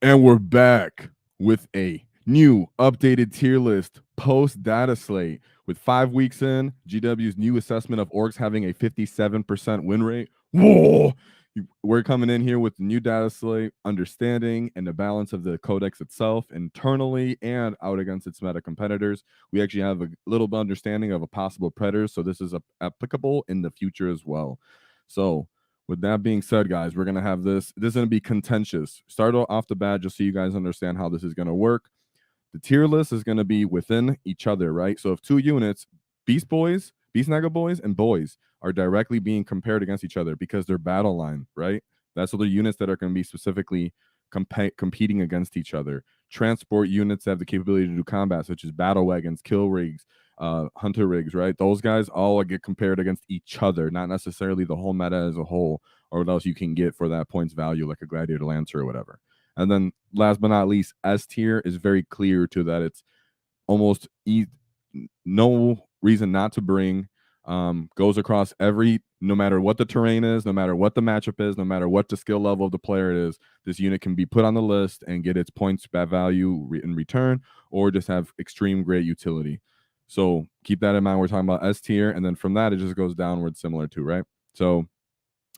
And we're back with a new updated tier list post-data slate. With 5 weeks in, GW's new assessment of Orks having a 57% win rate. Whoa! We're coming in here with the new data slate, understanding and the balance of the codex itself internally and out against its meta competitors. We actually have a little bit understanding of a possible predator, so this is applicable in the future as well. So with that being said, guys, we're going to have this. This is going to be contentious. Start off the bat just so you guys understand how this is going to work. The tier list is going to be within each other, right? So if two units, Beast Boys, Beast Naga Boys, and Boys are directly being compared against each other because they're battle line, right? That's the units that are going to be specifically competing against each other. Transport units have the capability to do combat, such as battle wagons, kill rigs, hunter rigs, right? Those guys all get compared against each other, not necessarily the whole meta as a whole, or what else you can get for that points value, like a gladiator lancer or whatever. And then last but not least, S tier is very clear to that it's almost no reason not to bring. Goes across no matter what the terrain is, no matter what the matchup is, no matter what the skill level of the player is, this unit can be put on the list and get its points value in return, or just have extreme great utility. So keep that in mind. We're talking about S tier, and then from that it just goes downward, similar to, right? So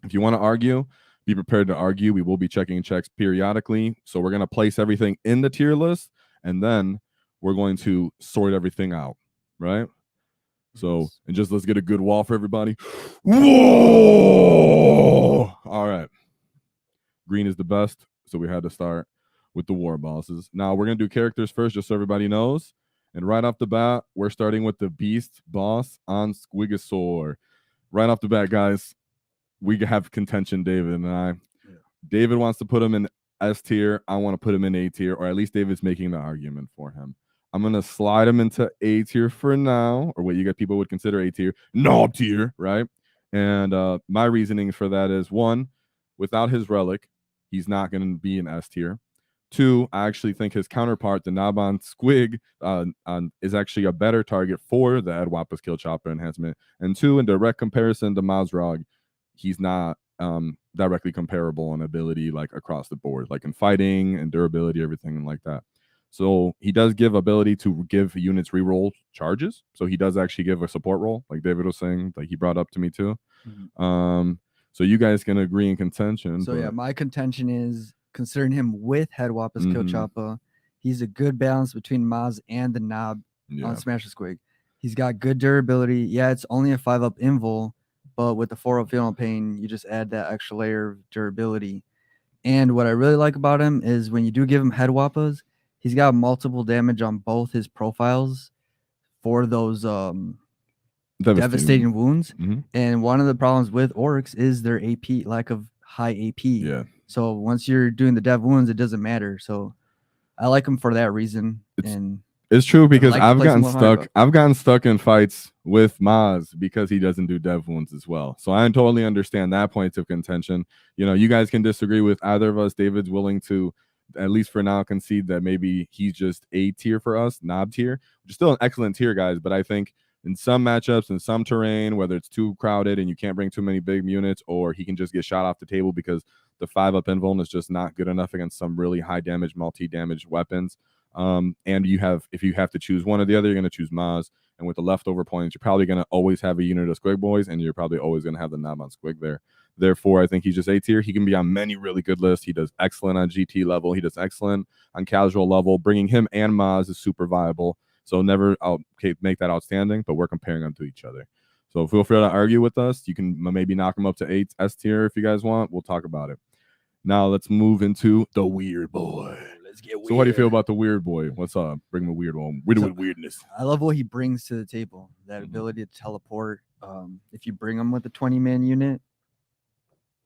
if you want to argue, be prepared to argue. We will be checking checks periodically. So we're going to place everything in the tier list, and then we're going to sort everything out, right? So, and just let's get a good wall for everybody. Whoa! All right. Green is the best, so we had to start with the war bosses. Now we're going to do characters first, just so everybody knows. And right off the bat, we're starting with the Beast boss on Squigosaur. Right off the bat, guys, we have contention, David and I. Yeah. David wants to put him in S tier. I want to put him in A tier, or at least David's making the argument for him. I'm going to slide him into A tier for now, or what you got people would consider A tier, knob tier, right? And my reasoning for that is, one, without his relic, he's not going to be in S tier. Two, I actually think his counterpart, the Naban Squig, is actually a better target for the Edwapa's Kill Chopper enhancement. And two, in direct comparison to Mazrog, he's not directly comparable in ability, like across the board, like in fighting and durability, everything like that. So he does give ability to give units reroll charges. So he does actually give a support roll, like David was saying, like he brought up to me too. Mm-hmm. So you guys can agree in contention. So yeah, my contention is considering him with Headwapa's Kill Chopper, he's a good balance between Maz and the Knob on Smash the Squig. He's got good durability. Yeah, it's only a 5-up invul, but with the 4-up Fatal Pain, you just add that extra layer of durability. And what I really like about him is when you do give him Headwapas, he's got multiple damage on both his profiles for those devastating wounds. Mm-hmm. And one of the problems with Orks is their AP, lack of high AP. Yeah. So once you're doing the dev wounds, it doesn't matter. So I like him for that reason. It's true because I've gotten stuck in fights with Maz because he doesn't do dev wounds as well. So I totally understand that point of contention. You know, you guys can disagree with either of us. David's willing to, at least for now, concede that maybe he's just A tier for us, knob tier, which is still an excellent tier, guys. But I think in some matchups, in some terrain, whether it's too crowded and you can't bring too many big units, or he can just get shot off the table because the 5-up invuln is just not good enough against some really high damage, multi-damage weapons. And if you have to choose one or the other, you're going to choose Maz. And with the leftover points, you're probably going to always have a unit of Squig Boys, and you're probably always going to have the Knob on Squig there. Therefore, I think he's just A tier. He can be on many really good lists. He does excellent on GT level. He does excellent on casual level. Bringing him and Maz is super viable. So never make that outstanding, but we're comparing them to each other. So feel free to argue with us. You can maybe knock him up to 8 S tier if you guys want. We'll talk about it. Now let's move into the weird boy. Let's get weird. So what do you feel about the weird boy? What's up? Bring the weird one. With weirdness. I love what he brings to the table. That ability to teleport. If you bring him with a 20-man unit.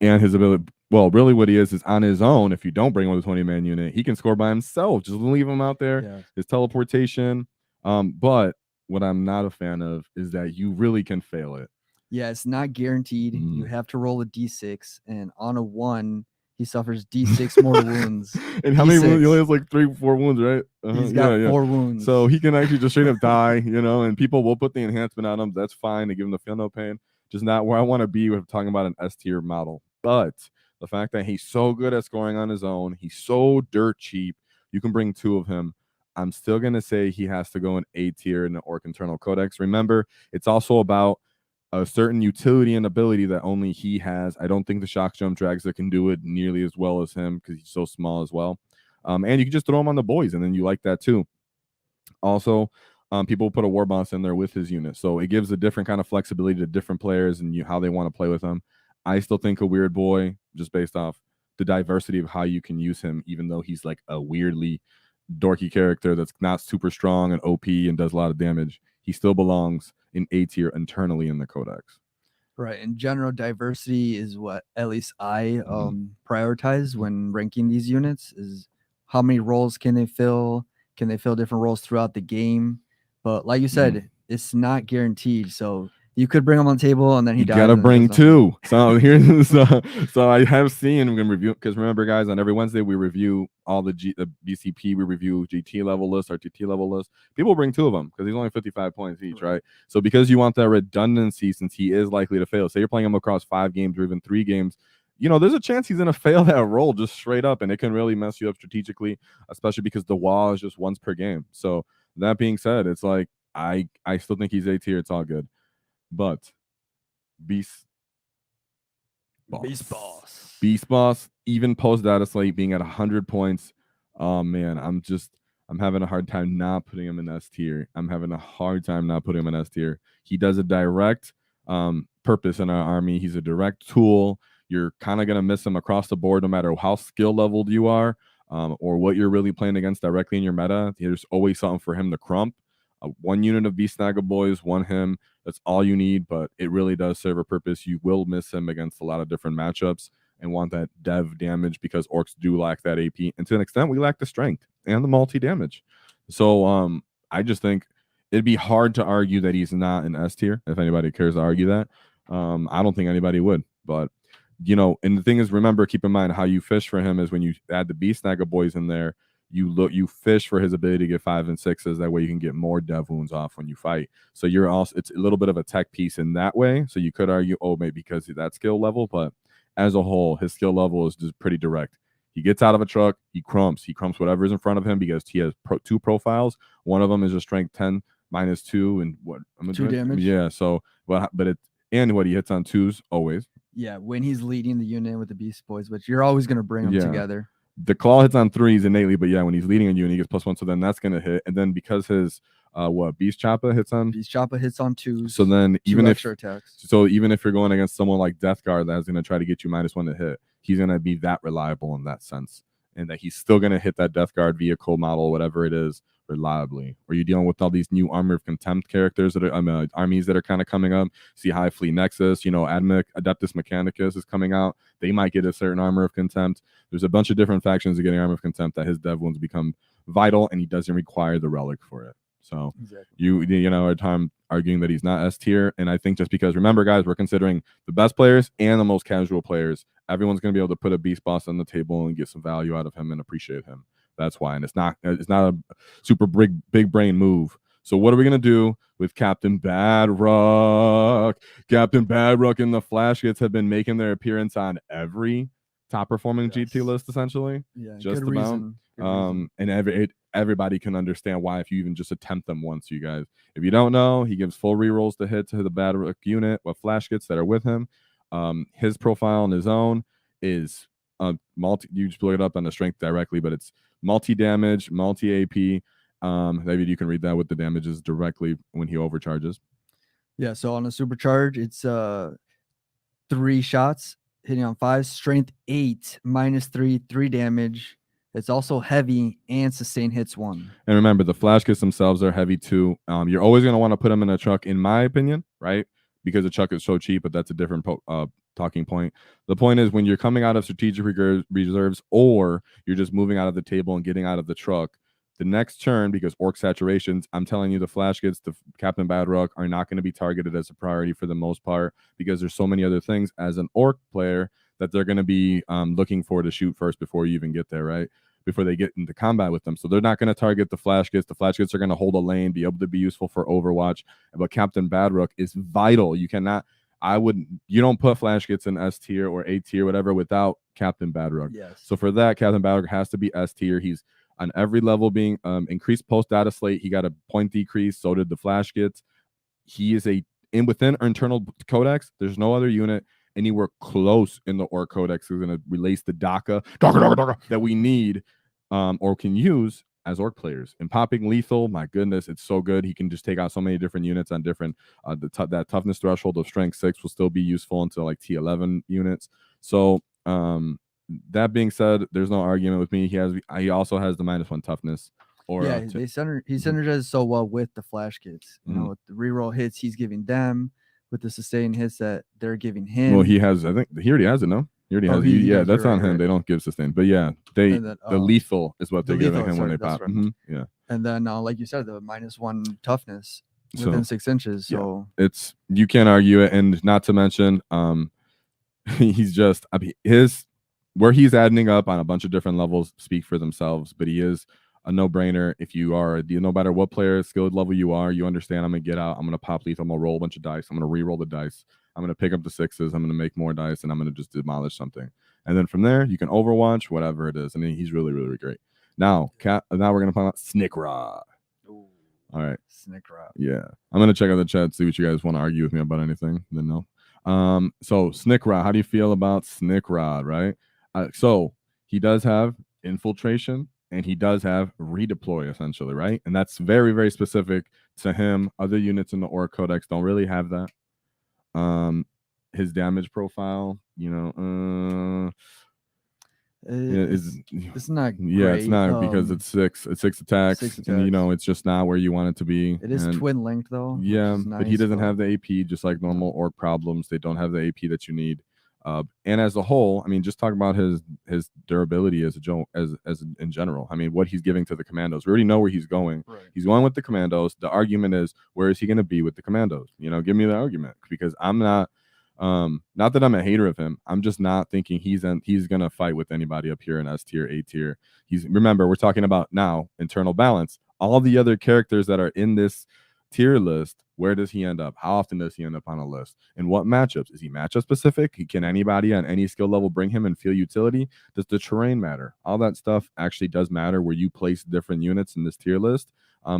And his ability, well, really what he is on his own. If you don't bring him with a 20-man unit, he can score by himself. Just leave him out there. Yeah. His teleportation. But what I'm not a fan of is that you really can fail it. Yeah, it's not guaranteed. You have to roll a D6, and on a 1, he suffers D6 more wounds. And how many wounds? He only has like 3-4 wounds, right? He's got 4 wounds. So he can actually just straight up die, and people will put the enhancement on him. That's fine. They give him the feel no pain. Just not where I want to be with talking about an S tier model. But The fact that he's so good at scoring on his own, he's so dirt cheap. You can bring 2 of him. I'm still going to say he has to go in A tier in the Ork Internal Codex. Remember, it's also about a certain utility and ability that only he has. I don't think the Shock Jump Dragster can do it nearly as well as him because he's so small as well. And you can just throw him on the boys, and then you like that too. Also, people put a Warboss in there with his unit, so it gives a different kind of flexibility to different players and how they want to play with him. I still think a weird boy, just based off the diversity of how you can use him, even though he's like a weirdly dorky character that's not super strong and OP and does a lot of damage. He still belongs in A tier internally in the Codex. Right. In general, diversity is what at least I prioritize when ranking these units. Is how many roles can they fill? Can they fill different roles throughout the game? But like you said, it's not guaranteed. So you could bring him on the table and then he dies. You gotta bring 2. So here's so I have seen, we're gonna review, because remember guys, on every Wednesday we review all the BCP, we review GT level list, RTT level list. People bring 2 of them because he's only 55 points each, right? So because you want that redundancy, since he is likely to fail, say you're playing him across 5 games or even 3 games, there's a chance he's going to fail that roll just straight up, and it can really mess you up strategically, especially because the WAAAGH is just once per game. So that being said, it's like I still think he's A tier. It's all good. But Beast Boss, even post-dataslate being at 100 points, oh man, I'm having a hard time not putting him in S tier. He does a direct purpose in our army. He's a direct tool. You're kind of going to miss him across the board, no matter how skill leveled you are or what you're really playing against directly in your meta. There's always something for him to crump. 1 unit of Beast Snaggle Boys, 1 him. That's all you need, but it really does serve a purpose. You will miss him against a lot of different matchups and want that dev damage because Orks do lack that AP. And to an extent, we lack the strength and the multi-damage. So I just think it'd be hard to argue that he's not an S tier, if anybody cares to argue that. I don't think anybody would, but and the thing is, remember, keep in mind how you fish for him is when you add the Beast Snaggle Boys in there, you fish for his ability to get 5 and 6s. That way you can get more dev wounds off when you fight. So it's a little bit of a tech piece in that way. So you could argue, maybe because of that skill level, but as a whole, his skill level is just pretty direct. He gets out of a truck, he crumps whatever is in front of him because he has 2 profiles. One of them is a strength 10 -2 and what? 2 damage. Yeah. So what he hits on 2s always. Yeah, when he's leading the unit with the Beast Boys, which you're always going to bring them together. The claw hits on 3s innately, but when he's leading a unit, he gets +1, so then that's going to hit. And then because his Beast Choppa hits on 2s, so then even if attacks. So even if you're going against someone like Death Guard that's going to try to get you -1 to hit, he's going to be that reliable in that sense, and that he's still going to hit that Death Guard vehicle model, whatever it is, reliably. Or you're dealing with all these new Armor of Contempt characters that are armies that are kind of coming up. See High Fleet Nexus, Adeptus Mechanicus is coming out. They might get a certain Armor of Contempt. There's a bunch of different factions that getting Armor of Contempt that his dev wounds become vital, and he doesn't require the relic for it. So you are time arguing that he's not S tier, and I think just because, remember guys, we're considering the best players and the most casual players. Everyone's going to be able to put a Beast Boss on the table and get some value out of him and appreciate him. That's why, and it's not a super big brain move. So what are we gonna do with Captain Badrock? Captain Badrock and the Flash Gits have been making their appearance on every top performing GT list, essentially. Yeah, just about. And everybody can understand why if you even just attempt them once, you guys. If you don't know, he gives full rerolls to hit to the Badrock unit with Flash Gits that are with him. His profile on his own is you just look it up on the strength directly, but it's multi-damage, multi-AP. Maybe you can read that with the damages directly when he overcharges. Yeah, so on a supercharge, it's 3 shots, hitting on 5, strength 8, -3, 3 damage. It's also heavy and sustain hits 1. And remember, the Flash Kits themselves are heavy too. You're always going to want to put them in a truck, in my opinion, right? Because the truck is so cheap, but that's a different talking point. The point is when you're coming out of strategic reserves or you're just moving out of the table and getting out of the truck, the next turn, because Ork saturations, I'm telling you, the Flash Gits, the Captain Badrock are not going to be targeted as a priority for the most part because there's so many other things as an Ork player that they're going to be looking for to shoot first before you even get there, right? Before they get into combat with them. So they're not going to target the Flash Gits. The Flash Gits are going to hold a lane, be able to be useful for Overwatch. But Captain Badrock is vital. You don't put Flash Gits in S tier or A tier, whatever, without Captain Badrug. Yes. So for that, Captain Badrug has to be S tier. He's on every level being increased post data slate. He got a point decrease. So did the Flash Gits. He is within our internal codex. There's no other unit anywhere close in the Ork codex who's going to release the DACA that we need or can use as Ork players. And popping lethal, my goodness, it's so good. He can just take out so many different units on different that toughness threshold of strength 6 will still be useful until like T11 units. So that being said, there's no argument with me. He also has the -1 toughness. Or yeah, he synergizes so well with the Flash Kits. You know, with the reroll hits he's giving them, with the sustained hits that they're giving him. Well, he has. I think he already has it. No, he already has. Yeah, that's on him. They don't give sustain, but yeah, the lethal is what they're giving him when they pop. Yeah, and then like you said, the -1 toughness within 6 inches. So it's you can't argue it, and not to mention, he's just where he's adding up on a bunch of different levels speak for themselves. But he is a no-brainer. If you are, no matter what player skilled level you are, you understand I'm gonna get out, I'm gonna pop lethal, I'm gonna roll a bunch of dice, I'm gonna re-roll the dice, I'm gonna pick up the 6s, I'm gonna make more dice, and I'm gonna just demolish something. And then from there, you can Overwatch, whatever it is. I mean, he's really, really great. Now we're gonna find out Snikrod. All right. Snikrod. Yeah. I'm gonna check out the chat, see what you guys want to argue with me about anything. Then no. So Snikrod, how do you feel about Snikrod, right? So he does have infiltration, and he does have redeploy essentially, right? And that's very, very specific to him. Other units in the Ork Codex don't really have that. His damage profile, it's not great. Yeah, it's not because it's 6 attacks. And it's just not where you want it to be. It is twin linked though. Yeah, but he doesn't have the AP, just like normal Ork problems. They don't have the AP that you need. And as a whole, I mean, just talk about his durability as in general. I mean, what he's giving to the commandos. We already know where he's going. Right. He's going with the commandos. The argument is, where is he going to be with the commandos? Give me the argument, because I'm not. Not that I'm a hater of him. I'm just not thinking he's going to fight with anybody up here in S tier, A tier. Remember, we're talking about now internal balance. All the other characters that are in this tier list, where does he end up? How often does he end up on a list? And what matchups? Is he matchup specific? Can anybody on any skill level bring him and feel utility? Does the terrain matter? All that stuff actually does matter where you place different units in this tier list,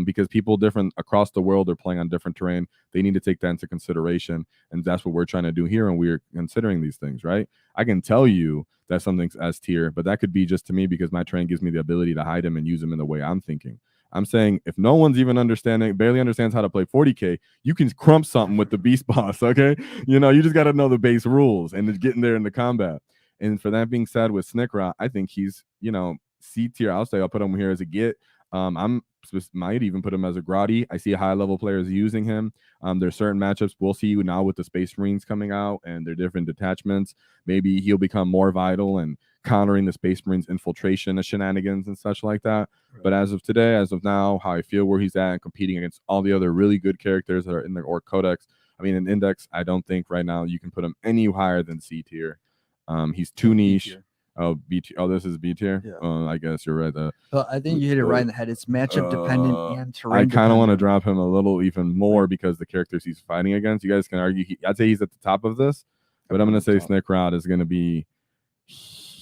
because people different across the world are playing on different terrain. They need to take that into consideration, and that's what we're trying to do here, and we're considering these things, right? I can tell you that something's S tier, but that could be just to me because my terrain gives me the ability to hide him and use him in the way I'm thinking. I'm saying if no one's even barely understands how to play 40k, you can crump something with the beast boss, okay? You just got to know the base rules and getting there in the combat. And for that being said, with Snikrod, I think he's, C tier. I'll put him here as a get. Might even put him as a Grotty. I see high level players using him. There's certain matchups we'll see now with the Space Marines coming out and their different detachments. Maybe he'll become more vital and countering the Space Marines infiltration of shenanigans and such like that. Right. But as of today, as of now, how I feel where he's at and competing against all the other really good characters that are in the Ork Codex. I mean, in Index, I don't think right now you can put him any higher than C tier. He's too niche. Oh, B tier. Oh, this is B tier. Yeah. I guess you're right. Well, I think you hit it right in the head. It's matchup dependent and terrain. I kind of want to drop him a little even more because the characters he's fighting against. You guys can argue. I'd say he's at the top of this, but I'm going to say Snikrod is going to be.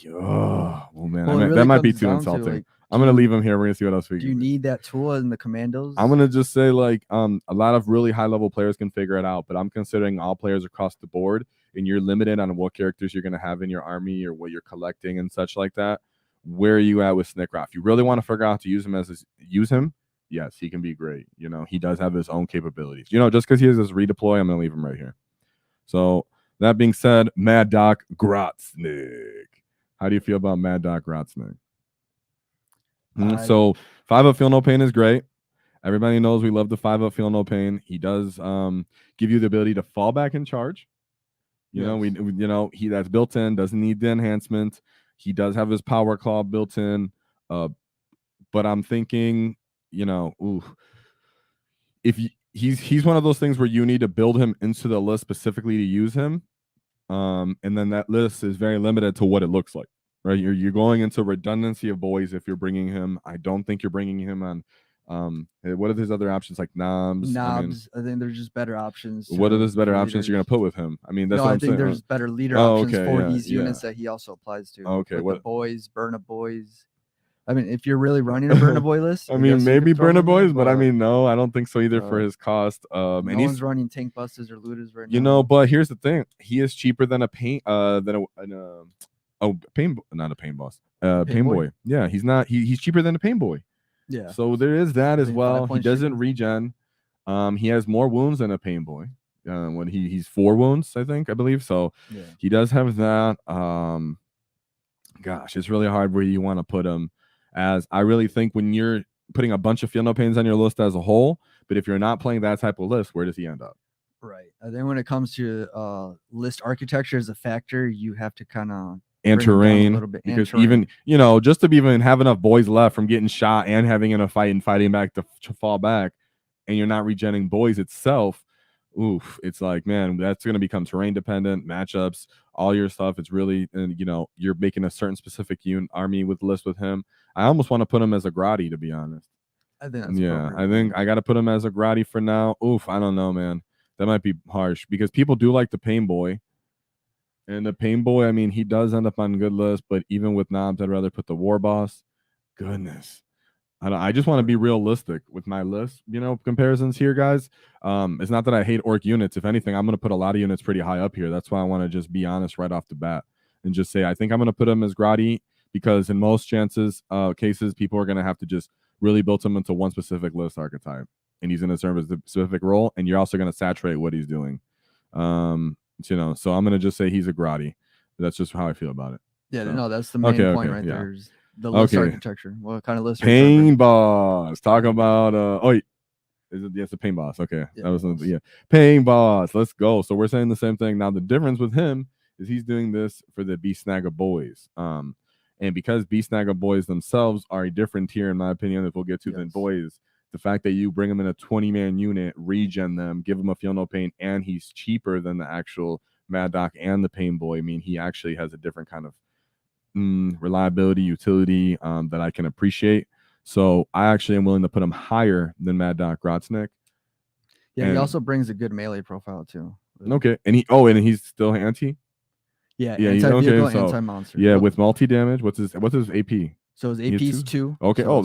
Oh man, that might be too insulting. I'm gonna leave him here. We're gonna see what else we do. You need that tool in the commandos? I'm gonna just say a lot of really high level players can figure it out, but I'm considering all players across the board, and you're limited on what characters you're gonna have in your army or what you're collecting and such like that. Where are you at with Snikrod? If you really want to figure out to use him, yes, he can be great. He does have his own capabilities. Just because he has his redeploy, I'm gonna leave him right here. So that being said, Mad Doc Grotsnick. How do you feel about Mad Doc Grotsnick? So 5-up Feel No Pain is great. Everybody knows we love the 5-up Feel No Pain. He does give you the ability to fall back and charge. He that's built in, doesn't need the enhancement. He does have his power claw built in. But I'm thinking, if he's one of those things where you need to build him into the list specifically to use him. And then that list is very limited to what it looks like, right? You're going into redundancy of boys if you're bringing him. I don't think you're bringing him on What are his other options like knobs? Knobs, I think there's just better options. What are those better for options you're gonna leaders. put with him? I mean, that's No, what I I'm think saying. there's better leader Oh, options okay, for yeah, these units yeah. that he also applies to. Okay, With what the boys, burn a boys. I mean, if you're really running a burn a boy list, I guess mean, you maybe could throw him Burner in there, Boys, but I mean, no, I don't think so either for his cost. no And he's one's running tank busters or looters right now. you know, but here's the thing: he is cheaper than a paint pain, not a pain boss, pain boy. Yeah, he's not. He's cheaper than a pain boy. Yeah. So there is that as think well. 5 He points doesn't cheaper. regen. He has more wounds than a pain boy. When he's 4 wounds, I believe. So Yeah. he does have that. Gosh, it's really hard where you want to put him. As I really think when you're putting a bunch of feel no pains on your list as a whole, but if you're not playing that type of list, where does he end up? Right. I think when it comes to list architecture as a factor, you have to kind of And terrain, a little bit. because even just to even have enough boys left from getting shot and having in a fight and fighting back to fall back, and you're not regenerating boys itself. Oof, it's like, man, that's going to become terrain dependent, matchups, all your stuff. It's really, and you're making a certain specific army with list with him. I almost want to put him as a Grotty, to be honest. I think that's I think I got to put him as a Grotty for now. Oof, I don't know, man. That might be harsh because people do like the Pain Boy. And the Pain Boy, I mean, he does end up on good lists, but even with knobs, I'd rather put the Warboss. Goodness. I just want to be realistic with my list, comparisons here, guys. It's not that I hate Ork units. If anything, I'm going to put a lot of units pretty high up here. That's why I want to just be honest right off the bat and just say I think I'm going to put him as Grotty because in most cases, people are going to have to just really build him into one specific list archetype, and he's going to serve as the specific role, and you're also going to saturate what he's doing. So I'm going to just say he's a Grotty. That's just how I feel about it. Yeah, no, that's the main point right there. The list architecture. What kind of list? Pain Boss. Talk about it's a Pain Boss. Okay. Yeah, that was Pain Boss. Let's go. So we're saying the same thing. Now the difference with him is he's doing this for the Beast Snagger boys. And because Beast Snagger boys themselves are a different tier, in my opinion, that we'll get to than boys, the fact that you bring them in a 20-man unit, regen them, give them a feel no pain, and he's cheaper than the actual Mad Doc and the Pain Boy. I mean, he actually has a different kind of reliability, utility that I can appreciate. So I actually am willing to put him higher than Mad Doc Grotznick. Yeah, he also brings a good melee profile too. Okay, and he's still anti. Yeah, anti-vehicle, anti-monster. Yeah, with multi damage. What's his AP? So his AP is 2. Okay. So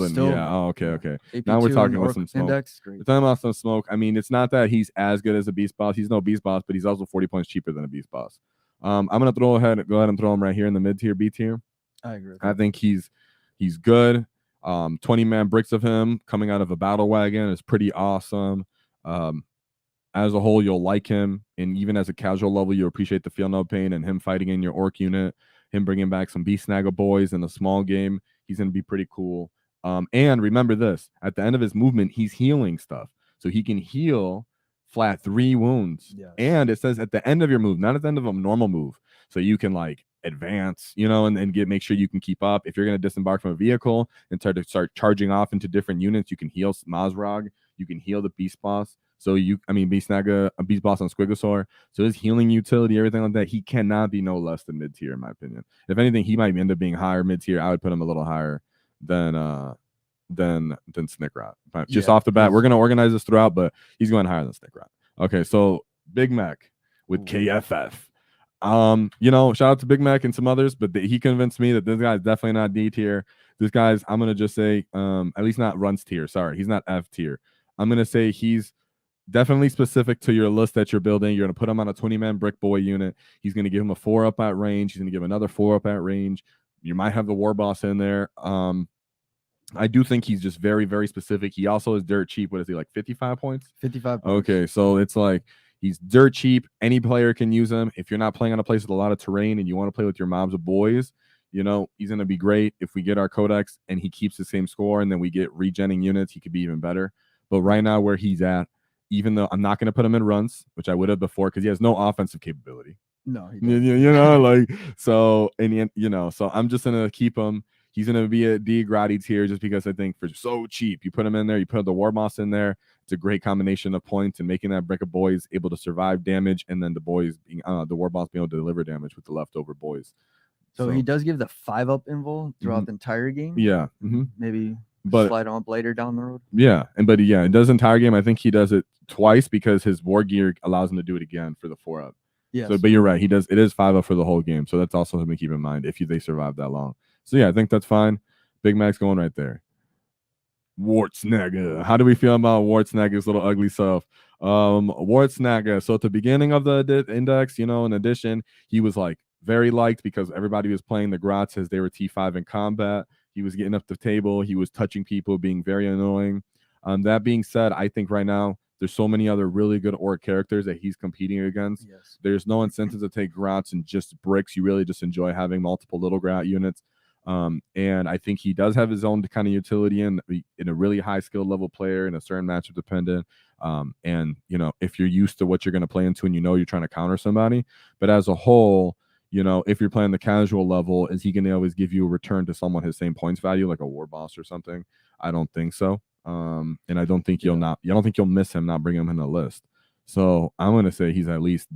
okay. Now we're talking with some smoke. Index, we're talking about some smoke. I mean, it's not that he's as good as a Beast Boss. He's no Beast Boss, but he's also 40 points cheaper than a Beast Boss. I'm gonna go ahead and throw him right here in the mid tier, B tier. I agree. I think he's good. 20-man bricks of him coming out of a battle wagon is pretty awesome. As a whole, you'll like him, and even as a casual level, you appreciate the feel no pain and him fighting in your Ork unit, him bringing back some Beast Snagger boys in a small game. He's gonna be pretty cool. And remember this: at the end of his movement, he's healing stuff, so he can heal flat 3 wounds. Yes. And it says at the end of your move, not at the end of a normal move, so you can like advance, and make sure you can keep up. If you're going to disembark from a vehicle and start charging off into different units, you can heal Mazrog, you can heal the Beast Boss. So Beast Snagger, a Beast Boss on Squigosaur. So his healing utility, everything like that, he cannot be no less than mid tier in my opinion. If anything, he might end up being higher mid tier. I would put him a little higher than Snickrot. Just off the bat, we're gonna organize this throughout, but he's going higher than Snickrot. Okay, so Big Mac with KFF. Shout out to Big Mac and some others, but he convinced me that this guy's definitely not D tier. This guy's, I'm gonna just say, at least not runs tier. Sorry, he's not F tier. I'm gonna say he's definitely specific to your list that you're building. You're gonna put him on a 20-man brick boy unit. He's gonna give him a 4 up at range. He's gonna give another 4 up at range. You might have the Warboss in there. I do think he's just very, very specific. He also is dirt cheap. What is he, like 55 points? 55 points. Okay, so it's like he's dirt cheap. Any player can use him. If you're not playing on a place with a lot of terrain and you want to play with your mobs of boys, he's going to be great. If we get our codex and he keeps the same score and then we get regenning units, he could be even better. But right now where he's at, even though I'm not going to put him in runs, which I would have before because he has no offensive capability. No, he doesn't. So I'm just going to keep him. He's going to be a D Grotty tier just because I think for so cheap, you put him in there, you put the Warboss in there. It's a great combination of points and making that brick of boys able to survive damage, and then the boys being the Warboss being able to deliver damage with the leftover boys. So he does give the 5-up invul throughout the entire game. Yeah. Maybe but slide him up later down the road. Yeah, but it does entire game. I think he does it twice because his war gear allows him to do it again for the 4-up. Yes. So, but you're right. He does. It is 5-up for the whole game. So that's also something to keep in mind if they survive that long. So yeah, I think that's fine. Big Mac's going right there. Wartsnagger. How do we feel about Wartsnagger's little ugly self? Wartsnagger. So at the beginning of the index, in addition, he was like very liked because everybody was playing the Grots as they were T5 in combat. He was getting up the table. He was touching people, being very annoying. That being said, I think right now there's so many other really good Ork characters that he's competing against. Yes. There's no incentive to take Grots and just bricks. You really just enjoy having multiple little Grot units. And I think he does have his own kind of utility in a really high skill level player in a certain matchup dependent. And if you're used to what you're going to play into and you're trying to counter somebody, but as a whole, if you're playing the casual level, is he going to always give you a return to someone his same points value, like a Warboss or something? I don't think so. And I don't think I don't think you'll miss him not bring him in the list. So I'm going to say he's at least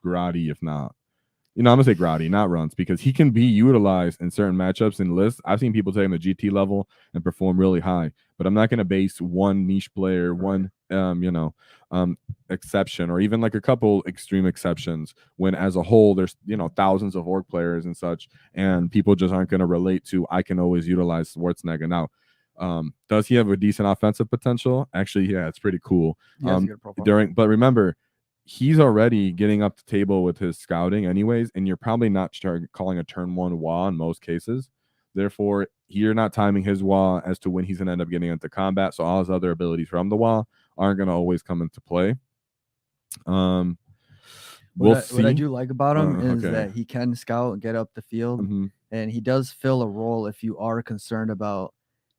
grotty, if not. I'm going to say grotty, not runts, because he can be utilized in certain matchups and lists. I've seen people take him to GT level and perform really high, but I'm not going to base one niche player, one exception, or even like a couple extreme exceptions when as a whole there's thousands of Ork players and such, and people just aren't going to relate to I can always utilize Schwarzenegger. Now, does he have a decent offensive potential? Actually, yeah, it's pretty cool. But remember, he's already getting up the table with his scouting anyways, and you're probably not calling a turn 1 WAAAGH in most cases. Therefore, you're not timing his WAAAGH as to when he's going to end up getting into combat, so all his other abilities from the WAAAGH aren't going to always come into play. What I do like about him is that he can scout and get up the field, and he does fill a role if you are concerned about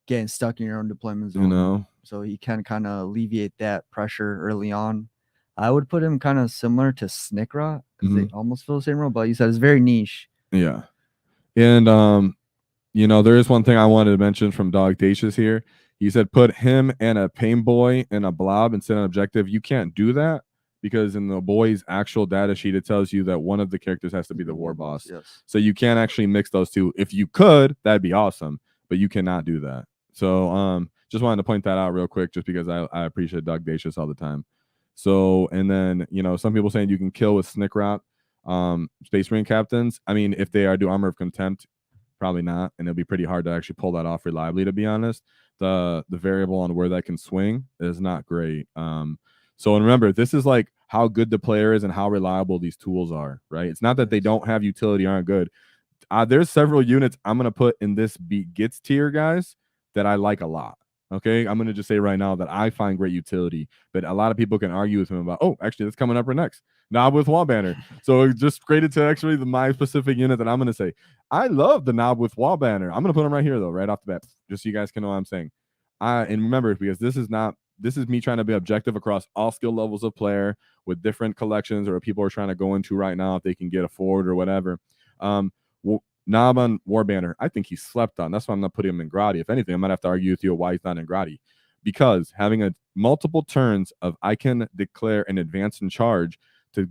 getting stuck in your own deployment zone. So he can kind of alleviate that pressure early on. I would put him kind of similar to Grot because they almost fill the same role, but you said it's very niche. Yeah. And, there is one thing I wanted to mention from Dogdacious here. He said put him and a pain boy and a blob and set an objective. You can't do that because in the boy's actual data sheet, it tells you that one of the characters has to be the Warboss. Yes. So you can't actually mix those two. If you could, that'd be awesome, but you cannot do that. So just wanted to point that out real quick just because I appreciate Dogdacious all the time. So, and then, some people saying you can kill with Grot, Space Marine captains. I mean, if they do Armor of Contempt, probably not. And it'll be pretty hard to actually pull that off reliably, to be honest. The variable on where that can swing is not great. So, and remember, this is like how good the player is and how reliable these tools are, right? It's not that they don't have utility, aren't good. There's several units I'm going to put in this gets tier, guys, that I like a lot. Okay, I'm going to just say right now that I find great utility, but a lot of people can argue with him about, actually, that's coming up right next. Knob with Wall Banner. So just graded to actually my specific unit that I'm going to say. I love the Knob with Wall Banner. I'm going to put him right here, though, right off the bat, just so you guys can know what I'm saying. And remember, because this is me trying to be objective across all skill levels of player with different collections or what people are trying to go into right now if they can get a forward or whatever. Knob on War Banner, I think he's slept on. That's why I'm not putting him in grotty. If anything, I might have to argue with you why he's not in grotty. Because having multiple turns of I can declare an advance and charge to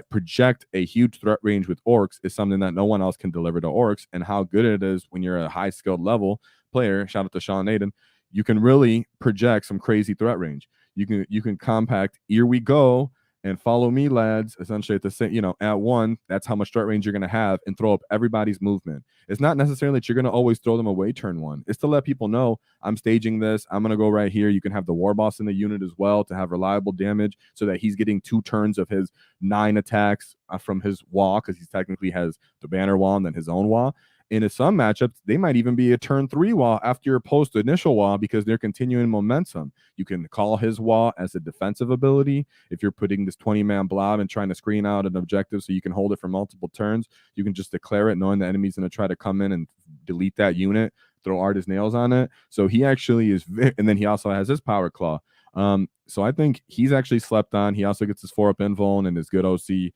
project a huge threat range with Orks is something that no one else can deliver to Orks. And how good it is when you're a high skilled level player, shout out to Sean Naden, you can really project some crazy threat range. You can compact, here we go, and follow me, lads, essentially at the same, at 1, that's how much threat range you're going to have and throw up everybody's movement. It's not necessarily that you're going to always throw them away turn 1. It's to let people know I'm staging this. I'm going to go right here. You can have the Warboss in the unit as well to have reliable damage so that he's getting 2 turns of his 9 attacks from his WAAAGH because he technically has the banner WAAAGH and then his own WAAAGH. In some matchups, they might even be a turn 3 WAAAGH after your post initial WAAAGH because they're continuing momentum. You can call his WAAAGH as a defensive ability. If you're putting this 20-man blob and trying to screen out an objective so you can hold it for multiple turns, you can just declare it knowing the enemy's going to try to come in and delete that unit, throw Artist Nails on it. So he actually is, and then he also has his Power Claw. So I think he's actually slept on. He also gets his 4-up invuln and his good OC.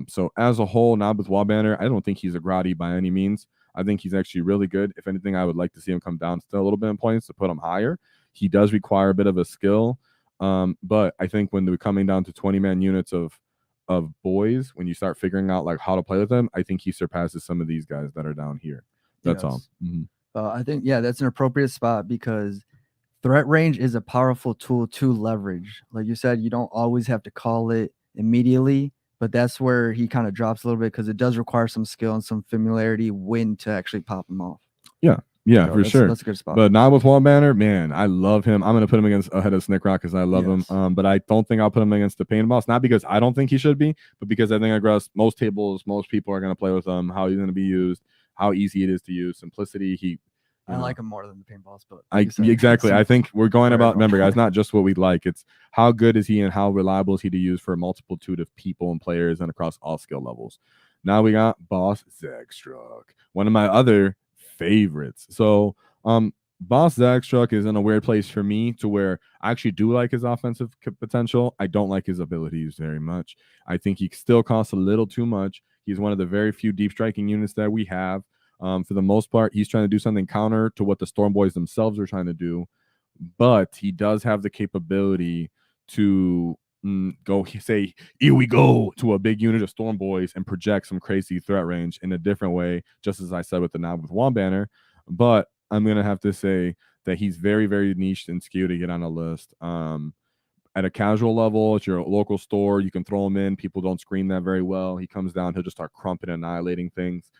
So as a whole, Knob with Wall Banner, I don't think he's a grotty by any means. I think he's actually really good. If anything, I would like to see him come down still a little bit in points to put him higher. He does require a bit of a skill. But I think when they're coming down to 20-man units of boys, when you start figuring out like how to play with them, I think he surpasses some of these guys that are down here. That's all. I think, yeah, that's an appropriate spot because threat range is a powerful tool to leverage. Like you said, you don't always have to call it immediately, but that's where he kind of drops a little bit because it does require some skill and some familiarity when to actually pop him off. Yeah, So for sure. That's a good spot. But not with Wall Banner, man. I love him. I'm gonna put him ahead of Snickrock because I love Yes. him. But I don't think I'll put him against the Pain Boss. Not because I don't think he should be, but because I think across most tables, most people are gonna play with him. How he's gonna be used, how easy it is to use, simplicity. I like him more than the Pain Boss, but exactly. I think we're going about. everyone. Remember, guys, not just what we like. It's how good is he and how reliable is he to use for a multitude of people and players and across all skill levels. Now we got Boss Zagstruck, one of my other favorites. So Boss Zagstruck is in a weird place for me to where I actually do like his offensive potential. I don't like his abilities very much. I think he still costs a little too much. He's one of the very few deep striking units that we have. For the most part, he's trying to do something counter to what the Storm Boys themselves are trying to do, but he does have the capability to go say, here we go to a big unit of Storm Boys and project some crazy threat range in a different way, just as I said with the Knob with Wall Banner. But I'm going to have to say that he's very, very niche and skewed to get on a list. At a casual level, at your local store, you can throw him in. People don't screen that very well. He comes down, he'll just start crumping, annihilating things.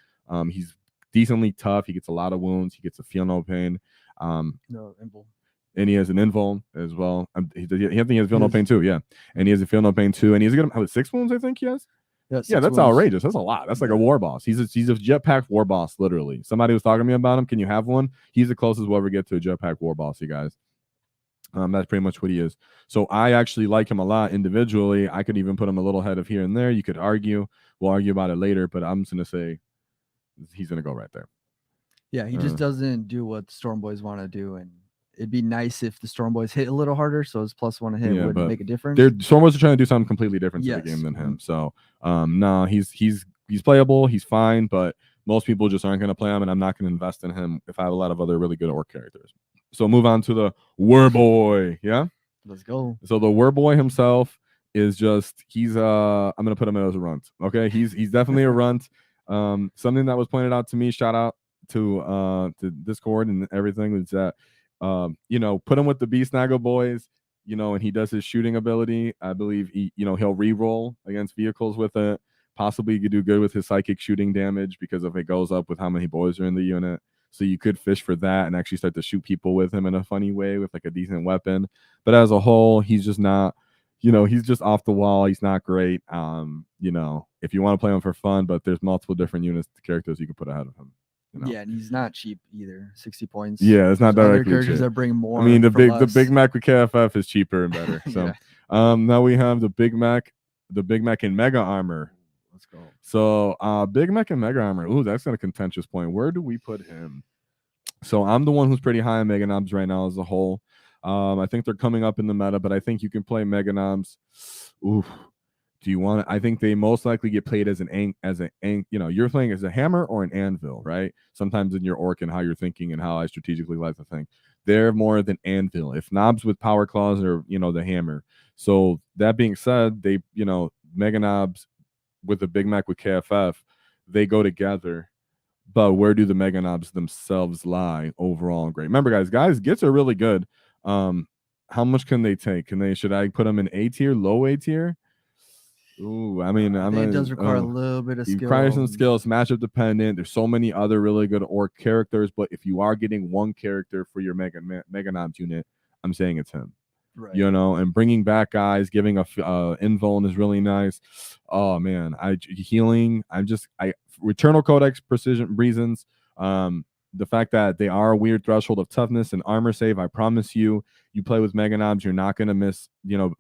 He's decently tough. He gets a lot of wounds. He gets a feel no pain. No, invul. And he has an invul as well. I think he has feel no pain too. Yeah, and he has a feel no pain too. And he's gonna have 6 wounds. I think he has. Yeah, that's outrageous. That's a lot. That's like a war boss. He's a jetpack war boss, literally. Somebody was talking to me about him. Can you have one? He's the closest we'll ever get to a jetpack war boss, you guys. That's pretty much what he is. So I actually like him a lot individually. I could even put him a little ahead of here and there. You could argue. We'll argue about it later, but I'm just gonna say he's gonna go right there. Yeah, he just doesn't do what Storm Boys want to do, and it'd be nice if the Storm Boys hit a little harder, so his +1 hit would make a difference. Storm Boys are trying to do something completely different to the game than him. So no, he's playable, he's fine, but most people just aren't going to play him, and I'm not going to invest in him if I have a lot of other really good Ork characters. So move on to the Warboy. Yeah, let's go. So the Warboy himself is just I'm going to put him as a runt. Okay, he's definitely a runt. Something that was pointed out to me, shout out to Discord and everything, was that put him with the Beast Snaggle boys, and he does his shooting ability. I believe he'll re-roll against vehicles with it. Possibly you could do good with his psychic shooting damage because if it goes up with how many boys are in the unit. So you could fish for that and actually start to shoot people with him in a funny way with like a decent weapon. But as a whole, he's just not, he's just off the wall. He's not great. If you want to play him for fun, but there's multiple different units, characters you can put ahead of him. Yeah, and he's not cheap either. 60 points. Yeah, it's not directly characters cheap. that bring more. I mean, the Big Mac with KFF is cheaper and better. So now we have the Big Mac in Mega Armor. Let's go. So Big Mac and Mega Armor. Ooh, that's a contentious point. Where do we put him? So I'm the one who's pretty high on Mega Knobs right now as a whole. I think they're coming up in the meta, but I think you can play Mega Knobs. Ooh. Do you want to? I think they most likely get played as you're playing as a hammer or an anvil, right? Sometimes in your Ork and how you're thinking and how I strategically like to think. They're more than anvil. If knobs with power claws or the hammer. So that being said, they Mega Knobs with the Big Mac with KFF, they go together. But where do the Mega Knobs themselves lie overall? Great. Remember, guys, gets are really good. How much can they take? Should I put them in A tier, low A tier? Ooh, I mean, it does require a little bit of skill. Requires some skills, matchup dependent. There's so many other really good Ork characters, but if you are getting one character for your Mega Knobs unit, I'm saying it's him. Right. And bringing back guys, giving a invuln is really nice. Oh man, healing. Returnal Codex precision reasons. The fact that they are a weird threshold of toughness and armor save, I promise you play with Mega Knobs, you're not going to miss,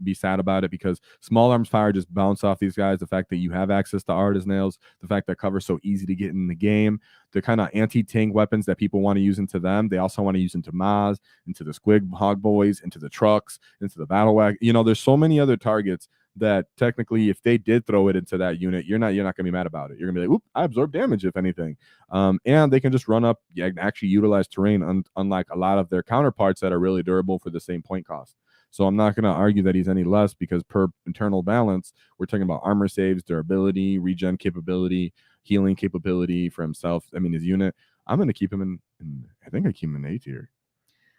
be sad about it because small arms fire just bounce off these guys. The fact that you have access to Artis Nails, the fact that cover's so easy to get in the game, the kind of anti-tank weapons that people want to use into them, they also want to use into Maz, into the Squig Hog Boys, into the trucks, into the Battle Wag. There's so many other targets that technically if they did throw it into that unit, you're not gonna be mad about it. You're gonna be like, oop, I absorb damage if anything. And they can just run up and actually utilize terrain unlike a lot of their counterparts that are really durable for the same point cost. So I'm not gonna argue that he's any less because per internal balance, we're talking about armor saves, durability, regen capability, healing capability for himself. I mean his unit. I'm gonna keep him in and I think I keep him in A tier.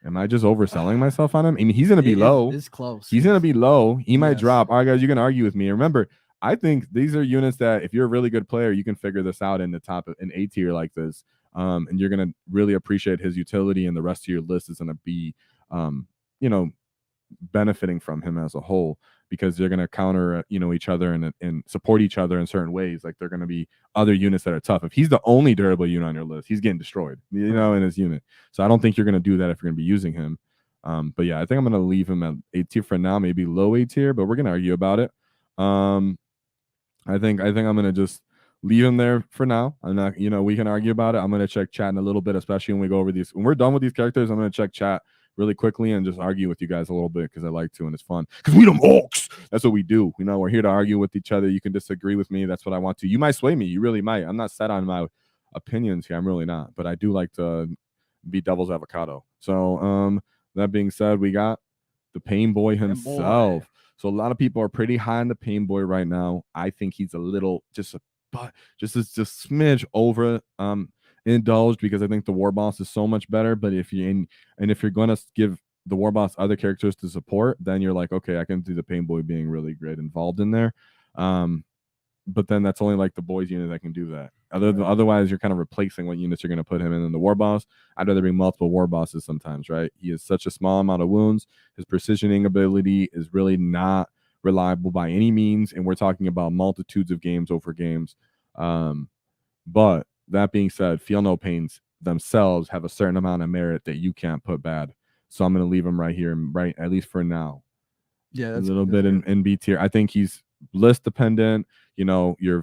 Am I just overselling myself on him? I mean, he's gonna be low. It's close. He's gonna be low. He might Yes. drop. All right, guys, you can argue with me. Remember, I think these are units that if you're a really good player, you can figure this out in the top in A tier like this. And you're gonna really appreciate his utility, and the rest of your list is gonna be you know, benefiting from him as a whole, because they're going to counter each other and support each other in certain ways. Like, they're going to be other units that are tough. If he's the only durable unit on your list, he's getting destroyed, in his unit. So I don't think you're going to do that if you're going to be using him. But yeah, I think I'm going to leave him at A tier for now, maybe low A tier, but we're going to argue about it. I think I'm going to just leave him there for now. I'm not, we can argue about it. I'm going to check chat in a little bit, especially when we go over these. When we're done with these characters, I'm going to check chat really quickly and just argue with you guys a little bit, because I like to, and it's fun. Because we them Orks. That's what we do. We're here to argue with each other. You can disagree with me. That's what I want to. You might sway me. You really might. I'm not set on my opinions here. I'm really not. But I do like to be devil's avocado. So that being said, we got the Pain Boy himself. So a lot of people are pretty high on the Pain Boy right now. I think he's a little just a smidge over indulged, because I think the Warboss is so much better. But if you're going to give the Warboss other characters to support, then you're like, okay, I can see the Pain Boy being really great involved in there. But then that's only like the boys unit that can do that. Otherwise, you're kind of replacing what units you're going to put him in. And the Warboss, I'd rather bring multiple Warbosses sometimes, right? He has such a small amount of wounds. His precisioning ability is really not reliable by any means, and we're talking about multitudes of games over games. But that being said, Feel No Pains themselves have a certain amount of merit that you can't put bad. So I'm going to leave him right here, right, at least for now. Yeah, that's a little bit in B tier. I think he's list dependent. What you're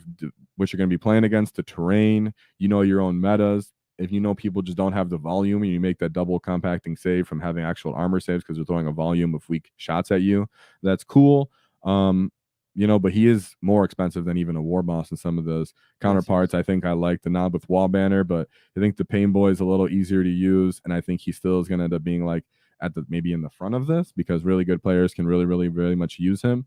going to be playing against, the terrain, your own metas. If people just don't have the volume, and you make that double compacting save from having actual armor saves because they're throwing a volume of weak shots at you, that's cool. But he is more expensive than even a Warboss in some of those counterparts. I think I like the Knob with Wall Banner, but I think the Pain Boy is a little easier to use, and I think he still is going to end up being like maybe in the front of this, because really good players can really, really, very much use him.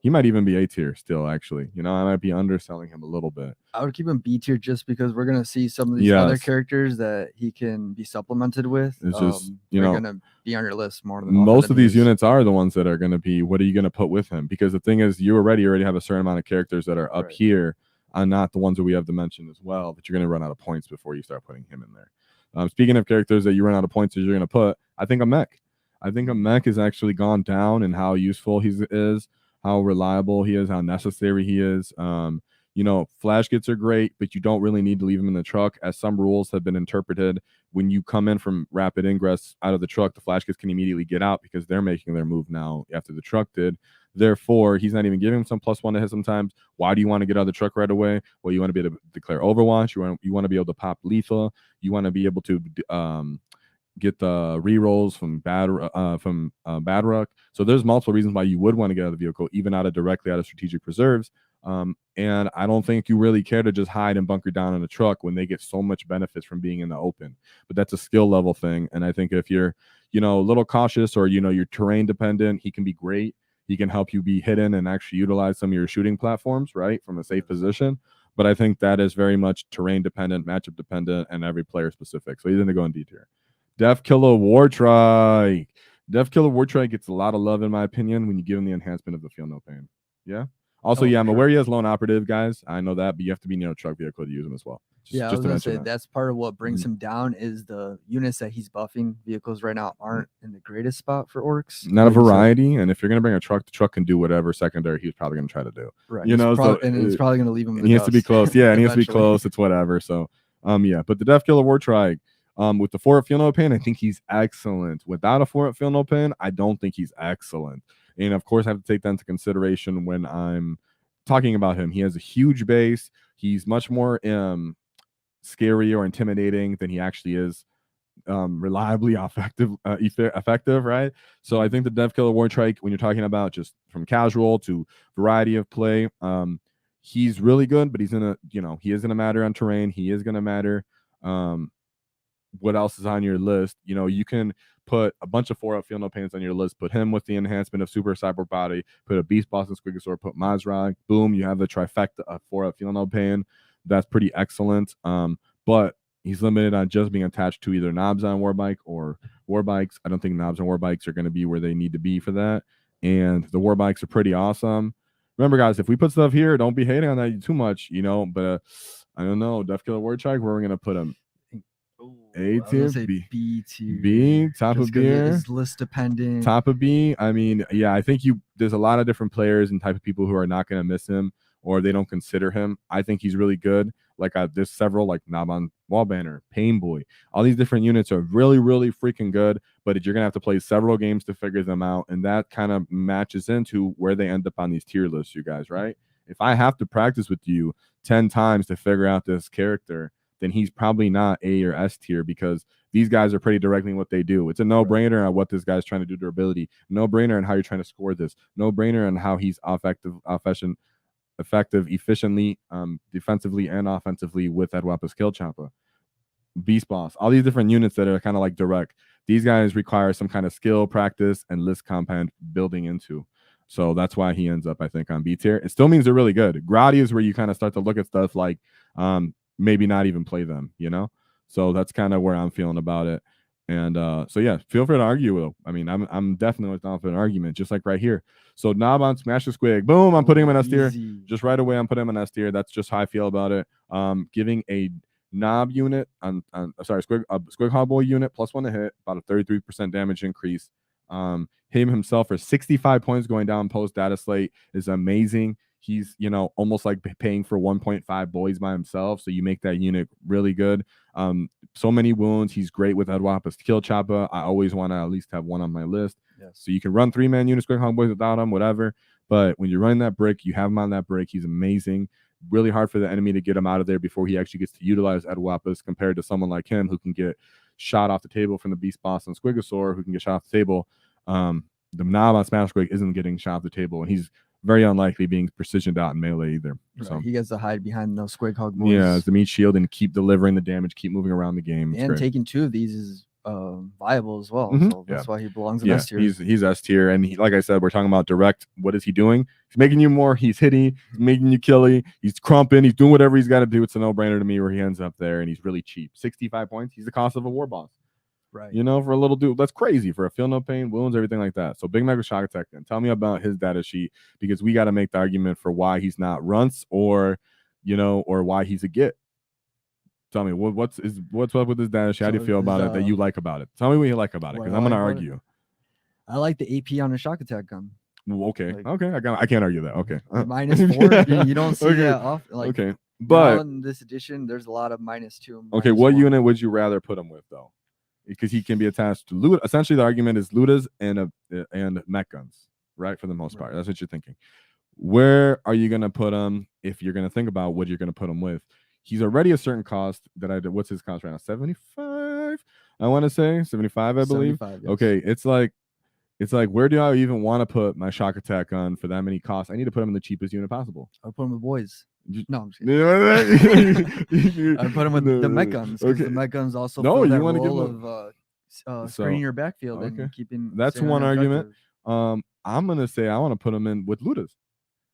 He might even be A tier still, actually. I might be underselling him a little bit. I would keep him B tier just because we're gonna see some of these other characters that he can be supplemented with. It's just they're gonna be on your list more than most of these units are the ones that are gonna be. What are you gonna put with him? Because the thing is, you already have a certain amount of characters that are up here, and not the ones that we have to mention as well. That you're gonna run out of points before you start putting him in there. Speaking of characters that you run out of points, that you're gonna put, I think a mech. I think a mech has actually gone down in how useful he is, how reliable he is, how necessary he is. Flash kits are great, but you don't really need to leave them in the truck, as some rules have been interpreted. When you come in from rapid ingress out of the truck, the flash kits can immediately get out because they're making their move now after the truck did. Therefore, he's not even giving him some +1 to hit sometimes. Why do you want to get out of the truck right away? Well, you want to be able to declare Overwatch. You want to be able to pop lethal. You want to be able to get the re-rolls from bad ruck. So there's multiple reasons why you would want to get out of the vehicle, even directly out of strategic preserves. And I don't think you really care to just hide and bunker down in a truck when they get so much benefits from being in the open. But that's a skill level thing. And I think if you're, a little cautious, or, you're terrain dependent, he can be great. He can help you be hidden and actually utilize some of your shooting platforms, right, from a safe position. But I think that is very much terrain dependent, matchup dependent, and every player specific. So he's going to go in D tier. Def Killer Wartrike. Def Killer Wartrike gets a lot of love, in my opinion, when you give him the enhancement of the Feel No Pain. Yeah. Also, I'm aware he has lone operative, guys. I know that, but you have to be near a truck vehicle to use him as well. I was gonna say that's part of what brings him down, is the units that he's buffing. Vehicles right now aren't in the greatest spot for Orks. Not a variety, and if you're gonna bring a truck, the truck can do whatever secondary he's probably gonna try to do. Right. And it's probably gonna leave him. He has to be close. Yeah, and he has to be close. It's whatever. So, yeah. But the Def Killer Wartrike. With the 4 Feel No Pain, I think he's excellent. Without a 4 Feel No Pain, I don't think he's excellent. And of course, I have to take that into consideration when I'm talking about him. He has a huge base. He's much more scary or intimidating than he actually is reliably effective, right? So I think the Def Killer Wartrike, when you're talking about just from casual to variety of play, he's really good, but he is gonna matter on terrain. He is gonna matter. What else is on your list? You can put a bunch of 4 Feel No Pains on your list, put him with the enhancement of Super Cyber Body, put a Beast Boss and Squigosaur, put Mazrag, boom, you have the trifecta of 4 Feel No Pain. That's pretty excellent. But He's limited on just being attached to either knobs on Warbike or Warbikes. I don't think knobs on Warbikes are going to be where they need to be for that. And the Warbikes are pretty awesome. Remember, guys, if we put stuff here, don't be hating on that too much, but I don't know. Def Killer Warchike, where we're going to put him? A tier, B tier. B, top of B. It's list dependent. Top of B. I mean, yeah, I think there's a lot of different players and type of people who are not going to miss him or they don't consider him. I think he's really good. Like there's several like Knob on Wall Banner, Pain Boy. All these different units are really, really freaking good, but you're going to have to play several games to figure them out. And that kind of matches into where they end up on these tier lists, you guys, right? If I have to practice with you 10 times to figure out this character, then he's probably not A or S tier because these guys are pretty directly in what they do. It's a no-brainer on what this guy's trying to do durability. No-brainer on how you're trying to score this. No-brainer on how he's effective, efficiently, defensively and offensively with Edwapa's Kill Choppa. Beast Boss, all these different units that are kind of like direct. These guys require some kind of skill, practice, and list compound building into. So that's why he ends up, I think, on B tier. It still means they're really good. Grotty is where you kind of start to look at stuff like maybe not even play them, So that's kind of where I'm feeling about it. And so yeah, feel free to argue though. I mean, I'm definitely down for an argument, just like right here. So Knob on Smash the Squig. Boom, I'm putting him in S tier. Just right away, I'm putting him in S tier. That's just how I feel about it. Giving a Knob unit Squig Hogboy unit +1 to hit, about a 33% damage increase. Him himself for 65 points going down post data slate is amazing. He's, almost like paying for 1.5 boys by himself. So you make that unit really good. So many wounds. He's great with Edwapa's Kill Choppa. I always want to at least have one on my list. Yes. So you can run 3-man units, Quick Hog Boys without him, whatever. But when you're running that brick, you have him on that brick. He's amazing. Really hard for the enemy to get him out of there before he actually gets to utilize Edwapa's compared to someone like him who can get shot off the table from the Beast Boss and Squigosaur, who can get shot off the table. The Knob on Smash Squig isn't getting shot off the table, and he's very unlikely being precisioned out in melee either. Right. So he gets to hide behind those Squig Hog Boys. Yeah, the meat shield and keep delivering the damage, keep moving around the game. And taking 2 of these is viable as well. So that's why he belongs in S tier. He's S tier. And like I said, we're talking about direct. What is he doing? He's making you more. He's hitty. He's making you killy. He's crumping. He's doing whatever he's got to do. It's a no-brainer to me where he ends up there. And he's really cheap. 65 points. He's the cost of a Warboss. Right. For a little dude. That's crazy for a feel no pain, wounds, everything like that. So Big Mega Shock Attack. Then tell me about his data sheet, because we got to make the argument for why he's not runts or why he's a git. Tell me what's up with his data sheet. How do you feel about it that you like about it? Tell me what you like about it, because I'm gonna argue. I like the AP on the shock attack gun. Well, okay, I can't argue that. Okay, -4. You don't see that off. Okay, but in this edition, there's a lot of -2. Okay, what unit would you rather put him with though? Because he can be attached to loot. Essentially, the argument is Ludas and mech guns, right? For the most part, that's what you're thinking. Where are you gonna put him if you're gonna think about what you're gonna put him with? He's already a certain cost that I did. What's his cost right now? 75. I want to say 75. I believe. 75, yes. Okay, it's like where do I even want to put my shock attack gun for that many costs? I need to put him in the cheapest unit possible. I'll put him with boys. No, I'm just kidding. I put him with the mech guns. Okay. The mech guns also you want to give of screening your backfield and keeping. That's one argument. I'm gonna say I want to put him in with Ludas.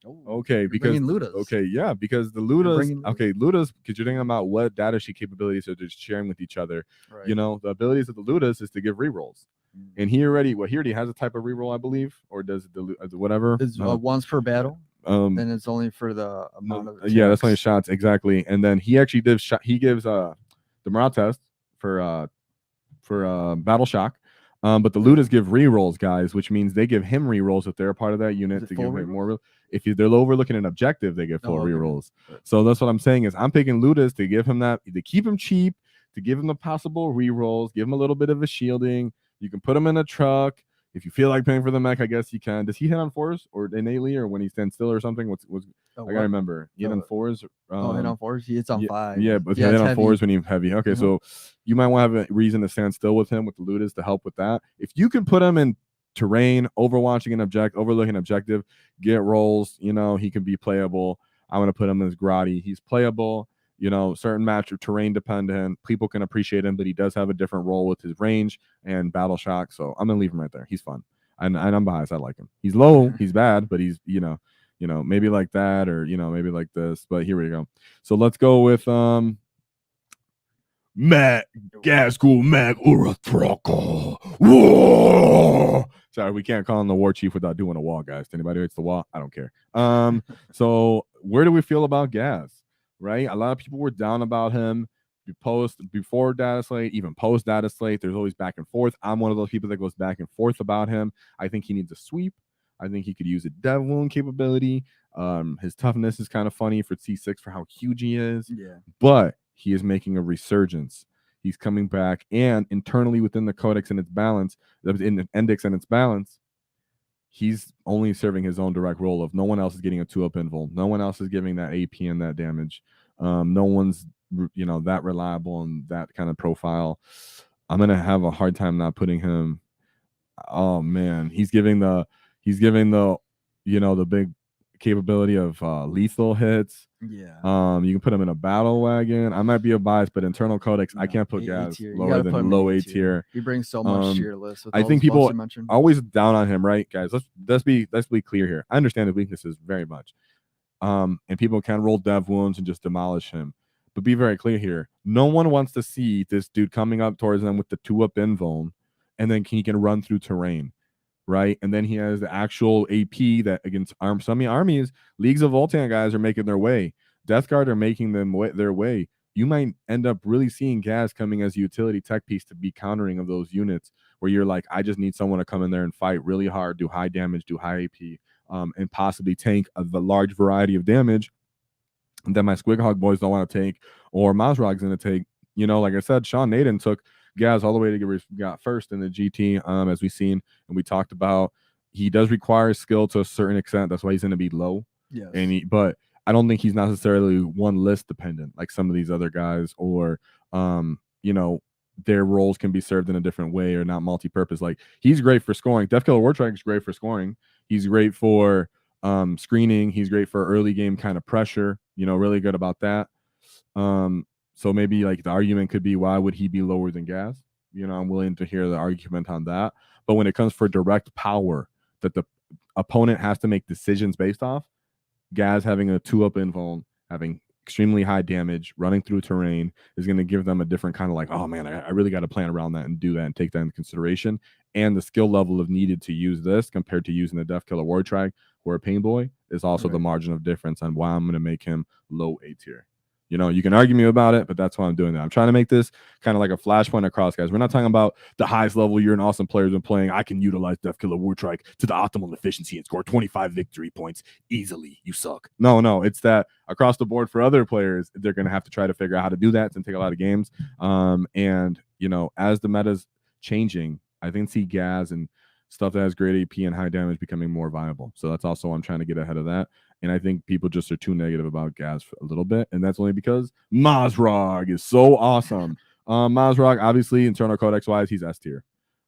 Okay, because Ludas. Because the Ludas, Ludas, because you're thinking about what data sheet capabilities are just sharing with each other. Right. The abilities of the Ludas is to give rerolls, and he already has a type of reroll, I believe, or does the whatever? It's once per battle. Then it's only for the amount of attacks. That's only shots exactly. And then he actually gives the morale test for battle shock. But the Ludas give rerolls, guys, which means they give him rerolls if they're a part of that unit to give him more. If they're overlooking an objective, they get 4 rerolls. So that's what I'm saying is I'm picking Ludas to give him that, to keep him cheap, to give him the possible rerolls, give him a little bit of a shielding. You can put him in a truck. If you feel like paying for the mech, I guess you can. Does he hit on 4s or innately, or when he stands still or something? I gotta remember. He hit on 4s. Hit on 4s. He hits on 5. Yeah, but he hit on 4s when he's heavy. Okay, so you might want to have a reason to stand still with him with the Ludas to help with that. If you can put him in terrain, overwatching an overlooking objective, get rolls. He can be playable. I'm gonna put him as Grotty. He's playable. Certain match or terrain dependent. People can appreciate him, but he does have a different role with his range and battle shock. So I'm gonna leave him right there. He's fun, and I'm biased. I like him. He's low. He's bad, but he's maybe like that or maybe like this. But here we go. So let's go with Matt Gaskell Mag Uratraka. Whoa! Sorry, we can't call him the war chief without doing a wall, guys. Anybody who hates the wall, I don't care. So where do we feel about Gaz? Right? A lot of people were down about him before dataslate, even post dataslate. There's always back and forth. I'm one of those people that goes back and forth about him. I think he needs a sweep. I think he could use a dev wound capability. His toughness is kind of funny for T6 for how huge he is. Yeah. But he is making a resurgence. He's coming back, and internally within the codex and its balance, in the index and its balance, he's only serving his own direct role of no one else is getting a 2-up invul. No one else is giving that AP and that damage. No one's that reliable and that kind of profile. I'm gonna have a hard time not putting him. Oh man, he's giving the the big capability of lethal hits. Yeah. You can put him in a battle wagon. I might be a bias, but internal codex, I can't put Gaz lower than low A tier. He brings so much to your list. I think people always down on him, right, guys? Let's be clear here. I understand the weaknesses very much. And people can roll dev wounds and just demolish him. But be very clear here. No one wants to see this dude coming up towards them with the 2-up invuln, and then he can run through terrain, right? And then he has the actual AP that against some armies, Leagues of Voltan guys are making their way. Death Guard are making their way. You might end up really seeing Gaz coming as a utility tech piece to be countering of those units where you're like, I just need someone to come in there and fight really hard, do high damage, do high AP, and possibly tank a large variety of damage that my Squig Hog boys don't want to take, or Mazrog's going to take. Like I said, Sean Naden took Gaz all the way to get got first in the GT, as we've seen and we talked about. He does require skill to a certain extent. That's why he's going to be low. Yes. But I don't think he's necessarily one list dependent like some of these other guys, or their roles can be served in a different way or not multi-purpose. Like, he's great for scoring. Deathkiller Wartrike is great for scoring. He's great for screening. He's great for early game kind of pressure. Really good about that. So maybe like the argument could be, why would he be lower than Gaz? I'm willing to hear the argument on that. But when it comes for direct power that the opponent has to make decisions based off, Gaz having a 2-up invuln, having extremely high damage, running through terrain is going to give them a different kind of like, oh man, I really got to plan around that and do that and take that into consideration. And the skill level of needed to use this compared to using the Deathkiller Wartrike or a Pain Boy is also the margin of difference on why I'm going to make him low A tier. You can argue me about it, but that's why I'm doing that. I'm trying to make this kind of like a flashpoint across, guys. We're not talking about the highest level you're an awesome player been playing. I can utilize Deathkiller Wartrike to the optimal efficiency and score 25 victory points easily. You suck. No. It's that across the board for other players, they're going to have to try to figure out how to do that. It's going to take a lot of games. And, as the meta's changing, I think see Gaz and stuff that has great AP and high damage becoming more viable. So that's also I'm trying to get ahead of that. And I think people just are too negative about Gaz for a little bit. And that's only because Mazrog is so awesome. Mazrog, obviously, internal codex-wise, he's S tier,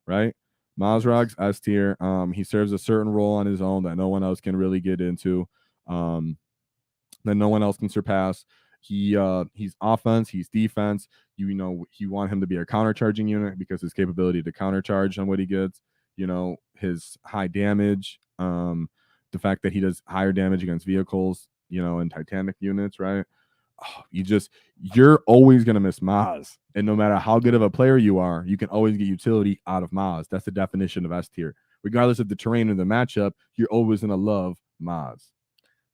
right? Mazrog's S tier. He serves a certain role on his own that no one else can really get into, that no one else can surpass. He's offense, he's defense. You want him to be a countercharging unit because his capability to countercharge on what he gets, his high damage, the fact that he does higher damage against vehicles, and Titanic units, right? You're always going to miss Maz. And no matter how good of a player you are, you can always get utility out of Maz. That's the definition of S tier. Regardless of the terrain or the matchup, you're always going to love Maz.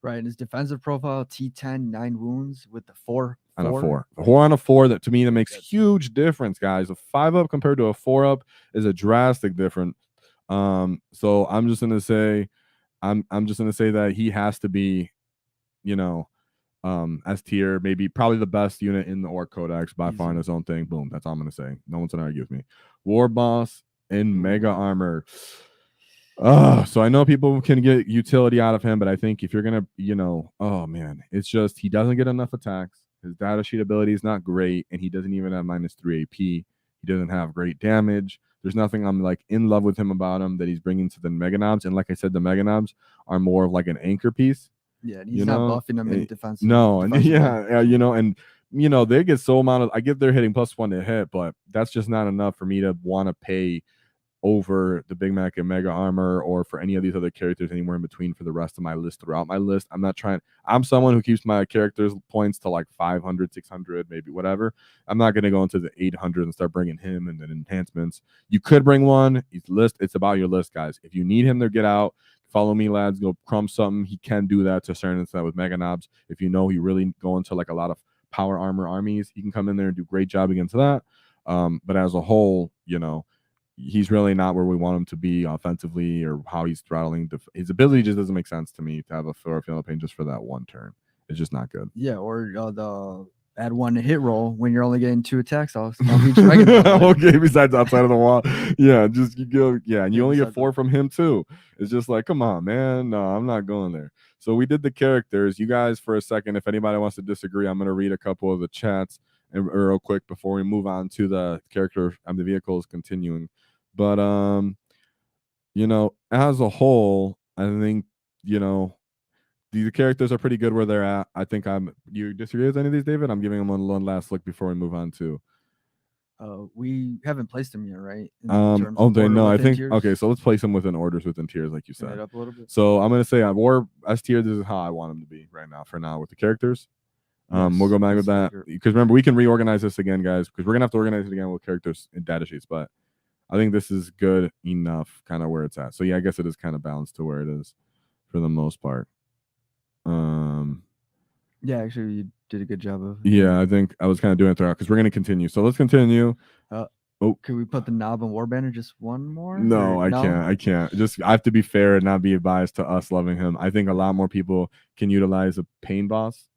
Right. And his defensive profile, T10, 9 wounds with the 4. On a 4. A 4 on a 4, that to me, that makes huge difference, guys. A 5-up compared to a 4-up is a drastic difference. So I'm just going to say, that he has to be, S tier, probably the best unit in the Ork Codex by far in his own thing. Boom. That's all I'm going to say. No one's going to argue with me. Warboss in Mega Armor. So I know people can get utility out of him, but I think if you're going to, oh man, it's just he doesn't get enough attacks. His data sheet ability is not great, and he doesn't even have -3 AP. He doesn't have great damage. There's nothing I'm like in love with him about him that he's bringing to the Mega Knobs. And like I said, the Mega Knobs are more of like an anchor piece. Yeah, and he's not buffing them in defense. No, and they get so amount of. I get they're hitting +1 to hit, but that's just not enough for me to want to pay over the Big Mac and Mega Armor or for any of these other characters anywhere in between for the rest of my list throughout my list. I'm someone who keeps my characters points to like 500, 600, maybe whatever. I'm not going to go into the 800 and start bringing him and then enhancements. You could bring one. It's about your list, guys. If you need him to get out, follow me, lads. Go crumb something. He can do that to a certain extent with Mega Knobs. If you know he really go into like a lot of power armor armies, he can come in there and do a great job against that. But as a whole, he's really not where we want him to be offensively or how he's throttling. His ability just doesn't make sense to me to have a Flora Field of Pain just for that one turn. It's just not good. Yeah, or the add 1 hit roll when you're only getting 2 attacks off each regular. Okay, besides outside of the wall. Yeah, just you go. Yeah, and you only get 4 from him too. It's just like, come on, man. No, I'm not going there. So we did the characters. You guys, for a second, if anybody wants to disagree, I'm going to read a couple of the chats real quick before we move on to the character and the vehicles continuing. But as a whole, I think the characters are pretty good where they're at. I think you disagree with any of these, David? I'm giving them one last look before we move on to. We haven't placed them yet, right? I think tiers? Okay. So let's place them within orders within tiers, like you said. Up a little bit. So I'm gonna say War S tier. This is how I want them to be right now. For now, with the characters. Yes, we'll go back with that because remember we can reorganize this again, guys, because we're gonna have to organize it again with characters in data sheets. But I think this is good enough, kind of where it's at. So yeah, I guess it is kind of balanced to where it is for the most part. Yeah, actually, you did a good job of. Yeah, I think I was kind of doing it throughout because we're gonna continue. So let's continue. Could we put the knob and Warbanner just one more? No, I can't. I have to be fair and not be biased to us loving him. I think a lot more people can utilize a pain boss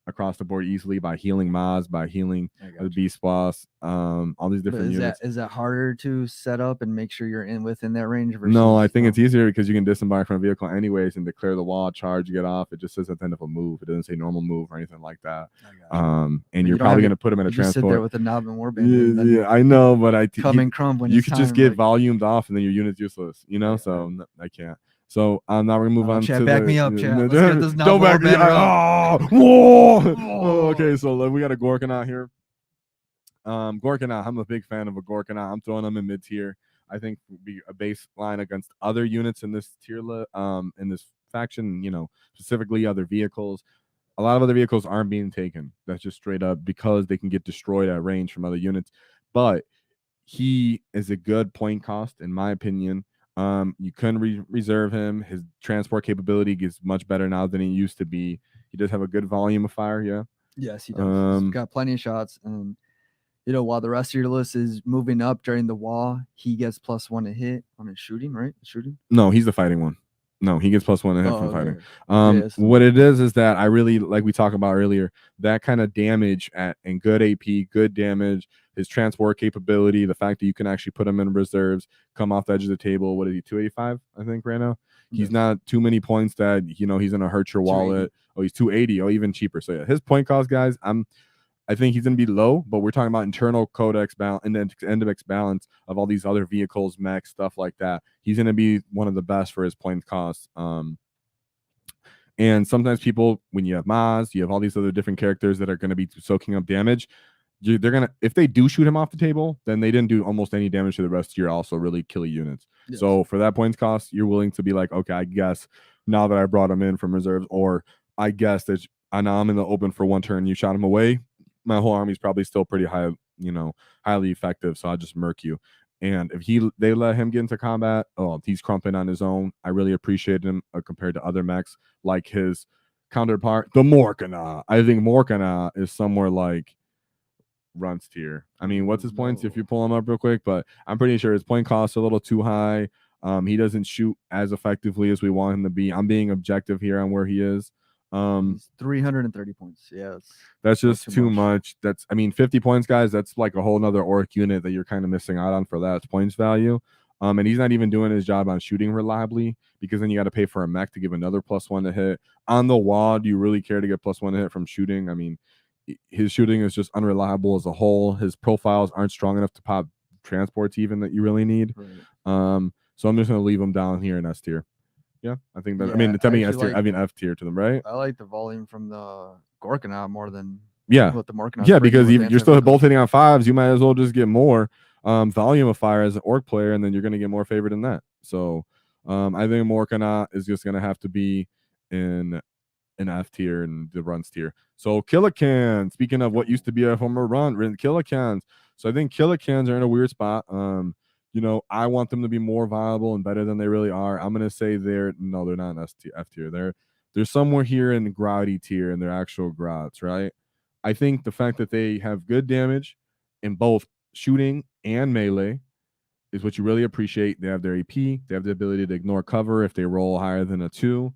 across the board easily by healing Maz, by healing the Beast Boss, all these different units. Is that harder to set up and make sure you're within that range? Versus, no, I think it's easier because you can disembark from a vehicle anyways and declare the wall, charge, get off. It just says at the end of a move. It doesn't say normal move or anything like that. And you're probably going to put him in a transport. Sit there with a knob and Warband. Yeah, I know, but and crumb when you could just get volumed off and then your unit's useless, So I can't. So now we're gonna move on to back me up, chat. Let's get this don't back me up. Whoa. Okay, so we got a Gorkanaut here. Gorkanaut, I'm a big fan of a Gorkanaut. I'm throwing them in mid tier. I think would be a baseline against other units in this tier in this faction, specifically other vehicles. A lot of other vehicles aren't being taken. That's just straight up because they can get destroyed at range from other units. But he is a good point cost, in my opinion. You couldn't reserve him. His transport capability is much better now than he used to be. He does have a good volume of fire, yeah. Yes, he does. He's got plenty of shots, and while the rest of your list is moving up during the wall, he gets +1 to hit on his shooting, right? Shooting? No, he's the fighting one. No, he gets +1 to hit from fighting. What it is that I really like we talked about earlier, that kind of damage and good AP, good damage. His transport capability, the fact that you can actually put him in reserves, come off the edge of the table. What is he, 285, I think, right now? Yes. He's not too many points that, he's going to hurt your wallet. Oh, he's 280. Oh, even cheaper. So, yeah, his point cost, guys, I think he's going to be low, but we're talking about internal codex balance and then index balance of all these other vehicles, mechs, stuff like that. He's going to be one of the best for his point cost. And sometimes people, when you have Maz, you have all these other different characters that are going to be soaking up damage. They're gonna, if they do shoot him off the table, then they didn't do almost any damage to the rest of your also really killy units. Yes. So for that points cost, you're willing to be like, okay, I guess now that I brought him in from reserves, or I guess that I know I'm in the open for one turn, you shot him away, my whole army's probably still pretty high, highly effective. So I just murk you. And if they let him get into combat, he's crumping on his own. I really appreciate him compared to other mechs like his counterpart, the Morkanaut. I think Morkanaut is somewhere like Runts tier. I mean, what's his points if you pull him up real quick? But I'm pretty sure his point cost a little too high. He doesn't shoot as effectively as we want him to be. I'm being objective here on where he is. He's 330 points. Yeah, that's just too much. 50 points, guys. That's like a whole nother Ork unit that you're kind of missing out on for that points value. And he's not even doing his job on shooting reliably because then you got to pay for a mech to give another +1 to hit. On the wall, do you really care to get +1 to hit from shooting? I mean, his shooting is just unreliable as a whole. His profiles aren't strong enough to pop transports even that you really need. Right. So I'm just going to leave him down here in S tier. Yeah, I think that. Yeah, I mean, tell me S tier. I mean F tier to them, right? I like the volume from the Gorkanaut more than what the Morkanaut. Yeah, because you're still both hitting on 5s. You might as well just get more. volume of fire as an orc player, and then you're going to get more favored in that. So I think Morkana is just going to have to be in an F tier and the runs tier. So Killican, speaking of what used to be a former run, Killicans. So I think Killicans are in a weird spot. You know, I want them to be more viable and better than they really are. I'm gonna say they're not in F tier. They're somewhere here in the Grotty tier in their actual Grots, right? I think the fact that they have good damage in both shooting and melee is what you really appreciate. They have their AP. They have the ability to ignore cover if they roll higher than a 2.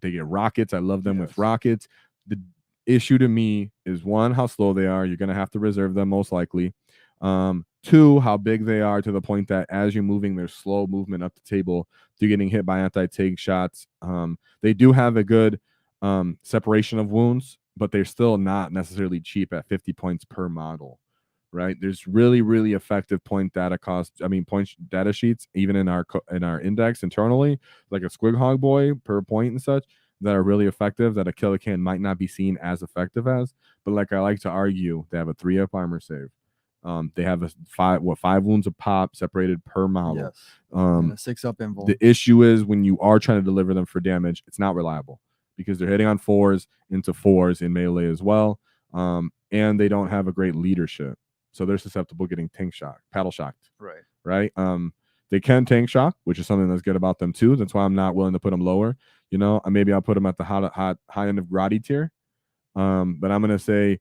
They get rockets. I love them with rockets. The issue to me is, 1, how slow they are. You're going to have to reserve them most likely. 2, how big they are, to the point that as you're moving their slow movement up the table, you're getting hit by anti-tank shots. They do have a good separation of wounds, but they're still not necessarily cheap at 50 points per model. Right, there's really effective point data sheets, even in our index internally, like a Squighog boy per point and such, that are really effective, that a Killican might not be seen as effective as. But like I like to argue, they have a 3-up armor save. They have a 5 wounds of pop separated per model. And a 6-up invul. The issue is when you are trying to deliver them for damage, it's not reliable because they're hitting on 4s into 4s in melee as well, and they don't have a great leadership. So they're susceptible getting paddle shocked. Right. They can tank shock, which is something that's good about them too. That's why I'm not willing to put them lower. You know, maybe I'll put them at the high end of Grotty tier. But I'm gonna say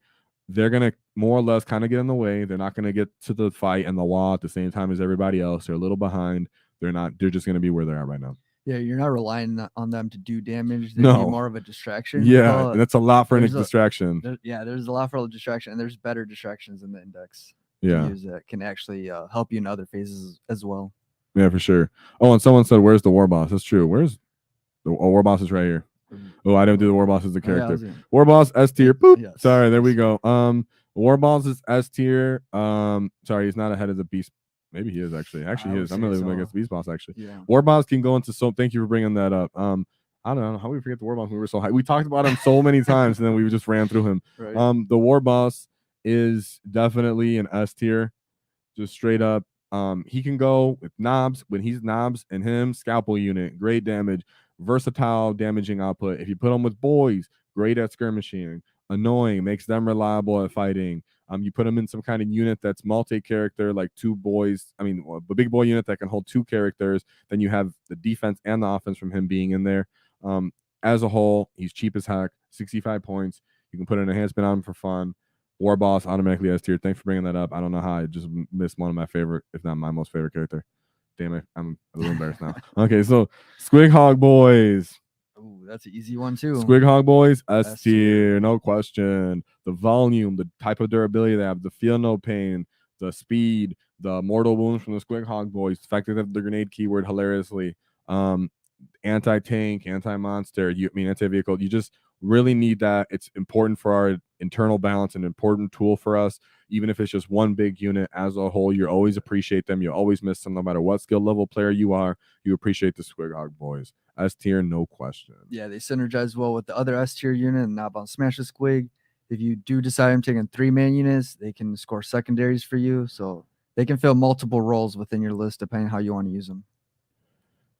they're gonna more or less kind of get in the way. They're not gonna get to the fight and the wall at the same time as everybody else. They're a little behind. They're just gonna be where they are right now. Yeah, you're not relying on them to do damage. They'd be more of a distraction. Yeah, and that's a lot for a distraction. There's a lot for a distraction, and there's better distractions in the index. Yeah, to use that can actually help you in other phases as well. Yeah, for sure. Oh, and someone said, "Where's the Warboss?" That's true. Where's the Warboss? Is right here. Oh, I didn't do the Warboss as a character. Warboss S tier. Boop. Yes. Sorry, there we go. Warboss is S tier. Sorry, he's not ahead of the Beast. Maybe he is actually. Actually, he is. I'm gonna leave him against Beast Boss. Actually, Warboss can go into so. Thank you for bringing that up. I don't know how we forget the Warboss. We were so high. We talked about him so many times, and then we just ran through him. Right. The Warboss is definitely an S tier, just straight up. He can go with knobs when he's knobs and him scalpel unit, great damage, versatile damaging output. If you put him with boys, great at skirmishing, annoying, makes them reliable at fighting. You put him in some kind of unit that's multi-character, like 2 boys. I mean, the big boy unit that can hold 2 characters. Then you have the defense and the offense from him being in there. As a whole, he's cheap as heck, 65 points. You can put an enhancement on him for fun. Warboss automatically S tier. Thanks for bringing that up. I don't know how I just missed one of my favorite, if not my most favorite character. Damn it, I'm a little embarrassed now. Okay, so Squighog boys. Oh, that's an easy one too. Squighog boys, S tier, no question. The volume, the type of durability they have, the feel no pain, the speed, the mortal wounds from the Squighog boys, the fact that they have the grenade keyword hilariously, anti-tank, anti-monster, anti-vehicle. You just really need that. It's important for our internal balance, an important tool for us. Even if it's just one big unit as a whole, you always appreciate them. You always miss them, no matter what skill level player you are. You appreciate the Squighog boys. S tier, no question. Yeah, they synergize well with the other S tier unit and Knob on Smash the Squig. If you do decide I'm taking 3-man units, they can score secondaries for you. So they can fill multiple roles within your list depending on how you want to use them.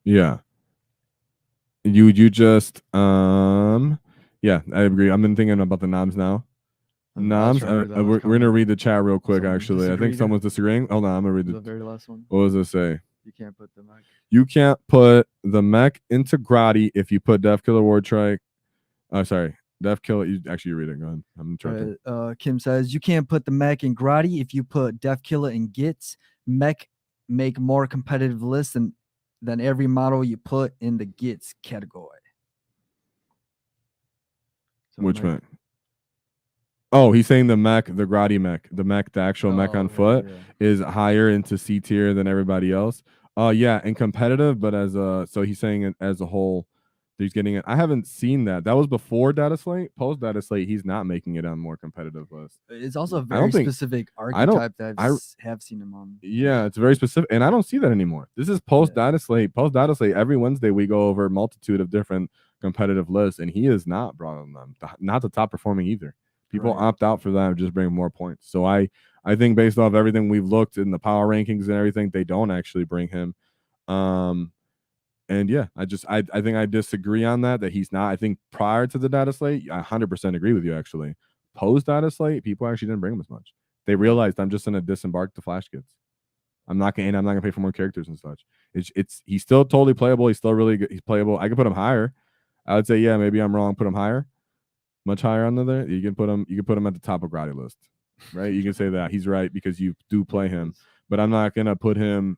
Yeah. You just yeah, I agree. I've been thinking about the knobs now. Knobs. We're gonna read the chat real quick. Actually, I think someone's disagreeing. Hold on, I'm gonna read the very last one. What does it say? You can't put the mech. You can't put the mech into Grotty if you put Def Killer Ward Trike. Sorry, Def Killer. You read it. Go ahead. I'm trying. Kim says you can't put the mech in Grotty if you put Def Killer in Gits. Mech make more competitive lists than every model you put in the Gits category. So which mech? Oh, he's saying the mech, the Grotty mech, the actual mech on foot is higher into C tier than everybody else. Yeah, and competitive, but so he's saying it as a whole, he's getting it. I haven't seen that. That was before dataslate. Post dataslate, he's not making it on more competitive list. It's also a very specific archetype that I have seen him on. Yeah, it's very specific, and I don't see that anymore. This is post dataslate. Post dataslate. Every Wednesday we go over a multitude of different competitive lists, and he is not brought on them. Not the top performing either. People opt out for that and just bring more points. So I I think based off everything we've looked in the power rankings and everything, they don't actually bring him. And yeah, I think I disagree on that he's not. I think prior to the data slate, I 100% agree with you actually. Post data slate, people actually didn't bring him as much. They realized I'm just gonna disembark the flash kits. I'm not gonna pay for more characters and such. He's still totally playable. He's still really good. He's playable. I could put him higher. I would say, yeah, maybe I'm wrong. Put him higher, much higher under there. You can put him at the top of Grotty list, right? You can say that he's right because you do play him, but I'm not gonna put him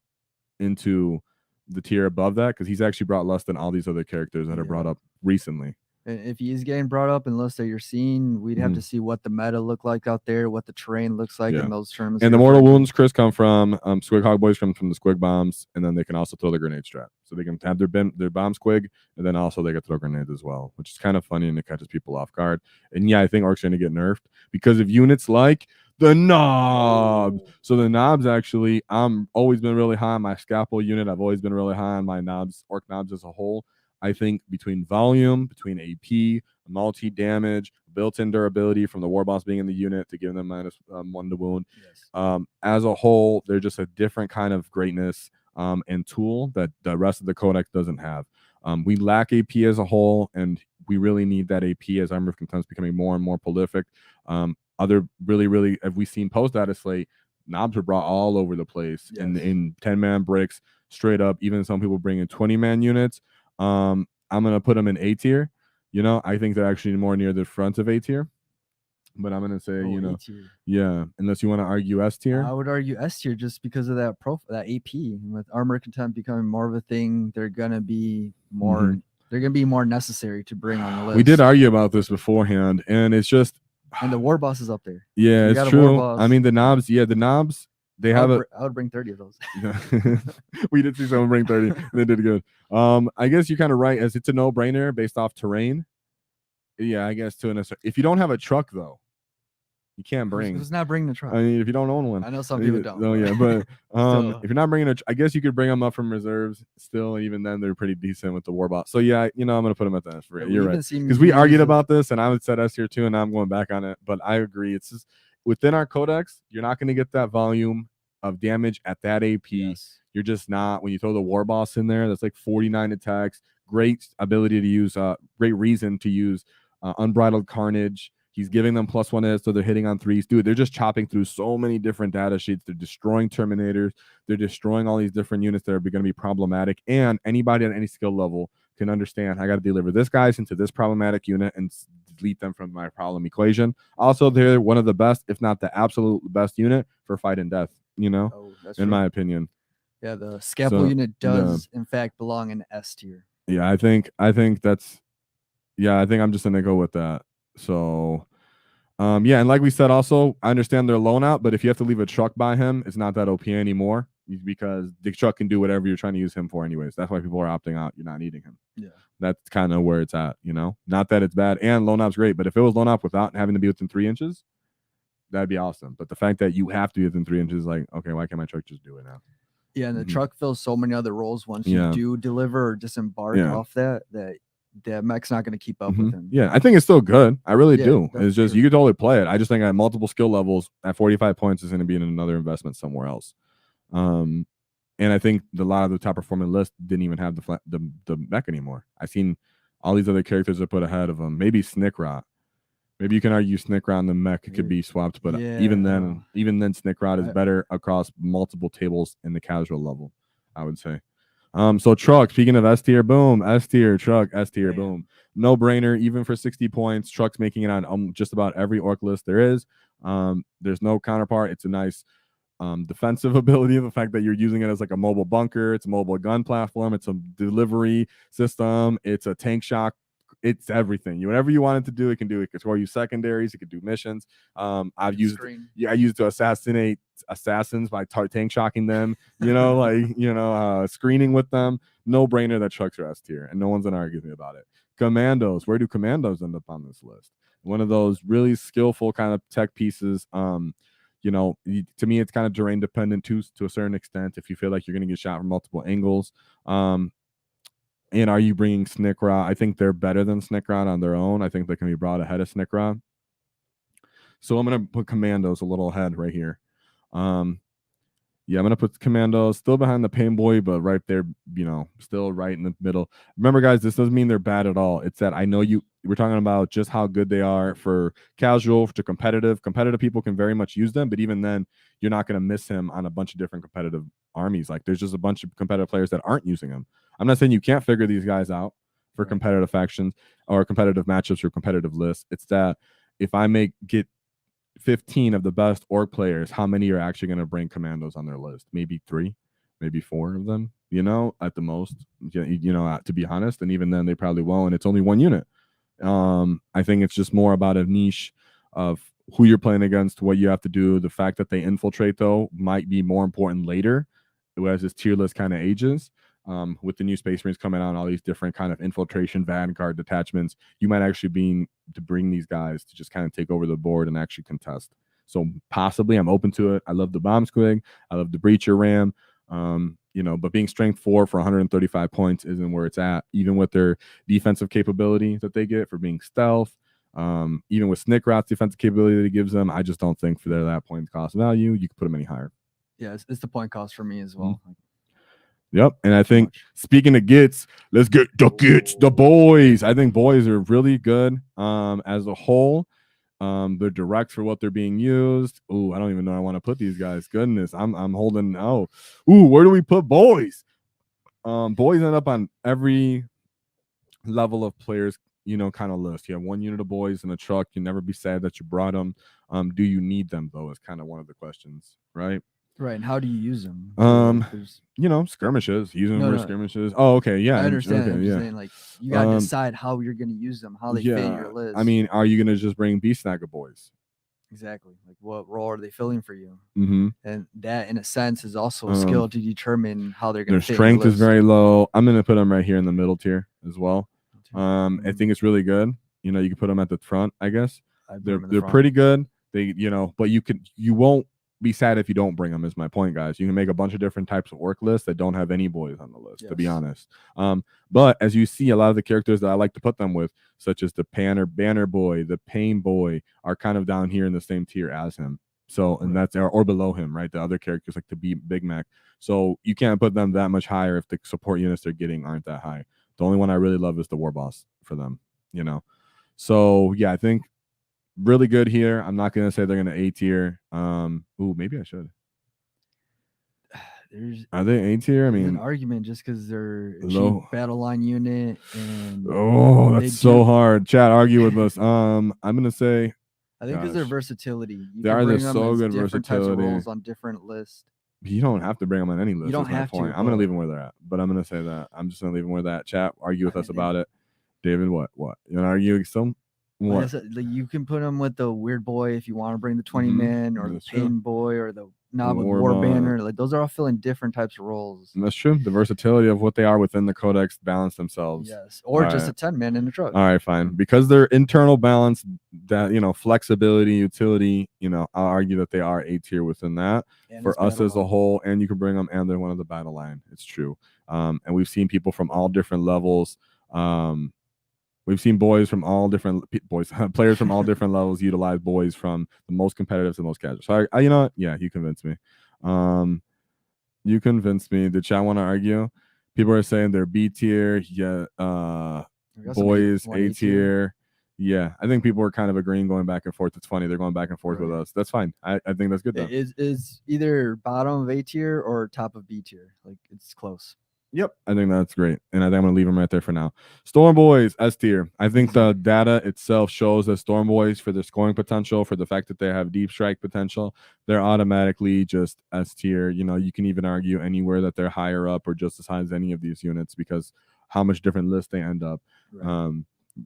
into the tier above that because he's actually brought less than all these other characters that are brought up recently. If he is getting brought up in lists that you're seeing, we'd have to see what the meta look like out there, what the terrain looks like in those terms. And the mortal wounds, Chris, come from Squig Hog Boys, come from the Squig bombs, and then they can also throw the grenade strap. So they can have their bomb squig, and then also they can throw grenades as well, which is kind of funny and it catches people off guard. And yeah, I think Ork's going to get nerfed because of units like the knobs. So the knobs actually, I'm always been really high on my scalpel unit. I've always been really high on my knobs, Ork knobs as a whole. I think between volume, between AP, multi-damage, built-in durability from the Warboss being in the unit to give them -1 to wound. Yes. As a whole, they're just a different kind of greatness and tool that the rest of the codex doesn't have. We lack AP as a whole, and we really need that AP as Armor of Contempt is becoming more and more prolific. Other really, have we seen post data slate? Knobs were brought all over the place in 10-man bricks, straight up. Even some people bring in 20-man units. I'm gonna put them in A tier. You know, I think they're actually more near the front of A tier. But I'm gonna say, yeah. Unless you want to argue S tier, I would argue S tier just because of that that AP. With Armor Contempt becoming more of a thing, they're gonna be more. They're gonna be more necessary to bring on the list. We did argue about this beforehand, and it's just. And the Warboss is up there. Yeah, it's true. I mean, the knobs. Yeah, the knobs. They have I would bring 30 of those. We did see someone bring 30. They did good. I guess you're kind of right, as it's a no-brainer based off terrain. Yeah, I guess to an extent. If you don't have a truck though, you can't bring. Who's not bringing the truck? I mean, if you don't own one, I know some people don't. Oh yeah, but if you're not bringing I guess you could bring them up from reserves still, and even then they're pretty decent with the Warboss. So yeah, I'm gonna put them at the S for it. You're right, because we argued about this, and I would set S here too, and now I'm going back on it. But I agree, it's just within our codex, you're not gonna get that volume of damage at that AP. Yes. You're just not. When you throw the Warboss in there, that's like 49 attacks. Great ability to use. Great reason to use Unbridled Carnage. He's giving them +1 hits, so they're hitting on 3s. Dude, they're just chopping through so many different data sheets. They're destroying Terminators. They're destroying all these different units that are going to be problematic. And anybody at any skill level can understand, I got to deliver this guys into this problematic unit and delete them from my problem equation. Also, they're one of the best, if not the absolute best unit for fight and death, in my opinion. Yeah, the scalpel unit does, in fact, belong in S tier. Yeah, I think that's... Yeah, I think I'm just going to go with that. So, yeah, and like we said, also, I understand they're loan out, but if you have to leave a truck by him, it's not that OP anymore because the truck can do whatever you're trying to use him for anyways. That's why people are opting out. You're not needing him. Yeah. That's kind of where it's at, Not that it's bad. And loan op's great, but if it was loan op without having to be within 3 inches, that'd be awesome. But the fact that you have to be within 3 inches, like, okay, why can't my truck just do it now? Yeah, and the truck fills so many other roles once you do deliver or disembark off that mech's not going to keep up with him. Yeah, I think it's still good. I really do. It's just you could totally play it. I just think at multiple skill levels, at 45 points is going to be in another investment somewhere else. And I think a lot of the top performing lists didn't even have the mech anymore. I've seen all these other characters are put ahead of them. Maybe Snickrot. Maybe you can argue Snickrot and the mech could be swapped, but even then Snickrot is better across multiple tables in the casual level, I would say. So truck, speaking of S tier, boom, S tier, truck, S tier, boom. No brainer, even for 60 points. Truck's making it on just about every Ork list there is. There's no counterpart. It's a nice defensive ability. The fact that you're using it as like a mobile bunker, it's a mobile gun platform, it's a delivery system, it's a tank shock. It's everything. Whatever you want it to do, it can do. It can score you secondaries. It can do missions. I used it to assassinate assassins by tank shocking them. Screening with them. No brainer that trucks are S tier, and no one's gonna argue with me about it. Commandos. Where do commandos end up on this list? One of those really skillful kind of tech pieces. To me, it's kind of terrain dependent to a certain extent. If you feel like you're gonna get shot from multiple angles. And are you bringing Snickrot? I think they're better than Snickrot on their own. I think they can be brought ahead of Snickrot. So I'm going to put Commandos a little ahead right here. Yeah, I'm gonna put Commando still behind the Pain Boy, but right there, still right in the middle. Remember, guys, this doesn't mean they're bad at all. It's that I know we're talking about just how good they are for casual to competitive. Competitive people can very much use them, but even then, you're not gonna miss him on a bunch of different competitive armies. Like there's just a bunch of competitive players that aren't using him. I'm not saying you can't figure these guys out for competitive factions or competitive matchups or competitive lists. It's that if I get 15 of the best orc players, how many are actually going to bring commandos on their list? Maybe 3, maybe 4 of them, at the most, to be honest. And even then, they probably won't. And it's only 1 unit. I think it's just more about a niche of who you're playing against, what you have to do. The fact that they infiltrate, though, might be more important later as this tier list kind of ages. With the new Space Marines coming out and all these different kind of infiltration vanguard detachments, you might actually be to bring these guys to just kind of take over the board and actually contest. So possibly I'm open to it. I love the Bomb Squig. I love the Breacher Ram. But being strength 4 for 135 points isn't where it's at, even with their defensive capability that they get for being stealth. Even with Snickrot's defensive capability that it gives them, I just don't think for that point cost value, you could put them any higher. Yeah, it's the point cost for me as well. Yep. And I think speaking of gets, let's get the boys. I think boys are really good as a whole. They're direct for what they're being used. Ooh, I don't even know I want to put these guys. Goodness, I'm holding. Where do we put boys? Boys end up on every level of players, kind of list. You have 1 unit of boys in a truck. You never be sad that you brought them. Do you need them though? Is kind of one of the questions, right? Right, and how do you use them? Skirmishes. Using them for skirmishes. Oh, okay, yeah. I understand. Okay, I'm just saying, like, you gotta decide how you're gonna use them, how they fit your list. I mean, are you gonna just bring Beast Snagger boys? Exactly. Like, what role are they filling for you? Mm-hmm. And that, in a sense, is also a skill to determine how they're gonna. Their strength is very low. I'm gonna put them right here in the middle tier as well. I think it's really good. You can put them at the front. I guess they're pretty good. They but you won't be sad if you don't bring them, is my point, guys. You can make a bunch of different types of orc lists that don't have any boys on the list, to be honest. But as you see, a lot of the characters that I like to put them with, such as the Banner Boy, the Pain Boy, are kind of down here in the same tier as him. So, and that's or below him, right? The other characters like the Big Mac. So you can't put them that much higher if the support units they're getting aren't that high. The only one I really love is the Warboss for them, So yeah, I think really good here. I'm not gonna say they're gonna A tier. Maybe I should. Are they A tier? I mean, an argument just because they're a cheap battle line unit, and that's so hard. Chat, argue with us. I'm gonna say, I think because their versatility. They're so good different versatility. Types of roles on different lists. You don't have to bring them on any list. You don't have to. I'm gonna leave them where they're at, but I'm gonna say that I'm just gonna leave them where they're at. Chat, argue with us about it. David, what? You wanna argue some? What? Like you can put them with the Weird Boy if you want to bring the 20 men, or the Pain Boy, or the Knob with War Banner. Like those are all filling different types of roles. And that's true. The versatility of what they are within the codex balance themselves. Yes, or all just a 10 man in the truck. All right, fine. Because they're internal balance, that flexibility, utility. I'll argue that they are A tier within that. And for us as a whole, and you can bring them, and they're one of the battle line. It's true. And we've seen people from all different levels. We've seen players from all different levels utilize boys from the most competitive to the most casual. So I you convinced me. You convinced me. Did chat want to argue? People are saying they're B tier. Yeah. Boys A tier. Yeah, I think people are kind of agreeing, going back and forth. It's funny they're going back and forth with us. That's fine. I think that's good though. Is either bottom of A tier or top of B tier. Like it's close. Yep, I think that's great, and I think I'm gonna leave them right there for now. Storm Boys S tier. I think the data itself shows that Storm Boys, for their scoring potential, for the fact that they have deep strike potential, they're automatically just S tier. You can even argue anywhere that they're higher up or just as high as any of these units because how much different lists they end up. Right.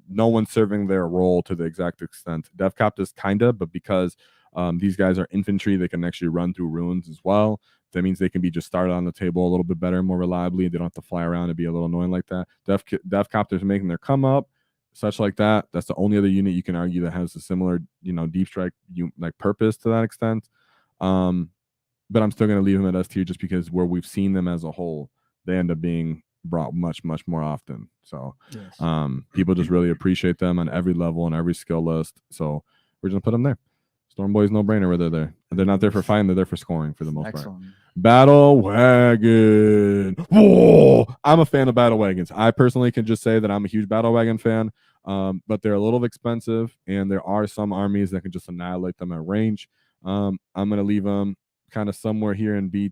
No one's serving their role to the exact extent. DevCop is kinda, but because these guys are infantry, they can actually run through ruins as well. That means they can be just started on the table a little bit better, more reliably. They don't have to fly around and be a little annoying like that. DevCopters making their come up, such like that. That's the only other unit you can argue that has a similar, deep strike purpose to that extent. But I'm still going to leave them at S tier just because where we've seen them as a whole, they end up being brought much, much more often. So yes. People just really appreciate them on every level and every skill list. So we're just going to put them there. Storm Boys, no brainer where they're there. They're not there for fighting. They're there for scoring for the most Next part. one. Battle wagon. Whoa! I'm a fan of battle wagons. I personally can just say that I'm a huge battle wagon fan. But they're a little expensive, and there are some armies that can just annihilate them at range. I'm gonna leave them kind of somewhere here in B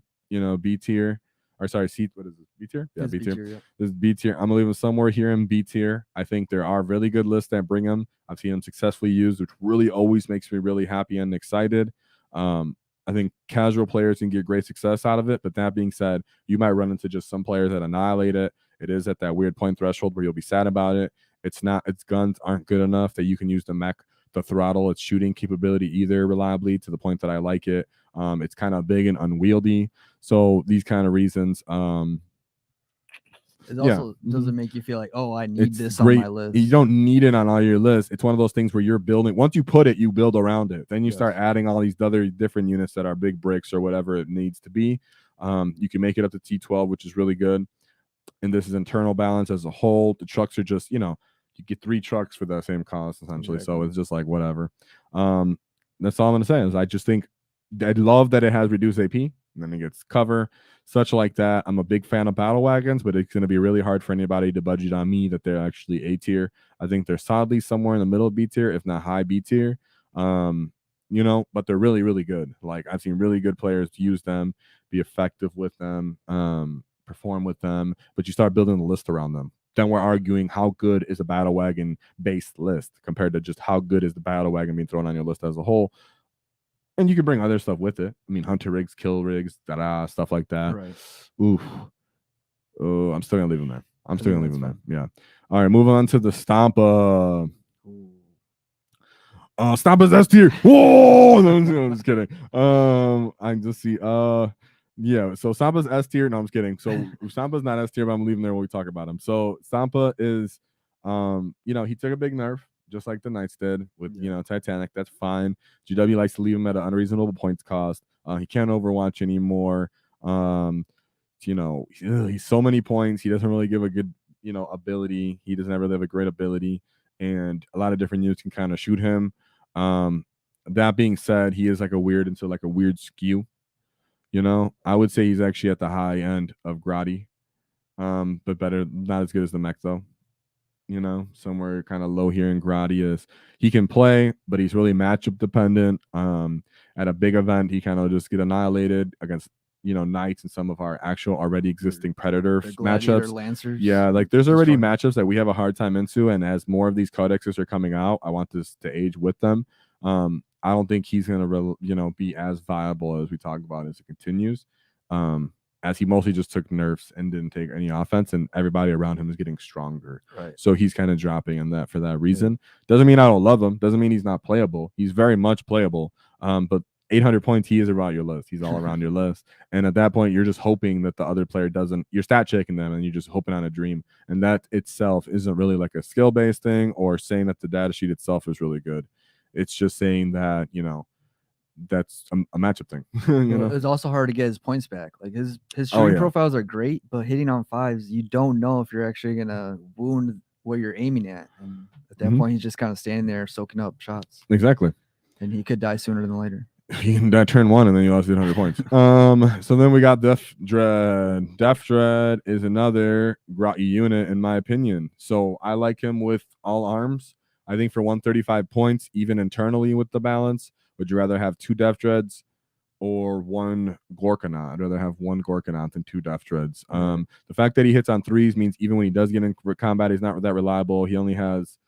tier. Or sorry, C. What is it? B tier? Yeah, B tier. Yeah. This is B tier. I'm gonna leave them somewhere here in B tier. I think there are really good lists that bring them. I've seen them successfully used, which really always makes me really happy and excited. I think casual players can get great success out of it. But that being said, you might run into just some players that annihilate it. It is at that weird point threshold where you'll be sad about it. Its guns aren't good enough that you can use the throttle its shooting capability either reliably to the point that I like it. It's kind of big and unwieldy. So these kind of reasons. It also doesn't make you feel like, oh, I need this great. on my list. You don't need it on all your lists. It's one of those things where you're building. Once you put it, you build around it. Then you start adding all these other different units that are big bricks or whatever it needs to be. You can make it up to T12, which is really good. And this is internal balance as a whole. The trucks are just, you get 3 trucks for the same cost essentially. Exactly. So it's just like whatever. That's all I'm gonna say is I just think I love that it has reduced AP and then it gets cover, such like that. I'm a big fan of battle wagons, but it's gonna be really hard for anybody to budget on me that they're actually A tier. I think they're solidly somewhere in the middle of B tier, if not high B tier. But they're really, really good. Like I've seen really good players use them, be effective with them, perform with them, but you start building the list around them. Then we're arguing how good is a battle wagon based list compared to just how good is the battle wagon being thrown on your list as a whole. And you can bring other stuff with it. I mean, hunter rigs, kill rigs, stuff like that. Right. Oof. Oh, I'm still gonna leave them there. Yeah. All right, moving on to the Stampa. Stampa's S tier. Whoa! No, I'm just kidding. I just see. Yeah. So Stampa's S tier. No, I'm just kidding. So Stampa's not S tier, but I'm leaving there when we talk about him. So Stampa is, he took a big nerf, just like the Knights did with Titanic. That's fine. GW likes to leave him at an unreasonable points cost. He can't Overwatch anymore. He's so many points. He doesn't really give a good, ability. He doesn't ever have a great ability, and a lot of different units can kind of shoot him. That being said, he is like a weird skew. I would say he's actually at the high end of Grotty, but better, not as good as the mech though. Somewhere kind of low here in Grotty is he can play, but he's really matchup dependent. At a big event, he kind of just get annihilated against Knights and some of our actual already existing Predator matchups. Lancers. Yeah, like there's already matchups that we have a hard time into, and as more of these codexes are coming out, I want this to age with them. I don't think he's gonna be as viable as we talk about as it continues. As he mostly just took nerfs and didn't take any offense, and everybody around him is getting stronger. Right. So he's kind of dropping in that for that reason. Doesn't mean I don't love him. Doesn't mean he's not playable. He's very much playable. But 800 points, he is around your list. He's all around your list. And at that point, you're just hoping that the other player doesn't. You're stat checking them, and you're just hoping on a dream. And that itself isn't really like a skill-based thing or saying that the data sheet itself is really good. It's just saying that, that's a matchup thing. It's also hard to get his points back. Like his shooting profiles are great, but hitting on 5s, you don't know if you're actually gonna wound what you're aiming at. And at that point, he's just kind of standing there soaking up shots. Exactly. And he could die sooner than later. He can die turn 1 and then you lost 800 points. So then we got Death Dread. Death Dread is another Grot unit in my opinion. So I like him with all arms. I think for 135 points, even internally with the balance, would you rather have 2 Death Dreads or 1 Gorkanaut? I'd rather have 1 Gorkanaut than 2 Death Dreads. The fact that he hits on 3s means even when he does get in combat, he's not that reliable. He only has,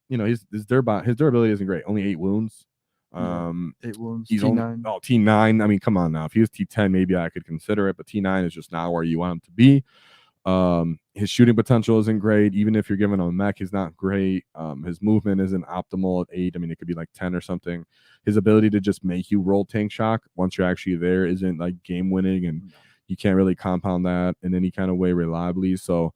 his durability isn't great. Only 8 wounds. 8 wounds. He's T9. T9. I mean, come on now. If he was T10, maybe I could consider it, but T9 is just not where you want him to be. His shooting potential isn't great. Even if you're giving him a mech, he's not great. His movement isn't optimal at 8. I mean, it could be like 10 or something. His ability to just make you roll tank shock once you're actually there isn't like game winning, and you can't really compound that in any kind of way reliably. So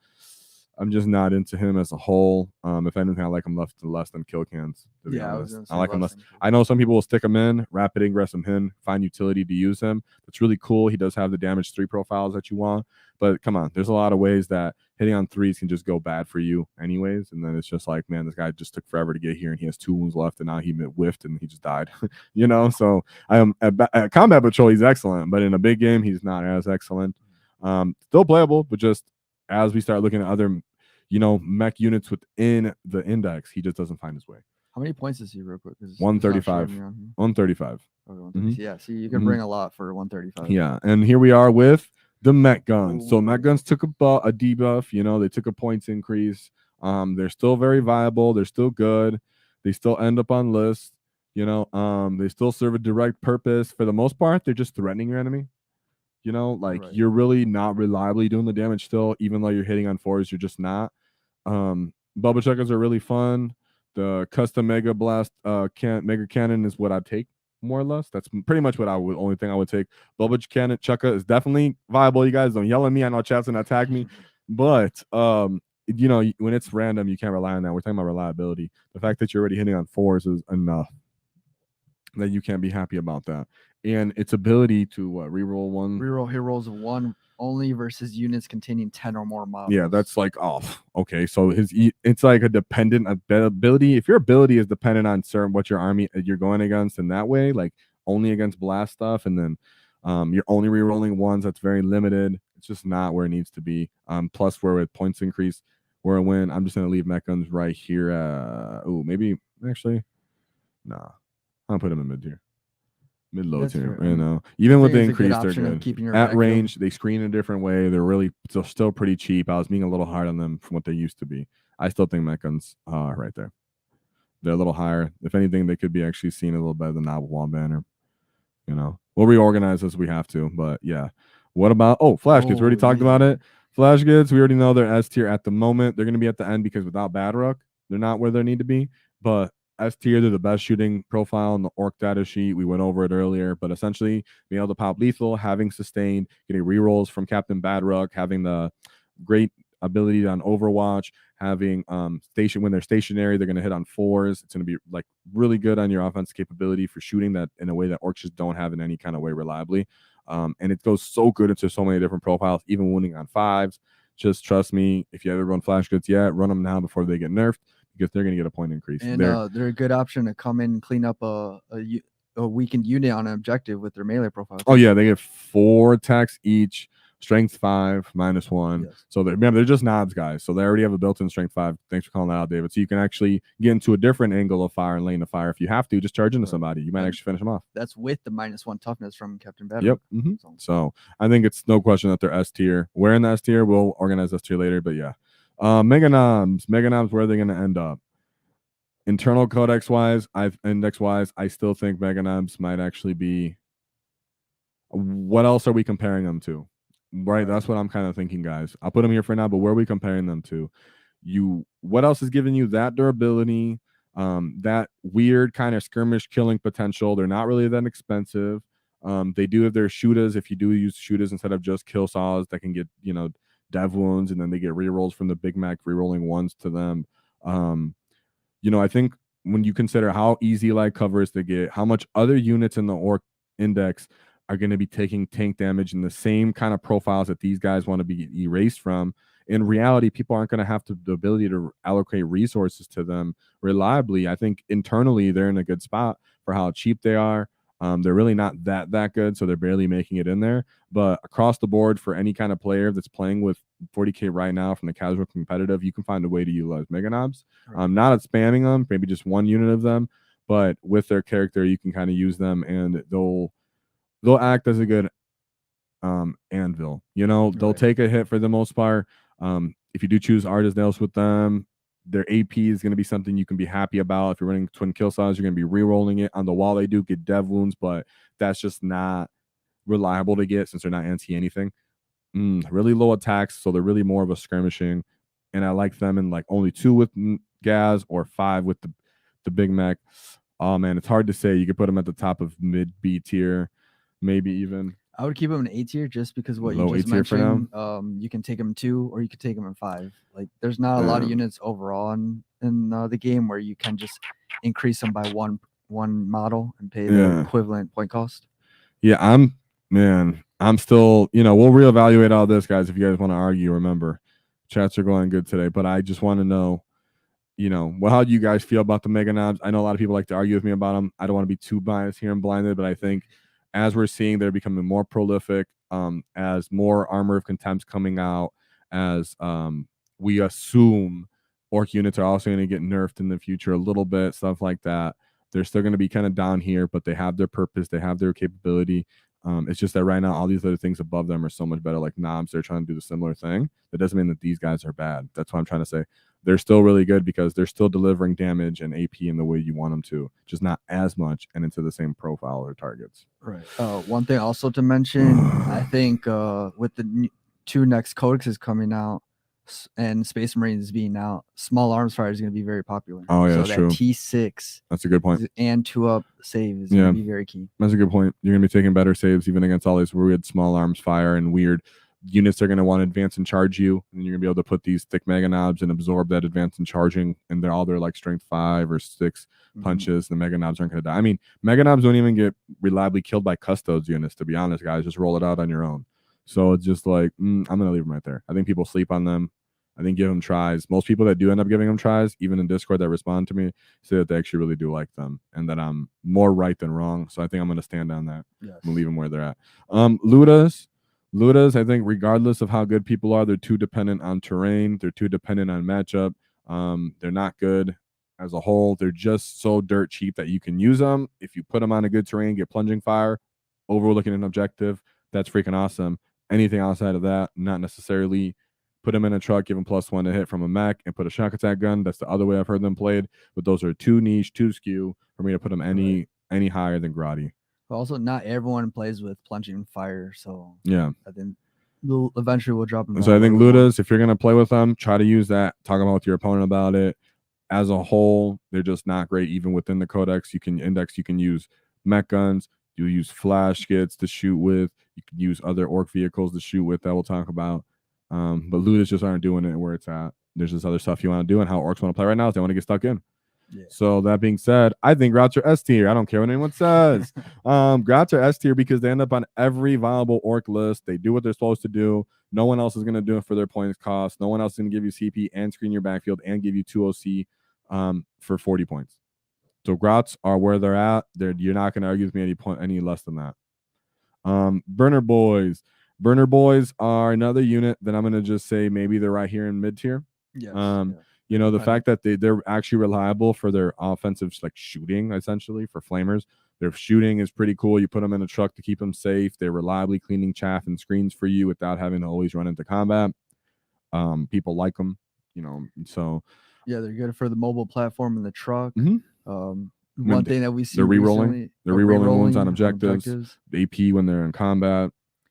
I'm just not into him as a whole. If anything, I like him less than kill cans. To be Yeah, I was honest, gonna I say like him less less. than kill I know some people will stick him in, rapid ingress him in, find utility to use him. That's really cool. He does have the damage 3 profiles that you want, but come on, there's a lot of ways that hitting on 3s can just go bad for you, anyways. And then it's just like, man, this guy just took forever to get here, and he has 2 wounds left, and now he whiffed and he just died. You know, so I am at combat patrol. He's excellent, but in a big game, he's not as excellent. Still playable, but just as we start looking at other, mech units within the index, he just doesn't find his way. How many points is he real quick? 135. 135. Okay, 130. Yeah, see, you can bring a lot for 135. Yeah, and here we are with the mech guns. So mech guns took a debuff. They took a points increase. They're still very viable. They're still good. They still end up on lists. They still serve a direct purpose. For the most part, they're just threatening your enemy. You're really not reliably doing the damage still, even though you're hitting on 4s, you're just not. Bubble chuckers are really fun. The custom mega blast mega cannon is what I take, more or less. That's pretty much what only thing I would take. Bubble cannon chukka is definitely viable. You guys don't yell at me. I know chat's gonna attack me, but when it's random, you can't rely on that. We're talking about reliability. The fact that you're already hitting on 4s is enough that you can't be happy about that. And its ability to reroll one. Reroll, he rolls 1 only versus units containing 10 or more models. Yeah, that's like off. Okay, so it's like a dependent ability. If your ability is dependent on what your army you're going against in that way, like only against blast stuff, and then you're only rerolling 1s, that's very limited. It's just not where it needs to be. Plus, we're with points increase, we're a win. I'm just gonna leave mech guns right here. Maybe actually, nah. I'll put them in mid tier. Mid-low tier, even with the increase, they're good. At range, they screen a different way. They're really still pretty cheap. I was being a little hard on them from what they used to be. I still think mech guns are right there. They're a little higher. If anything, they could be actually seen a little better than Novel Wall Banner. We'll reorganize as we have to, but yeah. What about flash goods? We already talked about it. Flash goods, we already know they're S tier at the moment. They're going to be at the end because without Bad Ruck, they're not where they need to be. But S tier, they're the best shooting profile in the Ork data sheet. We went over it earlier, but essentially being able to pop lethal, having sustained, getting rerolls from Captain Badrock, having the great ability on Overwatch, having when they're stationary, they're going to hit on 4s. It's going to be like really good on your offense capability for shooting that in a way that Orks just don't have in any kind of way reliably. And it goes so good into so many different profiles, even winning on 5s. Just trust me, if you ever run flash goods yet, run them now before they get nerfed, because they're going to get a point increase. And they're a good option to come in and clean up a weakened unit on an objective with their melee profile. Oh yeah, they get 4 attacks each, strength 5, -1. Yes. So they're just nods, guys. So they already have a built-in strength 5. Thanks for calling that out, David. So you can actually get into a different angle of fire and lane of fire if you have to. Just charge into somebody. You might actually finish them off. That's with the -1 toughness from Captain Battle. Yep. So I think it's no question that they're S tier. Where in the S tier? We'll organize S tier later, but yeah. Mega Knobs, where are they going to end up? Internal codex wise, index wise, I still think Mega Knobs might actually be. What else are we comparing them to? Right, that's what I'm kind of thinking, guys. I'll put them here for now, but where are we comparing them to? What else is giving you that durability, that weird kind of skirmish killing potential? They're not really that expensive. They do have their shooters. If you do use shooters instead of just kill saws, that can get dev wounds, and then they get rerolls from the Big Mac, rerolling 1s to them. I think when you consider how easy light covers they get, how much other units in the Ork index are going to be taking tank damage in the same kind of profiles that these guys want to be erased from, in reality, people aren't going to have the ability to allocate resources to them reliably. I think internally they're in a good spot for how cheap they are. They're really not that good, so they're barely making it in there. But across the board, for any kind of player that's playing with 40k right now, from the casual competitive, you can find a way to utilize Mega Knobs. Not at spamming them, maybe just one unit of them, but with their character, you can kind of use them, and they'll act as a good anvil. They'll take a hit for the most part. If you do choose Artist Nails with them, their AP is going to be something you can be happy about. If you're running twin kill saws, you're going to be re-rolling it. On the wall, they do get dev wounds, but that's just not reliable to get since they're not anti-anything. Really low attacks, so they're really more of a skirmishing. And I like them in like only 2 with Gaz or 5 with the Big Mac. Oh man, it's hard to say. You could put them at the top of mid B tier, maybe even. I would keep them in A tier just because what Low you just A tier for now? mentioned. You can take them 2 or you could take them in 5. Like there's not a lot of units overall in the game where you can just increase them by one model and pay the equivalent point cost. Yeah, I'm still, we'll reevaluate all this, guys. If you guys want to argue, remember, chats are going good today. But I just want to know, how do you guys feel about the Mega Knobs? I know a lot of people like to argue with me about them. I don't want to be too biased here and blinded, but I think as we're seeing, they're becoming more prolific, as more Armor of Contempt's coming out, as we assume Ork units are also going to get nerfed in the future a little bit, stuff like that. They're still going to be kind of down here, but they have their purpose. They have their capability. It's just that right now, all these other things above them are so much better, like knobs. They're trying to do the similar thing. That doesn't mean that these guys are bad. That's what I'm trying to say. They're still really good because they're still delivering damage and AP in the way you want them to, just not as much and into the same profile or targets. Right. One thing also to mention, I think with the 2 next codexes coming out and Space Marines being out, small arms fire is going to be very popular. Oh yeah, so that's that true. T6. That's a good point. And 2-up save is going to be very key. That's a good point. You're going to be taking better saves even against all these weird small arms fire and weird units. Are going to want to advance and charge you, and you're going to be able to put these thick Mega Knobs and absorb that advance and charging, and they're all their like strength 5 or 6 punches. The Mega Knobs aren't going to die. I mean, Mega Knobs don't even get reliably killed by Custodes units, to be honest, guys. Just roll it out on your own. So it's just like, I'm going to leave them right there. I think people sleep on them. I think give them tries. Most people that do end up giving them tries, even in Discord that respond to me, say that they actually really do like them and that I'm more right than wrong. So I think I'm going to stand on that. Yes. I'm going to leave them where they're at. Ludas, I think regardless of how good people are, they're too dependent on terrain. They're too dependent on matchup. They're not good as a whole. They're just so dirt cheap that you can use them. If you put them on a good terrain, get plunging fire, overlooking an objective, that's freaking awesome. Anything outside of that, not necessarily. Put them in a truck, give them +1 to hit from a mech, and put a shock attack gun. That's the other way I've heard them played. But those are too niche, too skew for me to put them any higher than Grotty. But also, not everyone plays with plunging fire, so yeah, I think eventually we'll drop them. So I think Ludas, if you're gonna play with them, try to use that. Talk about with your opponent about it. As a whole, they're just not great. Even within the codex, you can use mech guns. You use flash skits to shoot with. You can use other Ork vehicles to shoot with. That we'll talk about. But Ludas just aren't doing it where it's at. There's this other stuff you want to do, and how Orks want to play right now is they want to get stuck in. Yeah. So that being said, I think Grots are S tier. I don't care what anyone says. Grots are S tier because they end up on every viable Ork list. They do what they're supposed to do. No one else is going to do it for their points cost. No one else is going to give you CP and screen your backfield and give you 2 OC for 40 points. So Grots are where they're at. You're not going to argue with me any less than that. Burner Boys. Burner Boys are another unit that I'm going to just say maybe they're right here in mid tier. Yes. The fact that they're actually reliable for their offensive shooting, essentially for flamers. Their shooting is pretty cool. You put them in a truck to keep them safe. They're reliably cleaning chaff and screens for you without having to always run into combat. People like them, so. Yeah, they're good for the mobile platform in the truck. One thing that we see they're re-rolling wounds on objectives. AP when they're in combat.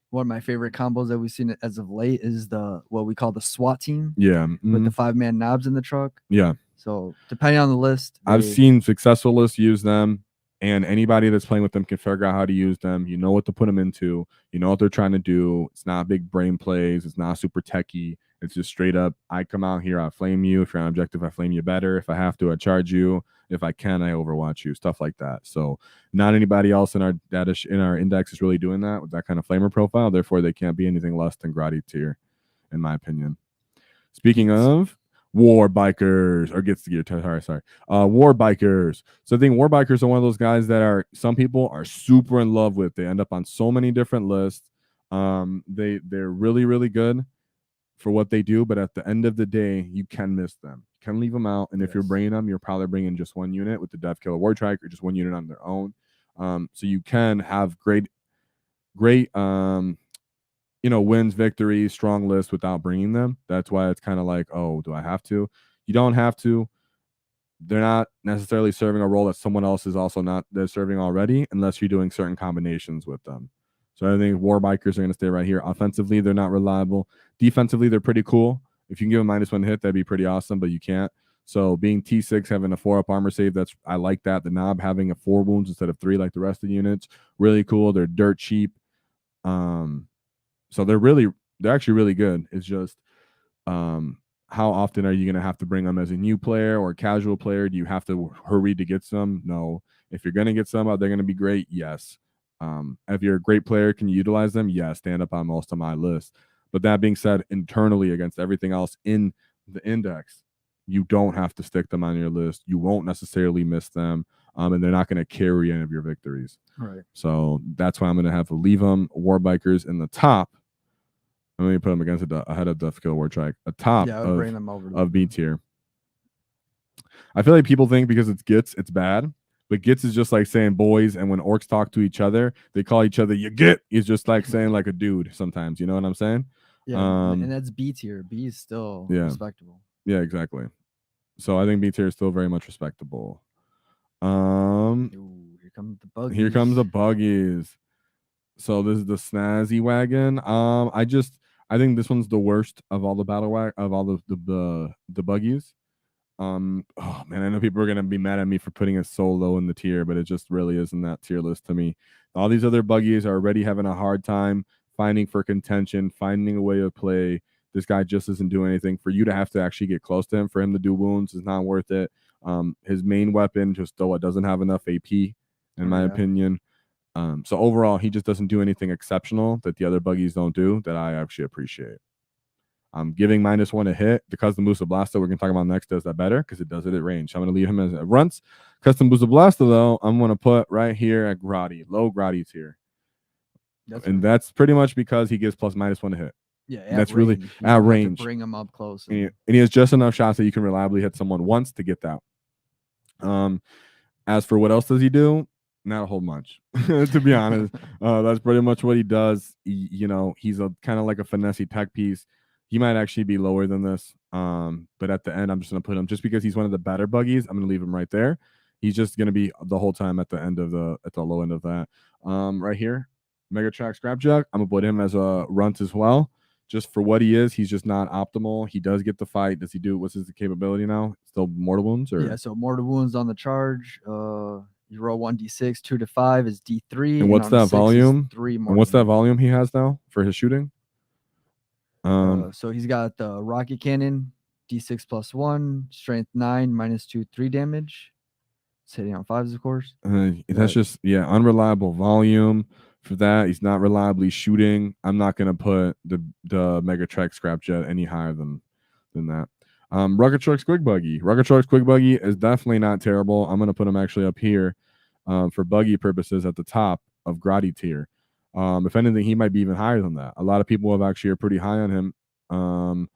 One of my favorite combos that we've seen as of late is what we call the SWAT team. Yeah. With the 5-man knobs in the truck. Yeah. So depending on the list. I've seen successful lists use them, and anybody that's playing with them can figure out how to use them. You know what to put them into. You know what they're trying to do. It's not big brain plays. It's not super techy. It's just straight up, I come out here, I flame you. If you're on objective, I flame you better. If I have to, I charge you. If I can, I overwatch you. Stuff like that. So not anybody else in our data in our index is really doing that with that kind of flamer profile. Therefore, they can't be anything less than Grotty tier, in my opinion. Speaking of war bikers, or gets to gear. Sorry. War bikers. So I think war bikers are one of those guys that some people are super in love with. They end up on so many different lists. They're really, really good for what they do, but at the end of the day, you can miss them. You can leave them out, and if you're bringing them, you're probably bringing just one unit with the Death Killer War Trike, or just one unit on their own. So you can have great wins, victories, strong lists without bringing them. That's why it's kind of like, oh, do I have to? You don't have to. They're not necessarily serving a role that someone else is also not serving already, unless you're doing certain combinations with them. So I think war bikers are going to stay right here. Offensively, they're not reliable. Defensively, they're pretty cool. If you can give a -1 hit, that'd be pretty awesome, but you can't. So being T6, having a 4-up armor save, I like that. The knob having a 4 wounds instead of 3 like the rest of the units, really cool. They're dirt cheap. So they're actually really good. It's just how often are you going to have to bring them as a new player or a casual player? Do you have to hurry to get some? No. If you're going to get some, are they going to be great? Yes. If you're a great player, can you utilize them? Yes, stand up on most of my list. But that being said, internally against everything else in the index, you don't have to stick them on your list. You won't necessarily miss them, and they're not going to carry any of your victories. Right. So that's why I'm going to have to leave them Warbikers in the top. I'm going to put them against ahead of Death Kill War Track, a top bring them over of B tier. I feel like people think because it's Gits, it's bad. But Gits is just like saying boys, and when orcs talk to each other, they call each other you get. It's just like saying like a dude sometimes. You know what I'm saying? Yeah, and that's B tier. B is still respectable. Yeah, exactly. So I think B tier is still very much respectable. Ooh, here comes the buggies. Here comes the buggies. So this is the snazzy wagon. I think this one's the worst of all the of all the buggies. Oh man, I know people are gonna be mad at me for putting it so low in the tier, but it just really isn't that tier list to me. All these other buggies are already having a hard time finding for contention, finding a way to play. This guy just isn't doing anything. For you to have to actually get close to him, for him to do wounds is not worth it. His main weapon just doesn't have enough AP, in my opinion. So overall, he just doesn't do anything exceptional that the other buggies don't do that I actually appreciate. I'm giving -1 a hit. The Custom Booster Blaster we're going to talk about next does that better because it does it at range. So I'm going to leave him as a runts. Custom Booster Blaster, though, I'm going to put right here at Grotty. Low Grotty tier. That's pretty much because he gives +/-1 to hit. Yeah, that's really at range. Bring him up close. And he has just enough shots that you can reliably hit someone once to get that. As for what else does he do? Not a whole much, to be honest. That's pretty much what he does. He's a kind of like a finessey tech piece. He might actually be lower than this. But at the end, I'm just going to put him just because he's one of the better buggies. I'm going to leave him right there. He's just going to be the whole time at the low end of that. Right here, Megatrack Scrapjack. I'm going to put him as a runt as well. Just for what he is, he's just not optimal. He does get the fight. Does he do? What's his capability now? Still mortal wounds? Or? Yeah, so mortal wounds on the charge. You roll 1d6, 2 to 5 is D3. And what's that volume? 3 more. And what's that volume he has now for his shooting? So he's got the rocket cannon, D6 +1, strength 9, -2, 3 damage. It's hitting on 5s, of course. That's just unreliable volume. For that, he's not reliably shooting. I'm not gonna put the Megatrack Scrapjet any higher than that. Rugged Shark's Quick Buggy. Rugged Shark's Quick Buggy is definitely not terrible. I'm gonna put him actually up here for buggy purposes at the top of Grotty tier. If anything, he might be even higher than that. A lot of people are pretty high on him.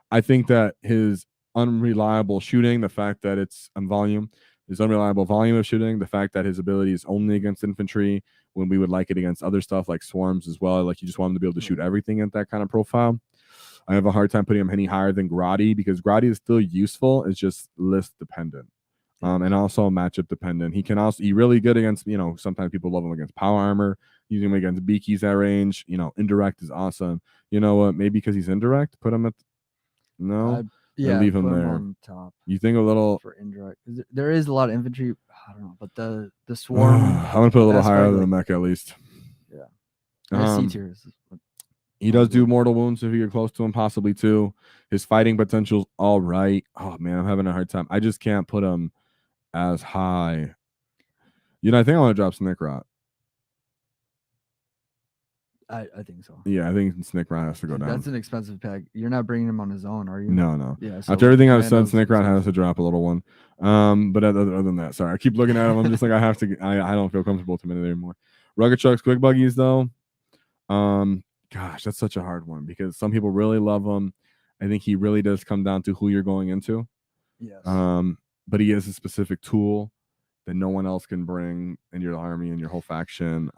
I think that his unreliable shooting, the fact that it's on volume, his unreliable volume of shooting, the fact that his ability is only against infantry when we would like it against other stuff like swarms as well. Like you just want him to be able to shoot everything at that kind of profile. I have a hard time putting him any higher than Grotty because Grotty is still useful. It's just list dependent. And also matchup dependent. He really good against, sometimes people love him against power armor, using him against beakies at range. Indirect is awesome. You know what? Maybe because he's indirect, put him at leave him there. On top. You think a little for indirect. There is a lot of infantry. I don't know, but the swarm. I'm gonna put a little higher than the mech at least. Yeah. C tier. He does do mortal wounds if you get close to him, possibly too. His fighting potential's all right. Oh man, I'm having a hard time. I just can't put him as high. I think I want to drop Snickrot. I think so. Yeah, I think Snickrot has to go down. That's an expensive pack. You're not bringing him on his own, are you? No. Yeah. So after everything I've said, Snickrot has to drop a little one. But other than that, sorry, I keep looking at him. I'm just like, I have to. I don't feel comfortable to minute anymore. Rugged Sharks Quick Buggies though. Gosh, that's such a hard one because some people really love him. I think he really does come down to who you're going into. Yes. But he is a specific tool that no one else can bring in your army and your whole faction.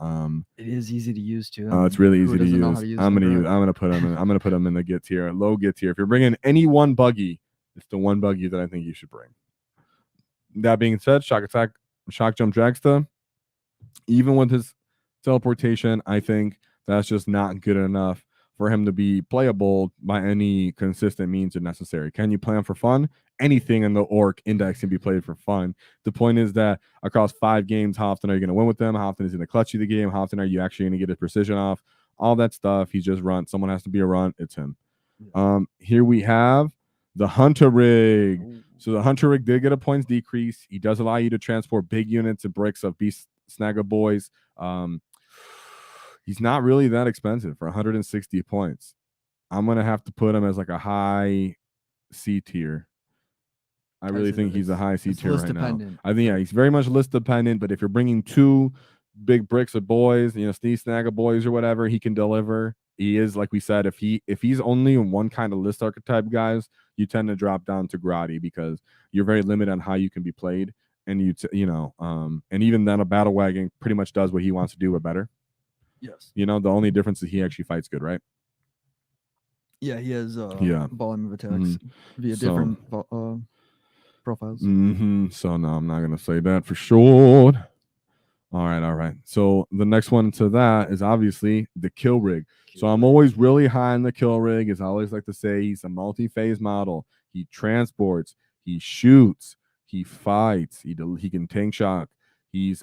It is easy to use too. It's really easy to use. I'm gonna put him in the get tier, low get tier. If you're bringing any one buggy, it's the one buggy that I think you should bring. That being said, Shock Attack, Shock Jump Dragsta, even with his teleportation, I think that's just not good enough for him to be playable by any consistent means if necessary. Can you play him for fun? Anything in the Ork index can be played for fun. The point is that across 5 games, how often are you going to win with them? How often is it going to clutch you the game? How often are you actually going to get a precision off? all that stuff. He's just runt. Someone has to be a runt. It's him. Here we have the Hunter Rig. Ooh. So the Hunter Rig did get a points decrease. He does allow you to transport big units and bricks of Beast Snagger Boys. He's not really that expensive for 160 points. I'm going to have to put him as like a high C tier. I really think he's a high C tier right now. I think, yeah, he's very much list dependent, but if you're bringing 2 big bricks of boys, you know, Snagger Boys or whatever, he can deliver. He is, like we said, if he's only in one kind of list archetype, guys, you tend to drop down to Grotty because you're very limited on how you can be played. And and even then a battle wagon pretty much does what he wants to do, but better. Yes. You know, the only difference is he actually fights good, right? Yeah, he has volume of attacks via different profiles. So no, I'm not gonna say that for sure. All right. So the next one to that is obviously the Kill Rig. So I'm always really high on the Kill Rig. As I always like to say, he's a multi-phase model. He transports, he shoots, he fights, he can tank shock. He's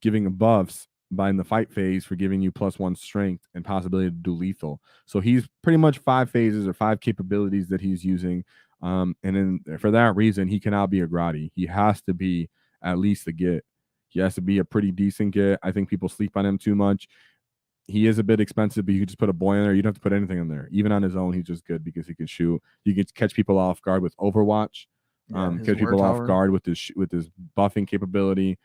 giving buffs by in the fight phase for giving you +1 strength and possibility to do lethal. So he's pretty much 5 phases or 5 capabilities that he's using. And then for that reason, he cannot be a Grotty. He has to be at least a Git. He has to be a pretty decent Git. I think people sleep on him too much. He is a bit expensive, but you could just put a boy in there. You don't have to put anything in there. Even on his own, he's just good because he can shoot. You can catch people off guard with Overwatch. Catch people off guard with his buffing capability.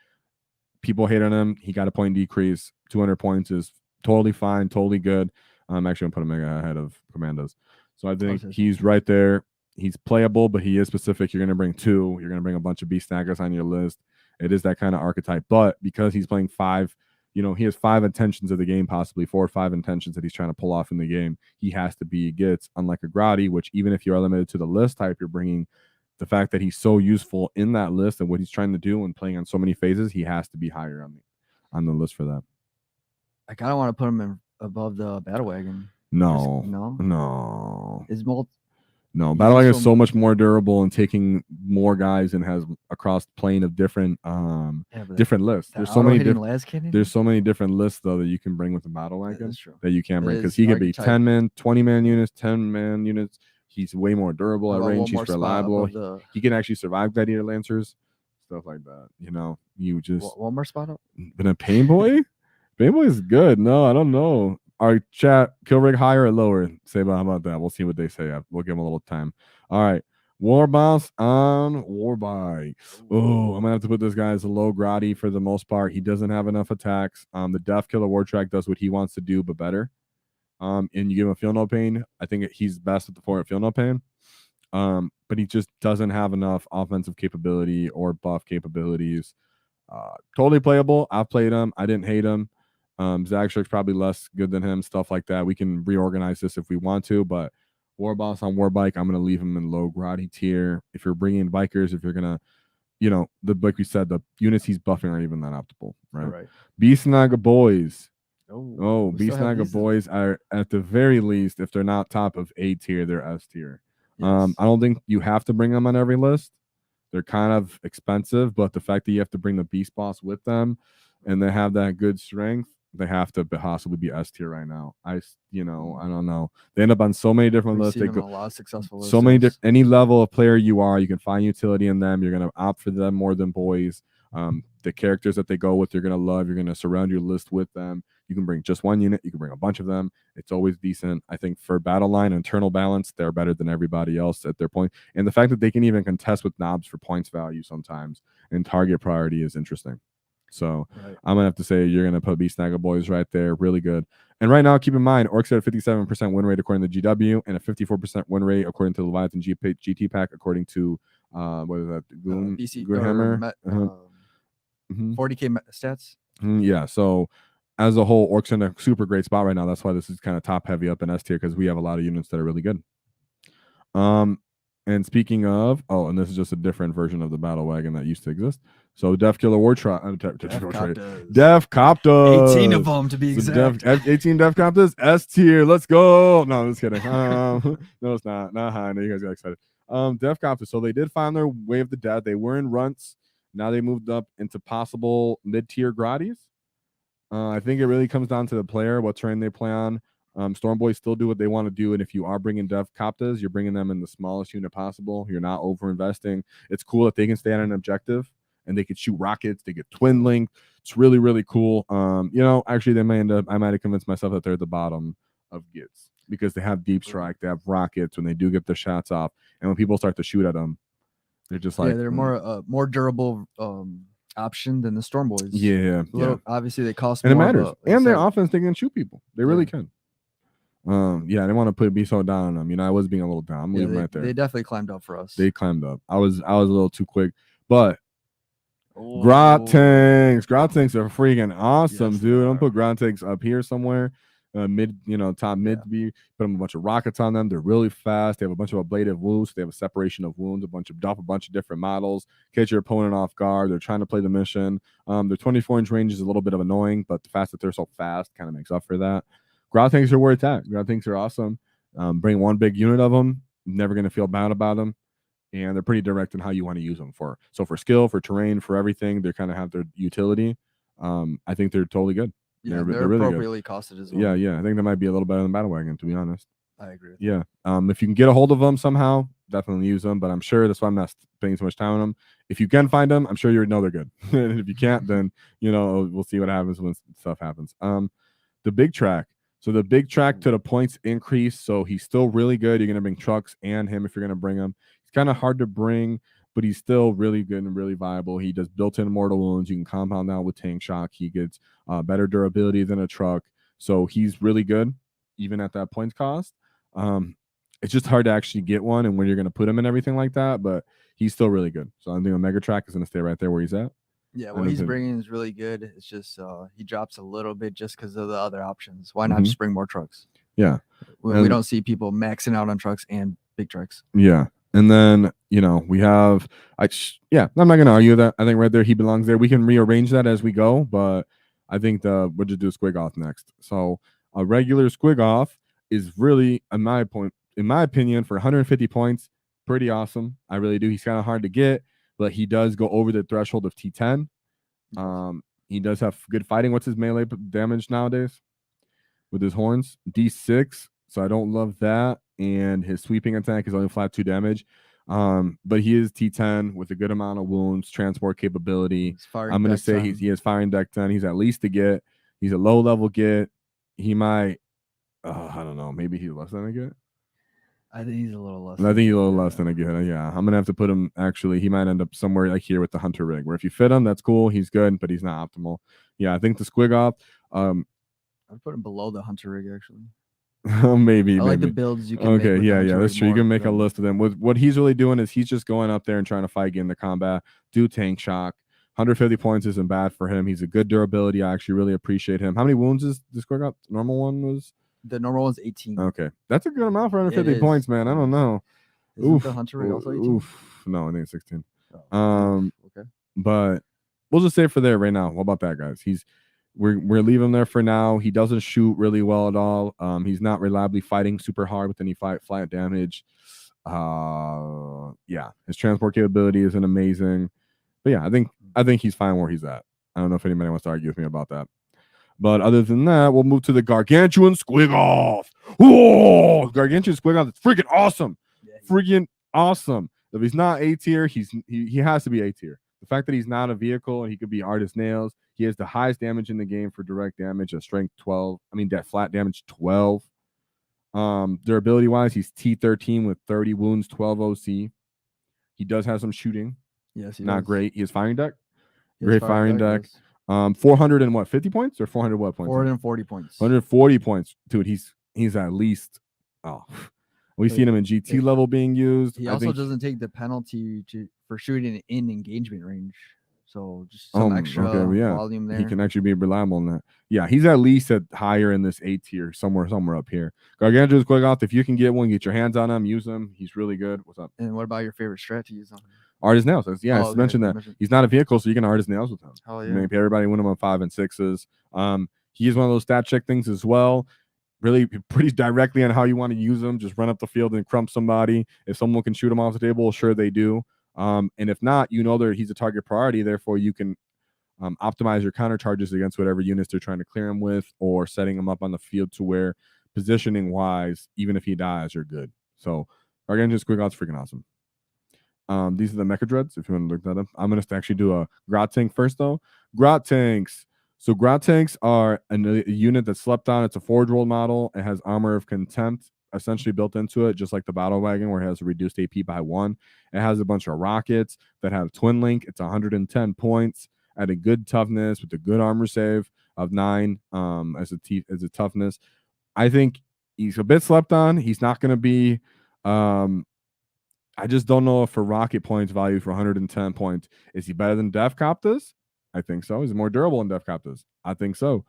People hate on him. He got a point decrease. 200 points is totally fine, totally good. I'm actually gonna put him ahead of Commandos. So I think he's right there. He's playable, but he is specific. You're gonna bring 2. You're gonna bring a bunch of beast snaggers on your list. It is that kind of archetype, but because he's playing 5, you know, he has 5 intentions of the game, possibly 4 or 5 intentions that he's trying to pull off in the game. He has to be Gits, unlike a Grotty, which even if you are limited to the list type, you're bringing the fact that he's so useful in that list and what he's trying to do and playing on so many phases, he has to be higher on the list for that. I kind of want to put him above the battle wagon. No. Battle wagon is so much more durable and taking more guys and has a cross plane of different different lists. There's so many different lists though that you can bring with the battle wagon that you can't bring because he could be 10-man, 20-man units, 10-man units. He's way more durable at range. He's reliable. He can actually survive Gladiator Lancers, stuff like that. You know, you just one more spot up. Been a Pain Boy. Pain Boy is good. No, I don't know. All right, chat. Kill Rig higher or lower? Say about that. We'll see what they say. We'll give them a little time. All right. Warboss on Warbike. Oh, I'm gonna have to put this guy as a low Grotty for the most part. He doesn't have enough attacks. The Death Killer War Track does what he wants to do, but better. And you give him a Feel No Pain. I think he's best at the 4 at Feel No Pain. But he just doesn't have enough offensive capability or buff capabilities. Totally playable. I've played him. I didn't hate him. Zagstrik's probably less good than him. Stuff like that. We can reorganize this if we want to, but Warboss on Warbike, I'm going to leave him in low Grotty tier. If you're bringing bikers, if you're going to, you know, like we said, the units he's buffing aren't even that optimal, right? Beast Snagger Boys. Beast Snagger Boys are at the very least, if they're not top of A tier, they're S tier. Yes. I don't think you have to bring them on every list. They're kind of expensive, but the fact that you have to bring the Beast Boss with them and they have that good strength, they have to possibly be S tier right now. I don't know. They end up on so many different lists. They go a lot of successful lists. So many any level of player you are, you can find utility in them. You're gonna opt for them more than boys. The characters that they go with, you're gonna love. You're gonna surround your list with them. You can bring just one unit. You can bring a bunch of them. It's always decent. I think for battle line internal balance, they're better than everybody else at their point. And the fact that they can even contest with knobs for points value sometimes and target priority is interesting. So I'm gonna have to say you're gonna put Beast Snagger Boys right there, really good. And right now, keep in mind, Orks are at 57% win rate according to GW and a 54% win rate according to the Leviathan GT pack, according to what is that? Goonhammer. 40k stats. Yeah. So as a whole, Orks in a super great spot right now. That's why this is kind of top heavy up in S tier because we have a lot of units that are really good. And speaking of, and this is just a different version of the battle wagon that used to exist. So Def Killer War Def Copters. 18 of them to be exact. 18 Def Copters, S tier. Let's go. No, I'm just kidding. No, it's not. Not high. I know you guys got excited. Def Copters. So they did find their way of the dead. They were in runts. Now they moved up into possible mid-tier Grotties. I think it really comes down to the player, what terrain they play on. Storm Boys still do what they want to do, and if you are bringing Dev Coptas, you're bringing them in the smallest unit possible. You're not over investing. It's cool that they can stay on an objective and they could shoot rockets. They get twin linked. It's really, really cool. Actually, they may end up. I might have convinced myself that they're at the bottom of Gits because they have deep strike, they have rockets when they do get their shots off, and when people start to shoot at them, they're just like they're more durable option than the Storm Boys. Yeah. Obviously, they cost and more. It matters. And their offense, they can shoot people. They really can. I didn't want to be so down on them. I was being a little down. I'm leaving right there. They definitely climbed up for us. They climbed up. I was a little too quick, but Grot tanks are freaking awesome, dude. I'm put Grot tanks up here somewhere. Mid, top mid to be. Put them a bunch of rockets on them. They're really fast. They have a bunch of ablative wounds. They have a separation of wounds, a bunch of different models. Catch your opponent off guard. They're trying to play the mission. Their 24-inch range is a little bit of annoying, but the fact that they're so fast kind of makes up for that. Grot tanks are where it's at. Grot tanks are awesome. Bring one big unit of them. Never going to feel bad about them. And they're pretty direct in how you want to use them for. So for skill, for terrain, for everything, they kind of have their utility. I think they're totally good. Yeah, they're really appropriately costed as well. Yeah. I think they might be a little better than Battle Wagon, to be honest. I agree with that. If you can get a hold of them somehow, definitely use them. But I'm sure that's why I'm not spending so much time on them. If you can find them, I'm sure you know they're good. And if you can't, then we'll see what happens when stuff happens. The big track. So the big track to the points increase. So he's still really good. You're gonna bring trucks and him if you're gonna bring him. He's kind of hard to bring, but he's still really good and really viable. He does built-in mortal wounds. You can compound that with tank shock. He gets better durability than a truck. So he's really good, even at that points cost. It's just hard to actually get one and when you're going to put him in everything like that, but he's still really good. So I'm thinking Mega Track is going to stay right there where he's at. Yeah, what he's bringing is really good. It's just he drops a little bit just because of the other options. Why not just bring more trucks? Yeah. We don't see people maxing out on trucks and big trucks. Yeah. And then, we have, I'm not going to argue that. I think right there, he belongs there. We can rearrange that as we go, but I think we'll just do Squig Off next. So a regular Squig Off is really, in my opinion, for 150 points, pretty awesome. I really do. He's kind of hard to get, but he does go over the threshold of T10. He does have good fighting. What's his melee damage nowadays with his horns? D6. So I don't love that. And his sweeping attack is only flat 2 damage. But he is T10 with a good amount of wounds, transport capability. I'm going to say he has firing deck 10. He's at least a get. He's a low level get. He might, I don't know, maybe he's less than a get. I think he's a little less. I think he's a little less than a get. Yeah, I'm going to have to put him, actually, he might end up somewhere like here with the Hunter rig, where if you fit him, that's cool. He's good, but he's not optimal. Yeah, I think the Squig Off. I'd put him below the Hunter rig, actually. maybe. I like the builds you can okay, make. Yeah, that's true. You can make a list of them. What he's really doing is he's just going up there and trying to fight, get into combat, do tank shock. 150 points isn't bad for him. He's a good durability. I actually really appreciate him. How many wounds is the Squig Off? Normal one was? The normal one's 18. Okay. That's a good amount for 150 points, man. I don't know. Isn't the Hunter rig also 18? No, I think it's 16. Okay. But we'll just say for there right now. What about that, guys? We're leaving him there for now. He doesn't shoot really well at all. He's not reliably fighting super hard with any flat damage. His transport capability isn't amazing. But yeah, I think he's fine where he's at. I don't know if anybody wants to argue with me about that. But other than that, we'll move to the Gargantuan Squig Off. Oh, Gargantuan Squig Off. It's freaking awesome. Freaking awesome. If he's not A tier, he has to be A tier. The fact that he's not a vehicle and he could be Artist Nails. He has the highest damage in the game for direct damage, a strength 12. That flat damage 12. Durability wise, he's T13 with 30 wounds, 12 OC. He does have some shooting. Yes, he not does. Great. He has firing deck. Great firing deck. 400 and what? 50 points or 400 what points? 440 points. 140 points, dude. He's at least. We've seen him in GT level being used. He also doesn't take the penalty for shooting in engagement range. So just some extra volume there. He can actually be reliable in that. Yeah, he's at least higher in this A tier, somewhere up here. Gargantuan Squig Off. If you can get one, get your hands on him, use him. He's really good. What's up? And what about your favorite strat to use on him? Artist Nails. I mentioned that. He's not a vehicle, so you can Artist Nails with him. Oh, yeah. Maybe everybody win him on 5 and 6s. He is one of those stat check things as well. Really pretty directly on how you want to use them. Just run up the field and crump somebody. If someone can shoot him off the table, sure they do. And if not, that he's a target priority. Therefore, you can optimize your counter charges against whatever units they're trying to clear him with, or setting him up on the field to where positioning wise, even if he dies, you're good. So Gargantuan Squigot's freaking awesome. These are the Mecha Dreads, if you want to look that up. I'm going to actually do a Grot tank first, though. Grot tanks. So Grot tanks are a unit that's slept on. It's a forge rolled model. It has Armor of Contempt essentially built into it, just like the Battle Wagon, where it has a reduced AP by 1. It has a bunch of rockets that have Twin Link. It's 110 points at a good toughness with a good armor save of 9 as a toughness. I think he's a bit slept on. He's not going to be... I just don't know if for rocket points value for 110 points, is he better than Def Coptas? I think so. Is he more durable than Def Coptas? I think so.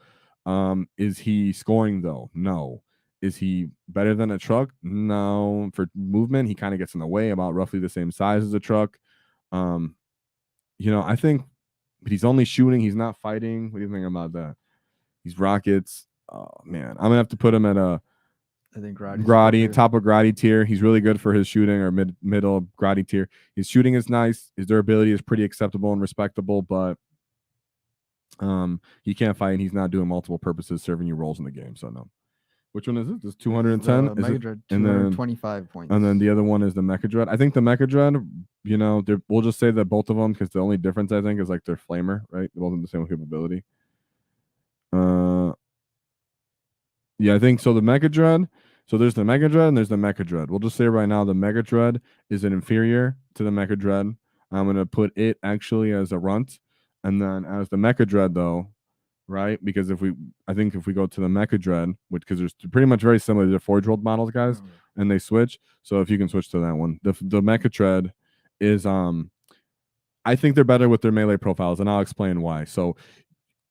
Is he scoring though? No. Is he better than a truck? No. For movement, he kind of gets in the way, about roughly the same size as a truck. I think, but he's only shooting. He's not fighting. What do you think about that? He's rockets. Oh man, I'm gonna have to put him at a... I think Grotty, top of Grotty tier. He's really good for his shooting, or middle Grotty tier. His shooting is nice. His durability is pretty acceptable and respectable, but he can't fight, and he's not doing multiple purposes serving you roles in the game. So no. Which one is it? This 210? Mega Dread, 225 points. And then the other one is the Mecha Dread. I think the Mecha Dread, we'll just say that both of them, because the only difference I think is like their flamer, right? They both have the same capability. Yeah, I think so. The Mega Dread. So there's the Mega Dread and there's the Mecha Dread. We'll just say right now the Mega Dread is an inferior to the Mecha Dread. I'm gonna put it actually as a runt, and then as the Mecha Dread though, right? Because if we go to the Mecha Dread, which, because there's pretty much very similar to the Forge World models, guys, and they switch. So if you can switch to that one, the Mecha Dread is I think they're better with their melee profiles, and I'll explain why. So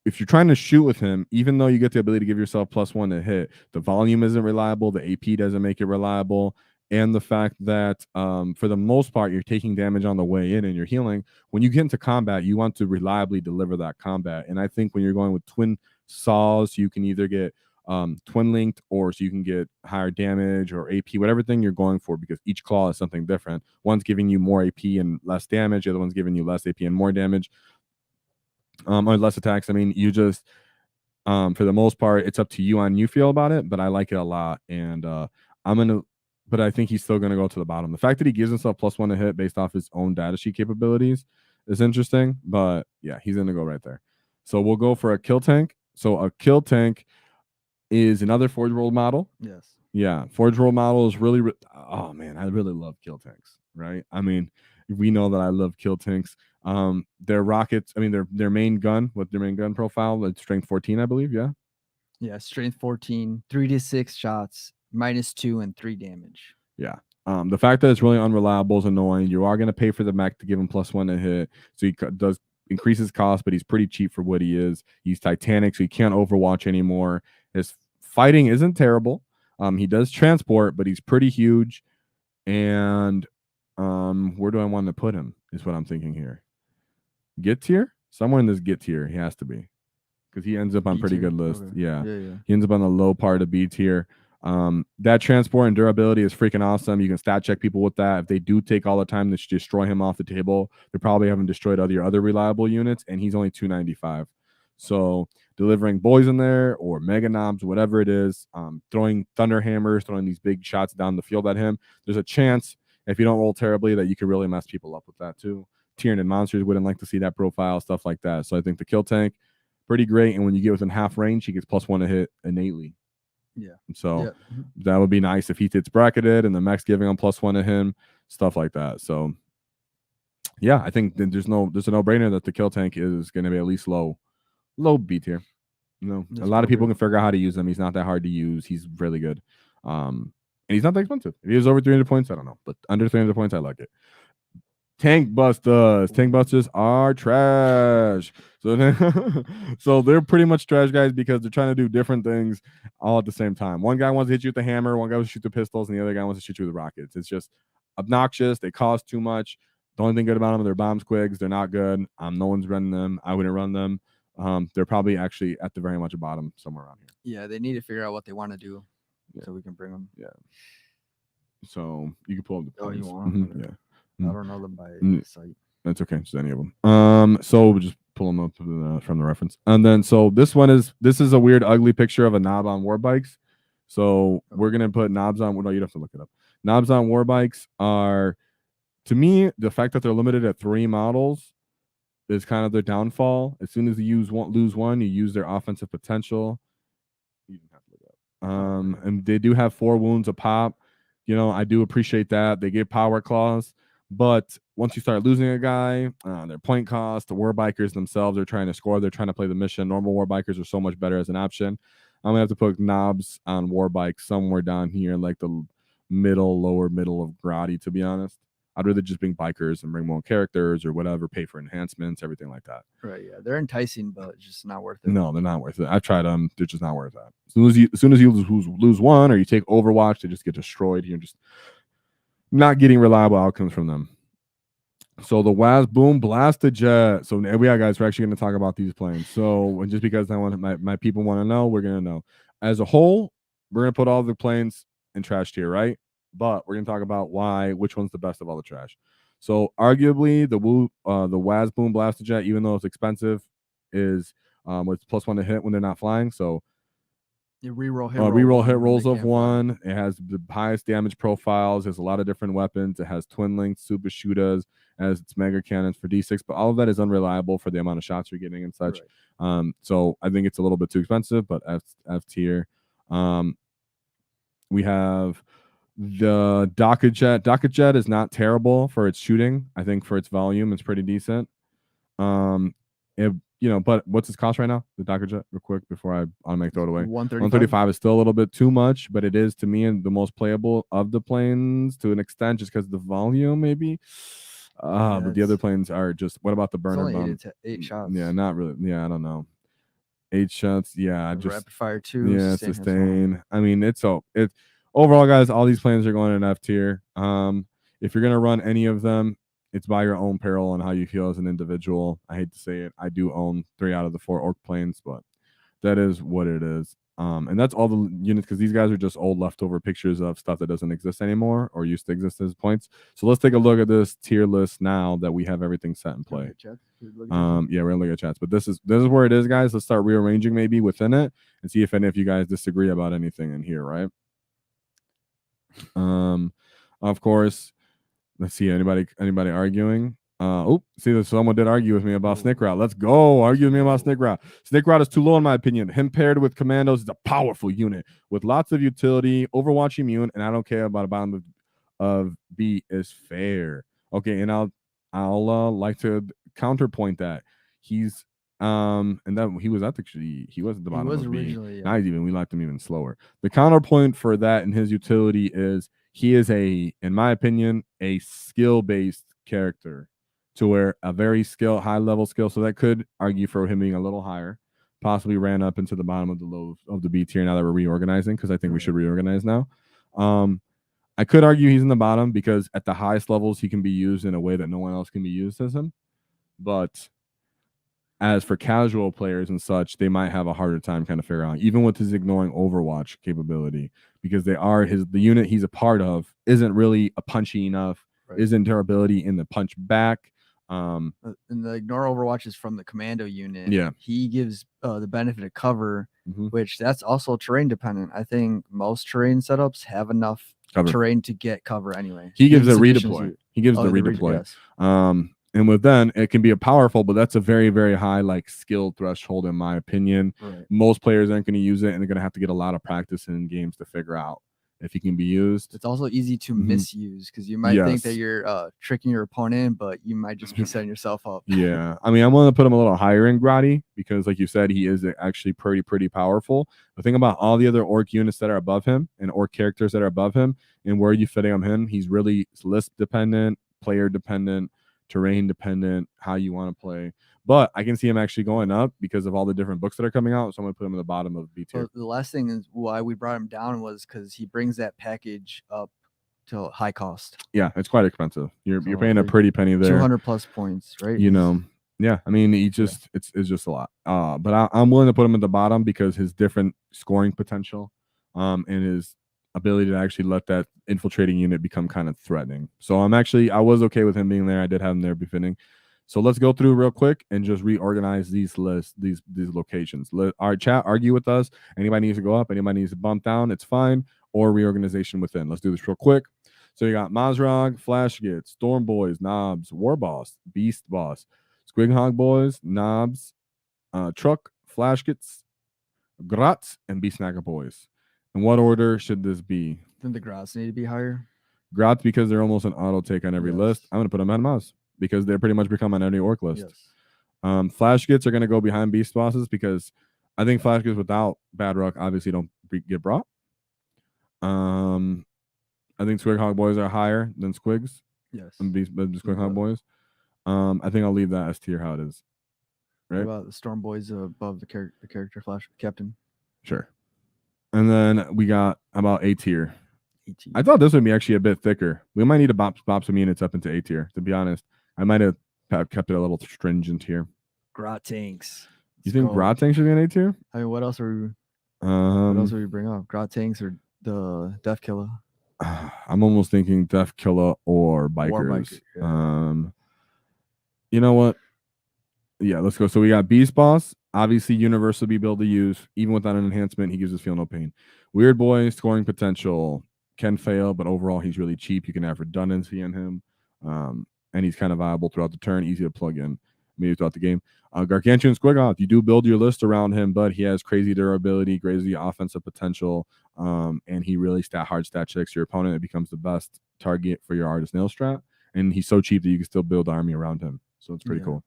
if you're trying to shoot with him, even though you get the ability to give yourself +1 to hit, the volume isn't reliable, the AP doesn't make it reliable, and the fact that for the most part, you're taking damage on the way in and you're healing. When you get into combat, you want to reliably deliver that combat. And I think when you're going with twin saws, you can either get twin linked, or so you can get higher damage or AP, whatever thing you're going for, because each claw is something different. One's giving you more AP and less damage, the other one's giving you less AP and more damage. Or less attacks. I mean, you just for the most part, it's up to you on you feel about it, but I like it a lot, and but I think he's still gonna go to the bottom. The fact that he gives himself +1 to hit based off his own data sheet capabilities is interesting, but yeah, he's gonna go right there. So we'll go for a kill tank. So a kill tank is another Forge World model. Yes. Yeah, Forge World model is really oh man, I really love kill tanks, right? I mean, we know that I love kill tanks. Their rockets, I mean, their main gun, what their main gun profile, it's strength 14, I believe. Yeah, strength 14, 3 to 6 shots, -2 and 3 damage. Yeah. The fact that it's really unreliable is annoying. You are going to pay for the mech to give him +1 to hit, so he does increase his cost, but he's pretty cheap for what he is. He's Titanic, so he can't overwatch anymore. His fighting isn't terrible. He does transport, but he's pretty huge. And where do I want to put him is what I'm thinking here. Get tier? Somewhere in this get tier, he has to be, because he ends up on pretty good list. Okay. Yeah. He ends up on the low part of B tier. That transport and durability is freaking awesome. You can stat check people with that. If they do take all the time to destroy him off the table, they probably haven't destroyed other reliable units, and he's only 295. So delivering boys in there, or mega knobs, whatever it is, throwing thunder hammers, throwing these big shots down the field at him, there's a chance, if you don't roll terribly, that you can really mess people up with that too. Tyranid monsters wouldn't like to see that profile, stuff like that. So I think the kill tank, pretty great. And when you get within half range, he gets +1 to hit innately. Yeah. So that would be nice if he gets bracketed and the mech's giving him +1 to him, stuff like that. So yeah, I think there's a no-brainer that the kill tank is going to be at least low B tier. A lot of people can figure out how to use him. He's not that hard to use. He's really good. And he's not that expensive. If he was over 300 points, I don't know. But under 300 points, I like it. Tank busters. Tank busters are trash. So they're pretty much trash, guys, because they're trying to do different things all at the same time. One guy wants to hit you with the hammer, one guy wants to shoot the pistols, and the other guy wants to shoot you with the rockets. It's just obnoxious. They cost too much. The only thing good about them, they're bomb squigs. They're not good. No one's running them. I wouldn't run them. They're probably actually at the very much bottom somewhere around here. Yeah, they need to figure out what they want to do so we can bring them. Yeah. So you can pull up the Oh, you points. want them? Yeah. I don't know them by sight. That's okay. Just any of them. So we'll just pull them up from the reference. And then so this is a weird, ugly picture of a knob on war bikes. So we're gonna put knobs on. Well, no, you'd have to look it up. Knobs on war bikes are, to me, the fact that they're limited at 3 models is kind of their downfall. As soon as you lose one, you use their offensive potential. You didn't have to look it up. And they do have 4 wounds a pop. You know, I do appreciate that. They get power claws, but once you start losing a guy, their point cost, the war bikers themselves are trying to score. They're trying to play the mission. Normal war bikers are so much better as an option. I'm gonna have to put knobs on war bikes somewhere down here, like the lower middle of Grotty, to be honest. I'd rather just bring bikers and bring more characters or whatever, pay for enhancements, everything like that. Right, yeah. They're enticing, but just not worth it. No, they're not worth it. I've tried them. They're just not worth that. As soon as you lose one or you take Overwatch, they just get destroyed. You're just not getting reliable outcomes from them. So the WAAAGH Boom Blastajet. So yeah, guys, we're actually going to talk about these planes. So just because I want my people want to know, we're going to know. As a whole, we're going to put all the planes in trash tier, right? But we're going to talk about which one's the best of all the trash. So arguably the WAAAGH Boom Blastajet, even though it's expensive, is with +1 to hit when they're not flying. So you reroll hit rolls of 1. It has the highest damage profiles. There's a lot of different weapons. It has twin links, super shooters, as its mega cannons for D6, but all of that is unreliable for the amount of shots you're getting and such. Right. So I think it's a little bit too expensive, but F tier. We have the Docket Jet is not terrible for its shooting. I think for its volume, it's pretty decent. But what's its cost right now? The Docket Jet, real quick, before I automatically throw it away. 135 is still a little bit too much, but it is, to me, the most playable of the planes to an extent, just because of the volume, maybe. But the other planes are just. What about the burner bomb? 8 shots. Yeah, not really. Yeah, I don't know. 8 shots. Yeah, just rapid fire 2. Yeah, sustain. I mean, it's overall, guys. All these planes are going in F tier. If you're gonna run any of them, it's by your own peril and how you feel as an individual. I hate to say it. I do own 3 out of the 4 Ork planes, but that is what it is. And that's all the units, because these guys are just old leftover pictures of stuff that doesn't exist anymore or used to exist as points. So let's take a look at this tier list now that we have everything set in play. Yeah, we're gonna look at chats, but this is where it is, guys. Let's start rearranging maybe within it and see if any of you guys disagree about anything in here, right? Of course. Let's see, anybody arguing? See, someone did argue with me about Snikrot. Let's go. Argue with me about Snikrot. Snikrot is too low in my opinion. Him paired with Commandos is a powerful unit with lots of utility, Overwatch immune, and I don't care about a bottom of B is fair. Okay, and I'll like to counterpoint that. He's and that he was at the bottom of B. Yeah. Not even, we liked him even slower. The counterpoint for that and his utility is he is in my opinion, a skill-based character, to where a very high-level skill. So that could argue for him being a little higher, possibly ran up into the bottom of the B tier now that we're reorganizing, because I think we should reorganize now. I could argue he's in the bottom because at the highest levels he can be used in a way that no one else can be used as him. But as for casual players and such, they might have a harder time kind of figuring out, even with his ignoring Overwatch capability, because the unit he's a part of isn't really a punchy enough, isn't durability in the punch back. And the ignore Overwatch is from the commando unit. Yeah, he gives the benefit of cover, which that's also terrain dependent. I think most terrain setups have enough terrain to get cover anyway. He gives a redeploy. He gives the redeploy. Yes. And with then it can be a powerful, but that's a very, very high skill threshold in my opinion. Right. Most players aren't going to use it, and they're going to have to get a lot of practice in games to figure out if he can be used. It's also easy to misuse, because you might think that you're tricking your opponent, but you might just be setting yourself up. Yeah, I mean, I'm going to put him a little higher in Grotty because, like you said, he is actually pretty powerful. The thing about all the other Ork units that are above him and Ork characters that are above him, and where you fit him, he's really list dependent, player dependent, terrain dependent, how you want to play. But I can see him actually going up because of all the different books that are coming out. So I'm going to put him in the bottom of B tier. So the last thing is why we brought him down was because he brings that package up to high cost. Yeah, it's quite expensive. You're paying a pretty penny there. 200 plus points, right? Yeah. I mean, it's just a lot. But I'm willing to put him at the bottom because his different scoring potential, and his ability to actually let that infiltrating unit become kind of threatening. So I was okay with him being there. I did have him there befitting. So let's go through real quick and just reorganize these lists, these locations. Let our chat argue with us. Anybody needs to go up, anybody needs to bump down, it's fine. Or reorganization within. Let's do this real quick. So you got Mazrog, Flashgit, Storm Boys, Knobs, Warboss, Beast Boss, Squighog Boys, Knobs, Truck, Flashgits, Grot, and Beast Snacker Boys. In what order should this be? Then the Grots need to be higher. Grot because they're almost an auto take on every list. I'm going to put them on Maz because they're pretty much become on every Ork list. Yes. Flashgits are going to go behind Beast Bosses because I think Flashgits without Bad Ruck obviously don't get brought. I think Squighog Boys are higher than Squigs. Yes. And Squighog Boys. I think I'll leave that S tier how it is. Right. What about the Storm Boys above the character Flash Captain? Sure. And then we got about A tier. I thought this would be actually a bit thicker. We might need to bop some units up into A tier, to be honest. I might have kept it a little stringent here. Grot tanks. You think Grot tanks should be an A tier? I mean, what else are we? What else would we bring up? Grot tanks or the Death Killer? I'm almost thinking Death Killer or Bikers. You know what? Yeah, let's go. So we got Beast Boss. Obviously, universal be able to use. Even without an enhancement, he gives us feel no pain. Weird Boy, scoring potential. Can fail, but overall, he's really cheap. You can have redundancy in him. And he's kind of viable throughout the turn. Easy to plug in maybe throughout the game. Gargantuan Squighog. You do build your list around him, but he has crazy durability, crazy offensive potential, and he really hard stat checks your opponent. It becomes the best target for your Artist Nail strat, and he's so cheap that you can still build the army around him. So it's pretty cool.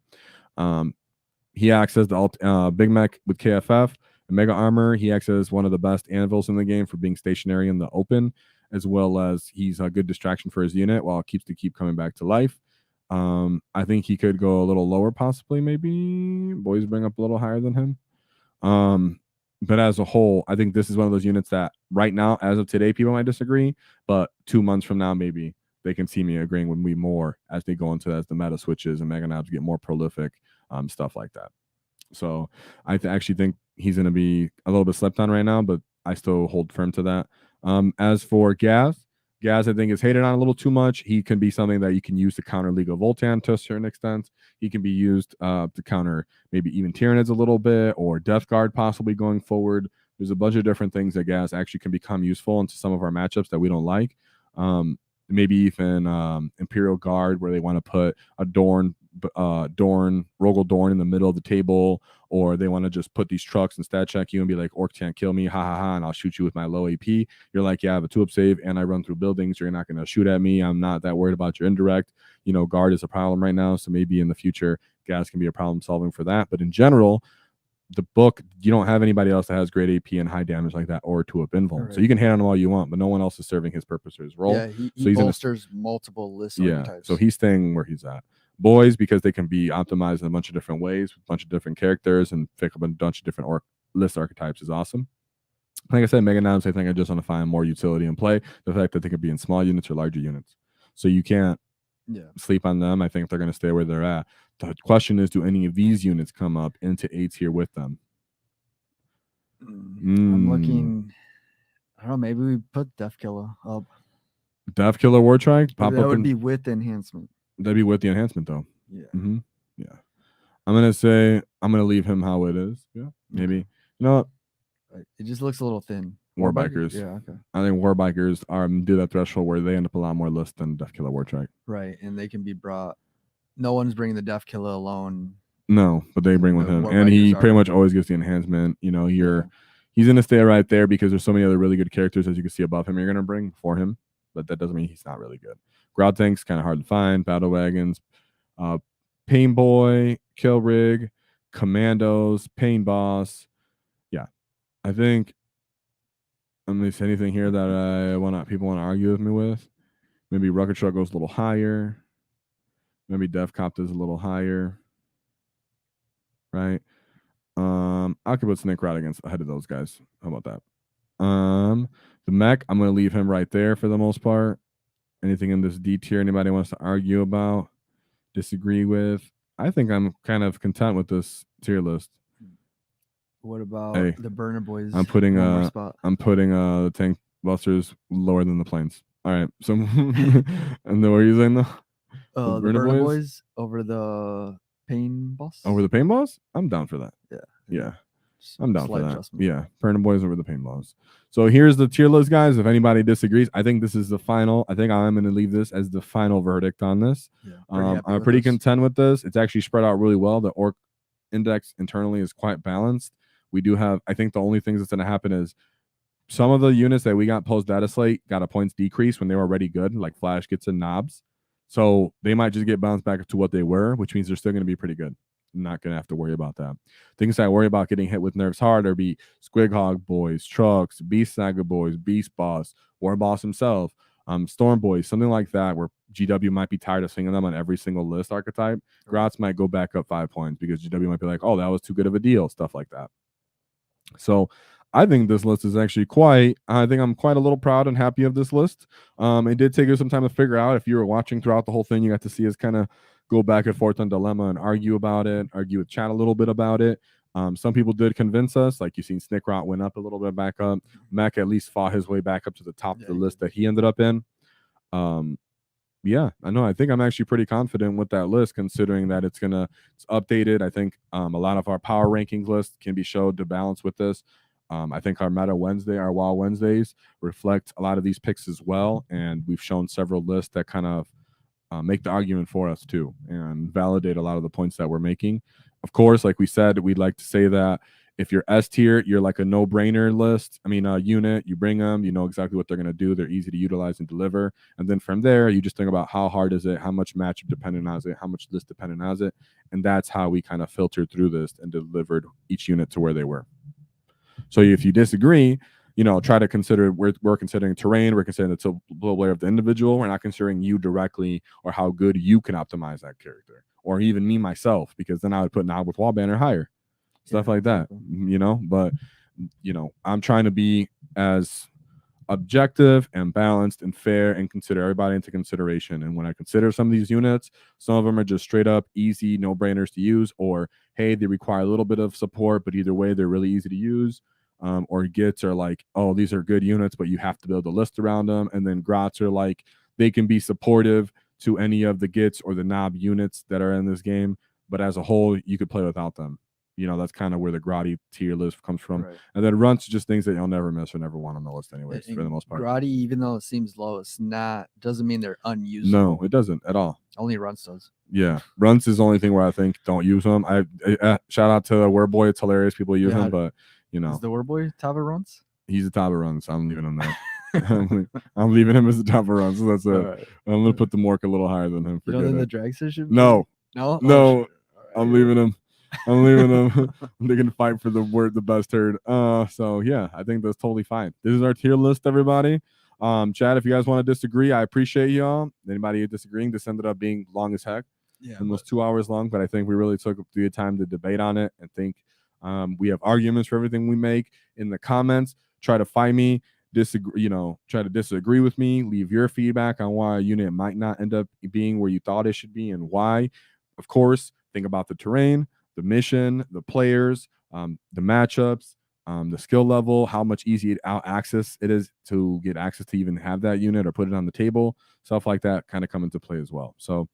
He acts as the Big Mech with KFF. And Mega Armor, he acts as one of the best anvils in the game for being stationary in the open, as well as he's a good distraction for his unit while it keep coming back to life. I think he could go a little lower, possibly, maybe. Boys bring up a little higher than him. But as a whole, I think this is one of those units that right now, as of today, people might disagree, but 2 months from now, maybe they can see me agreeing with me more as they go into as the meta switches and Mega Knobs get more prolific, stuff like that. So I actually think he's going to be a little bit slept on right now, but I still hold firm to that. As for Gaz, I think is hated on a little too much. He can be something that you can use to counter League of Voltan to a certain extent. He can be used to counter maybe even Tyranids a little bit, or Death Guard possibly going forward. There's a bunch of different things that Gaz actually can become useful into some of our matchups that we don't like. Maybe even Imperial Guard, where they want to put a Rogel Dorn in the middle of the table, or they want to just put these trucks and stat check you and be like, Ork can't kill me, ha ha ha, and I'll shoot you with my low AP. You're like, yeah, I have a 2-up save and I run through buildings. You're not going to shoot at me. I'm not that worried about your indirect. Guard is a problem right now, so maybe in the future, Gas can be a problem solving for that. But in general, the book, you don't have anybody else that has great AP and high damage like that, or 2-up invul. Right. So you can hit on him all you want, but no one else is serving his purpose or his role. Yeah, he bolsters multiple lists. Yeah, so he's staying where he's at. Boys, because they can be optimized in a bunch of different ways with a bunch of different characters and pick up a bunch of different list archetypes is awesome. Like I said, Mega Knobs, I think I just want to find more utility in play. The fact that they could be in small units or larger units. So you can't sleep on them. I think they're going to stay where they're at. The question is, do any of these units come up into A tier with them? I'm looking. I don't know. Maybe we put Death Killer up. Death Killer Wartrike? That would be with enhancement. That'd be with the enhancement, though. Yeah. Yeah. I'm going to say I'm going to leave him how it is. Yeah. Maybe. You know what? It just looks a little thin. Warbikers. Yeah, okay. I think Warbikers do that threshold where they end up a lot more lists than Death Killer Wartrike. Right. And they can be brought. No one's bringing the Death Killer alone. No, but they bring with him. And he pretty much always gets the enhancement. He's going to stay right there because there's so many other really good characters, as you can see above him, you're going to bring for him. But that doesn't mean he's not really good. Grot tanks, kind of hard to find. Battle wagons, Pain Boy, Kill Rig, Commandos, Pain Boss. Yeah, I think. Is anything here that people want to argue with me with? Maybe Rocket Truck goes a little higher. Maybe Death Cop is a little higher. Right. I could put Snake Rod ahead of those guys. How about that? The mech, I'm going to leave him right there for the most part. Anything in this D tier anybody wants to argue about, disagree with? I think I'm kind of content with this tier list. What about the Burner Boys? I'm putting the Busters lower than the planes. All right. So, and then what are you saying though? The Burner Boys over the Pain Boss. Over the Pain Boss? I'm down for that. Yeah. Yeah. I'm down for that. Adjustment. Yeah. Burner Boys over the Pain Boss. So here's the tier list, guys. If anybody disagrees, I think this is the final. I think I'm going to leave this as the final verdict on this. Yeah, I'm pretty content with this. It's actually spread out really well. The Ork index internally is quite balanced. We do have, I think the only things that's going to happen is some of the units that we got post data slate got a points decrease when they were already good, like Flash gets and Knobs. So they might just get bounced back to what they were, which means they're still going to be pretty good. I'm not going to have to worry about that. Things I worry about getting hit with nerfs hard are be Squighog Boys, Trucks, Beast Saga Boys, Beast Boss, Warboss himself, Storm Boys, something like that, where GW might be tired of seeing them on every single list archetype. Grots might go back up 5 points because GW might be like, oh, that was too good of a deal, stuff like that. So I think this list is actually I think I'm quite a little proud and happy of this list. It did take us some time to figure out. If you were watching throughout the whole thing, you got to see us kind of go back and forth on Dilemma and argue about it, argue with chat a little bit about it. Some people did convince us, like you've seen Snickrot went up a little bit back up. Mac at least fought his way back up to the top of the list that he ended up in. Yeah, I know. I think I'm actually pretty confident with that list, considering that it's updated. I think a lot of our power rankings list can be showed to balance with this. I think our Meta Wednesday, our WAAAGH Wednesdays reflect a lot of these picks as well. And we've shown several lists that kind of make the argument for us too and validate a lot of the points that we're making. Of course, like we said, we'd like to say that if you're S tier, you're like a no-brainer list. I mean, a unit, you bring them, you know exactly what they're going to do. They're easy to utilize and deliver. And then from there, you just think about how hard is it, how much matchup dependent is it, how much list dependent is it. And that's how we kind of filtered through this and delivered each unit to where they were. So if you disagree, you know, try to consider, we're considering terrain, we're considering the total layer of the individual. We're not considering you directly or how good you can optimize that character, or even me myself, because then I would put Knob with wall banner higher, stuff like that, you know. But, you know, I'm trying to be as objective and balanced and fair and consider everybody into consideration. And when I consider some of these units, some of them are just straight up easy no-brainers to use, or hey, they require a little bit of support, but either way, they're really easy to use. Or Gits are like, oh, these are good units, but you have to build a list around them. And then Grots are like, they can be supportive to any of the Gits or the Knob units that are in this game, but as a whole, you could play without them. You know, that's kind of where the Grotty tier list comes from. Right. And then Runts are just things that you'll never miss or never want on the list anyways, for the most part. Grotty, even though it seems low, it's not, doesn't mean they're unusable. No, it doesn't at all. Only Runts does. Yeah, Runts is the only thing where I think don't use them. I shout out to Warboy. It's hilarious. People use him, but you know. Is the Warboy top of Runts? He's the top of Runts. I'm leaving him there. I'm leaving him as the top of Runts. So that's it. Right. I'm going to put the Mork a little higher than him. You don't think the drag session? No. No? No. Right. I'm leaving him. I'm leaving them. They're gonna fight for the best herd. So yeah, I think that's totally fine. This is our tier list, everybody. Chat, if you guys want to disagree, I appreciate y'all. Anybody disagreeing, this ended up being long as heck. Yeah, almost 2 hours long, but I think we really took the time to debate on it and think we have arguments for everything we make. In the comments, try to find me, disagree, you know, try to disagree with me, leave your feedback on why a unit might not end up being where you thought it should be and why. Of course, think about the terrain, the mission, the players, the matchups, the skill level, how much easy access it is to get access to even have that unit or put it on the table. Stuff like that kind of come into play as well. So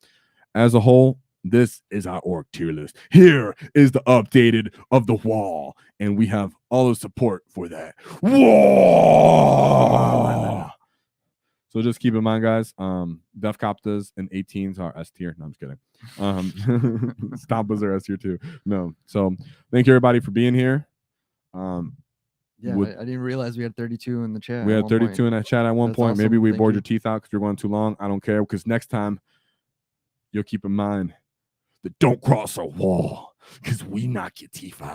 as a whole, this is our Ork tier list. Here is the updated of the WAAAGH, and we have all the support for that. WAAAGH! So just keep in mind, guys, Def Coptas and 18s are S tier. No, I'm just kidding. Stompas are S tier too. No. So thank you, everybody, for being here. Yeah, I didn't realize we had 32 in the chat. We had 32 in that chat at one point. Awesome. Maybe we bored your teeth out because you're going too long. I don't care, because next time you'll keep in mind that don't cross a wall, because we knock your teeth out.